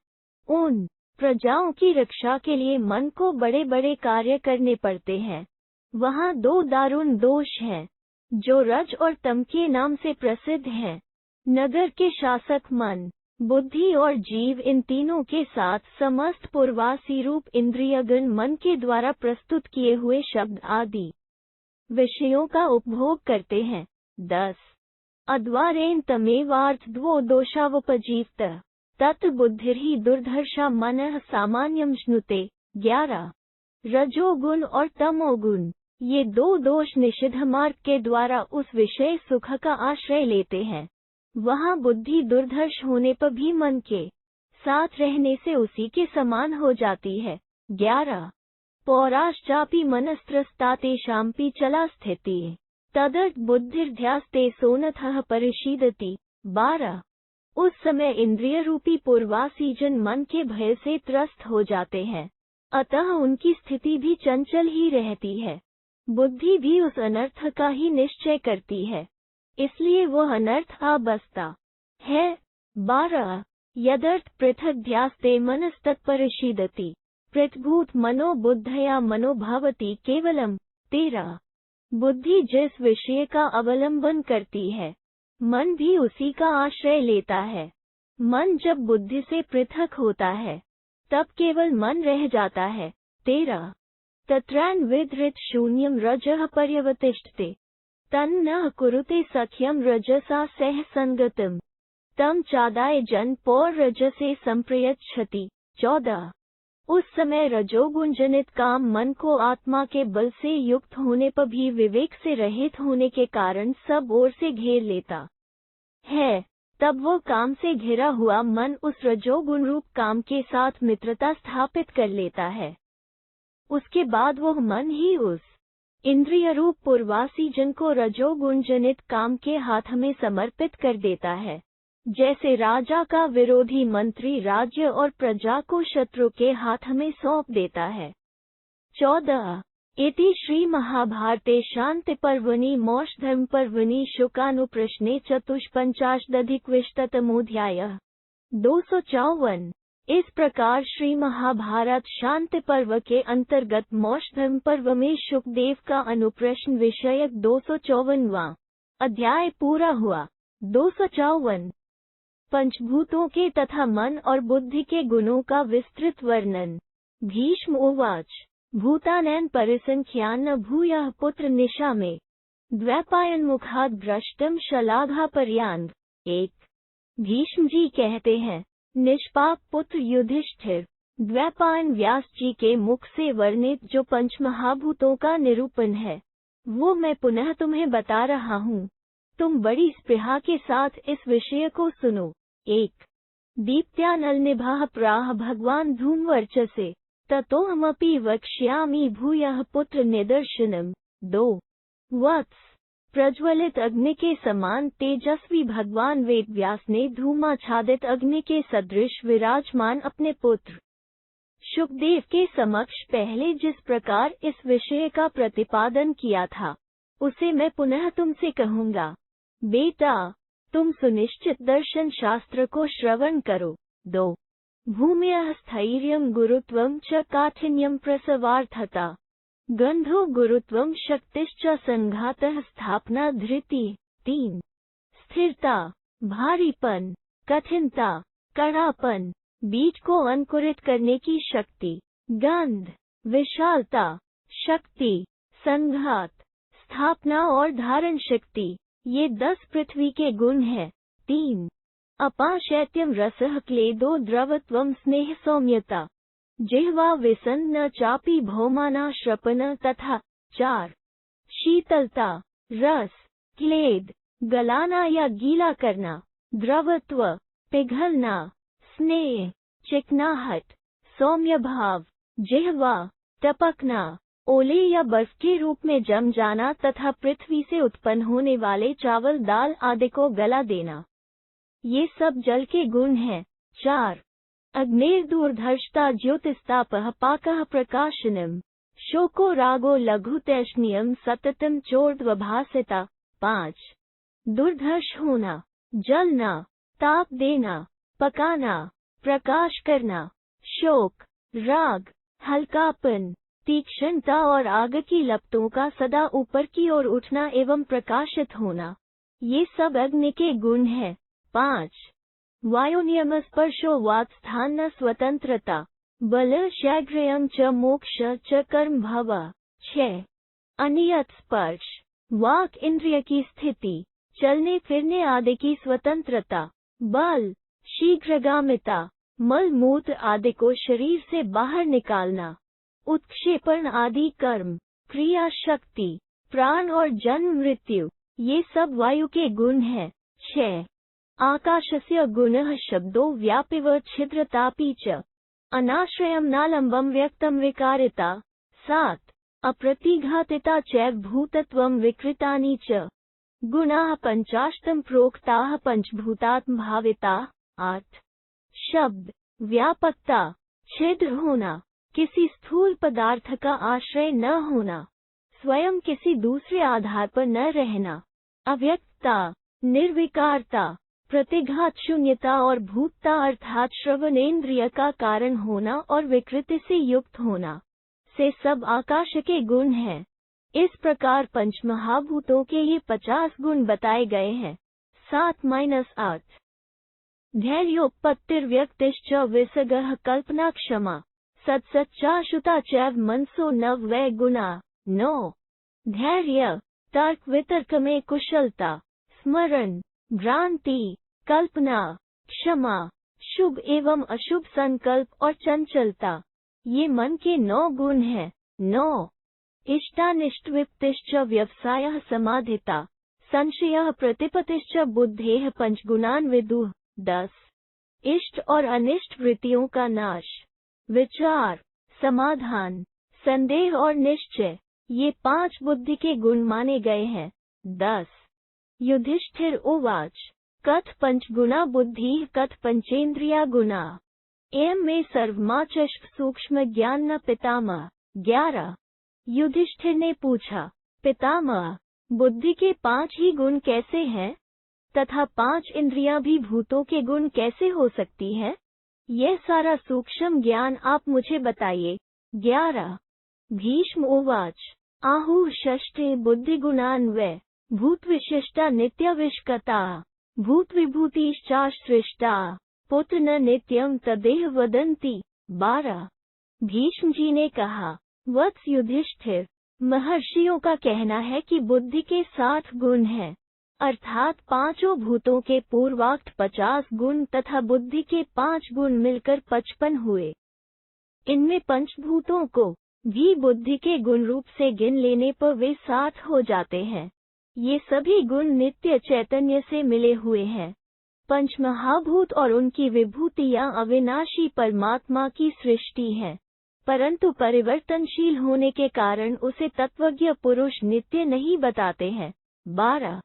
उन प्रजाओं की रक्षा के लिए मन को बड़े बड़े कार्य करने पड़ते हैं। वहाँ 2 दारुण दोष हैं, जो रज और तम के नाम से प्रसिद्ध हैं। नगर के शासक मन, बुद्धि और जीव इन तीनों के साथ समस्त पूर्वासी रूप इंद्रियगण मन के द्वारा प्रस्तुत किए हुए शब्द आदि विषयों का उपभोग करते हैं। 10 अद्वारेण तमेवार्थ द्वो दोषावपजीवत तत्र बुद्धिर्हि दुर्धर्षा मनः सामान्यम श्नुते। 11 रजोगुण और तमोगुण, ये 2 दोष निषिद्ध मार्ग के द्वारा उस विषय सुख का आश्रय लेते हैं। वहाँ बुद्धि दुर्धर्ष होने पर भी मन के साथ रहने से उसी के समान हो जाती है। 11 पौराश्चापि मनस्त्रस्तातेषाम्पि चला स्थितिः तदर्थ बुद्धिर्ध्यास्ते सोनथः परिशीदति। 12 उस समय इंद्रिय रूपी पूर्वासी जन मन के भय से त्रस्त हो जाते हैं, अतः उनकी स्थिति भी चंचल ही रहती है। बुद्धि भी उस अनर्थ का ही निश्चय करती है, इसलिए वह अनर्थ आ बसता है। 12 यदर्थ पृथक ध्यास्ते मनस्तत्परिशीदति पृथभूत मनो बुद्धया मनो भवति केवलम। 13 बुद्धि जिस विषय का अवलंबन करती है, मन भी उसी का आश्रय लेता है। मन जब बुद्धि से पृथक होता है, तब केवल मन रह जाता है। 13 तत्रैनविधृत शून्यम रजः पर्यवतिष्ठते तन्न कुरुते सख्यम रजसा सह संगतम तम चादाय जन पौर रजसे संप्रयच्छति। 14 उस समय रजोगुण जनित काम मन को आत्मा के बल से युक्त होने पर भी विवेक से रहित होने के कारण सब ओर से घेर लेता है। तब वो काम से घिरा हुआ मन उस रजोगुण रूप काम के साथ मित्रता स्थापित कर लेता है। उसके बाद वो मन ही उस इंद्रिय रूप पूर्वासी जन को रजोगुण जनित काम के हाथ में समर्पित कर देता है, जैसे राजा का विरोधी मंत्री राज्य और प्रजा को शत्रु के हाथ में सौंप देता है। 14 इति श्री महाभारते शांति पर्वणि मोक्षधर्म पर्वणि शुकानुप्रश्ने चतुष्पंचाशदधिकविंशतितमोऽध्यायः। 254 इस प्रकार श्री महाभारत शांति पर्व के अंतर्गत मोक्षधर्म पर्व में शुकदेव का अनुप्रश्न विषयक 254वां अध्याय पूरा हुआ। 254 पंचभूतों के तथा मन और बुद्धि के गुणों का विस्तृत वर्णन। भीष्म उवाच भूतानैन परिसंख्यान भूयः पुत्र निशा में द्वैपायन मुखाद भ्रष्टम शलाघा पर्यांग। 1 भीष्म जी कहते हैं, निष्पाप पुत्र युधिष्ठिर, द्वैपायन व्यास जी के मुख से वर्णित जो पंचमहाभूतों का निरूपण है, वो मैं पुनः तुम्हें बता रहा हूँ। तुम बड़ी स्पृहा के साथ इस विषय को सुनो। 1 दीप्त्यानलनिभाः प्राह भगवान धूमवर्चसे ततोऽहमपि वक्ष्यामि भूयः पुत्र निदर्शनम्। 2 वत्स प्रज्वलित अग्नि के समान तेजस्वी भगवान वेद व्यास ने धूमाच्छादित अग्नि के सदृश विराजमान अपने पुत्र शुकदेव के समक्ष पहले जिस प्रकार इस विषय का प्रतिपादन किया था, उसे मैं पुनः तुमसे कहूँगा। बेटा, तुम सुनिश्चित दर्शन शास्त्र को श्रवण करो। 2 भूम्यः स्थैर्यं गुरुत्वं च काठिन्यं प्रसवार्थता। गंधो गुरुत्वं शक्तिश्च संघातः स्थापना धृति। 3 स्थिरता, भारीपन, कठिनता, कड़ापन, बीज को अंकुरित करने की शक्ति। गंध, विशालता, शक्ति, संघात, स्थापना और धारण शक्ति, ये 10 पृथ्वी के गुण हैं। 3 अपाशैत्यं रसः क्लेदो द्रवत्वं स्नेह सौम्यता। जिह्वा विसन्न चापी भौमाना श्रपन तथा। 4 शीतलता, रस, क्लेद, गलाना या गीला करना, द्रवत्व, पिघलना, स्नेह, चिकनाहट, सौम्य भाव, जिह्वा, टपकना, ओले या बर्फ के रूप में जम जाना तथा पृथ्वी से उत्पन्न होने वाले चावल दाल आदि को गला देना, ये सब जल के गुण हैं। 4 अग्निर्दूर्धर्षता ज्योतिस्तापः पाकः प्रकाशनम्। शोको रागो लघुतैष्ण्यं सततं चोर्ध्वभासिता। 5 दुर्धर्ष होना, जलना, ताप देना, पकाना, प्रकाश करना। शोक, राग, हल्कापन, तीक्ष्णता और आग की लपटों का सदा ऊपर की ओर उठना एवं प्रकाशित होना, ये सब अग्नि के गुण हैं। 5 वायुनियम स्पर्शो वाक्स्थान स्वतंत्रता। बल शीघ्रयं च मोक्ष च कर्म भव। 6 अनियत स्पर्श, वाक इंद्रिय की स्थिति, चलने फिरने आदि की स्वतंत्रता। बल, शीघ्रगामिता, मल मूत्र आदि को शरीर से बाहर निकालना। उत्क्षेपण आदि कर्म, क्रिया शक्ति, प्राण और जन्म मृत्यु, ये सब वायु के गुण हैं। 6 आकाशस्य गुणः शब्दो व्यापिव छिद्रतापि च। अनाश्रयं नालंबं व्यक्तं विकारिता। 7 अप्रतिघातिता चैव भूतत्वं विकृतानि च। गुणाः पंचाशतं प्रोक्ताः पंचभूतात्म भाविताः। 8 शब्द, व्यापकता, छिद्र होना, किसी स्थूल पदार्थ का आश्रय न होना, स्वयं किसी दूसरे आधार पर न रहना, अव्यक्तता, निर्विकारता, प्रतिघात शून्यता और भूतता अर्थात श्रवणेन्द्रिय का कारण होना और विकृति से युक्त होना, से सब आकाश के गुण हैं। इस प्रकार पंचमहाभूतों के ये 50 गुण बताए गए हैं। 7-8 धैर्योपत्तिर्व्यक्तिश्च विसगः कल्पना क्षमा। सत्सच्चाशुता चैव मनसो नव वै गुणा। 9 धैर्य, तर्क वितर्क में कुशलता, स्मरण, भ्रांति, कल्पना, क्षमा, शुभ एवं अशुभ संकल्प और चंचलता, ये मन के 9 गुण हैं। 9 इष्टानिष्टविप्तिश्च व्यवसायः समाधिता। संशयः प्रतिपत्तिश्च बुद्धेः पंचगुणान् विदुः। 10 इष्ट और अनिष्ट वृत्तियों का नाश, विचार, समाधान, संदेह और निश्चय, ये 5 बुद्धि के गुण माने गए हैं। 10 युधिष्ठिर उवाच कथ पंचगुणा बुद्धि कथ पंचेन्द्रिया गुणा। एवं में सर्वमाचष्ट सूक्ष्म ज्ञान न पितामह। 11 युधिष्ठिर ने पूछा, पितामह, बुद्धि के 5 ही गुण कैसे हैं तथा 5 इंद्रियां भी भूतों के गुण कैसे हो सकती हैं? यह सारा सूक्ष्म ज्ञान आप मुझे बताइए। 11 भीष्म उवाच आहुः षष्ठे बुद्धिगुणान्वय भूत विशिष्टा नित्य विष्कता भूत विभूतिश्चासृष्टा पुत्र न नित्यम तदेह वदन्ति। 12 भीष्म जी ने कहा, वत्स युधिष्ठिर, महर्षियों का कहना है कि बुद्धि के 60 गुण हैं, अर्थात 5 भूतों के पूर्वाक्त 50 गुण तथा बुद्धि के 5 गुण मिलकर 55 हुए। इनमें पंचभूतों को भी बुद्धि के गुण रूप से गिन लेने पर वे 60 हो जाते हैं। ये सभी गुण नित्य चैतन्य से मिले हुए हैं। पंचमहाभूत और उनकी विभूतियां अविनाशी परमात्मा की सृष्टि हैं, परंतु परिवर्तनशील होने के कारण उसे तत्वज्ञ पुरुष नित्य नहीं बताते हैं। 12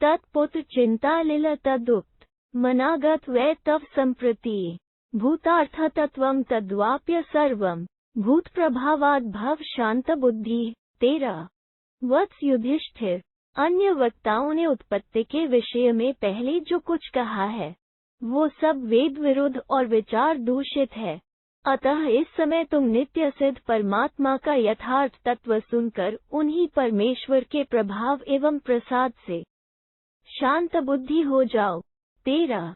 तत्पुत्र चिंतालिल तदुक्त मनागत वै तव संप्रति भूतार्थ तत्वं तद्वाप्य सर्वं भूत प्रभावाद भव शांत बुद्धि। 13 वत्स युधिष्ठिर, अन्य वक्ताओं ने उत्पत्ति के विषय में पहले जो कुछ कहा है वो सब वेद विरुद्ध और विचार दूषित है। अतः इस समय तुम नित्य सिद्ध परमात्मा का यथार्थ तत्व सुनकर उन्हीं परमेश्वर के प्रभाव एवं प्रसाद से शांत बुद्धि हो जाओ। 13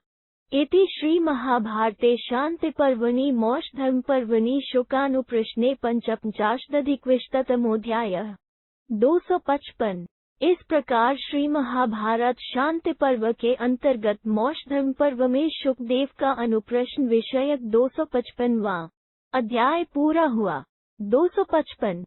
इति श्री महाभारते शांति पर्वणि मोक्षधर्म पर्वणि शुकानुप्रश्ने 55 255। इस प्रकार श्री महाभारत शांति पर्व के अंतर्गत मोक्षधर्म पर्व में शुकदेव का अनुप्रश्न विषयक 255वां अध्याय पूरा हुआ। 255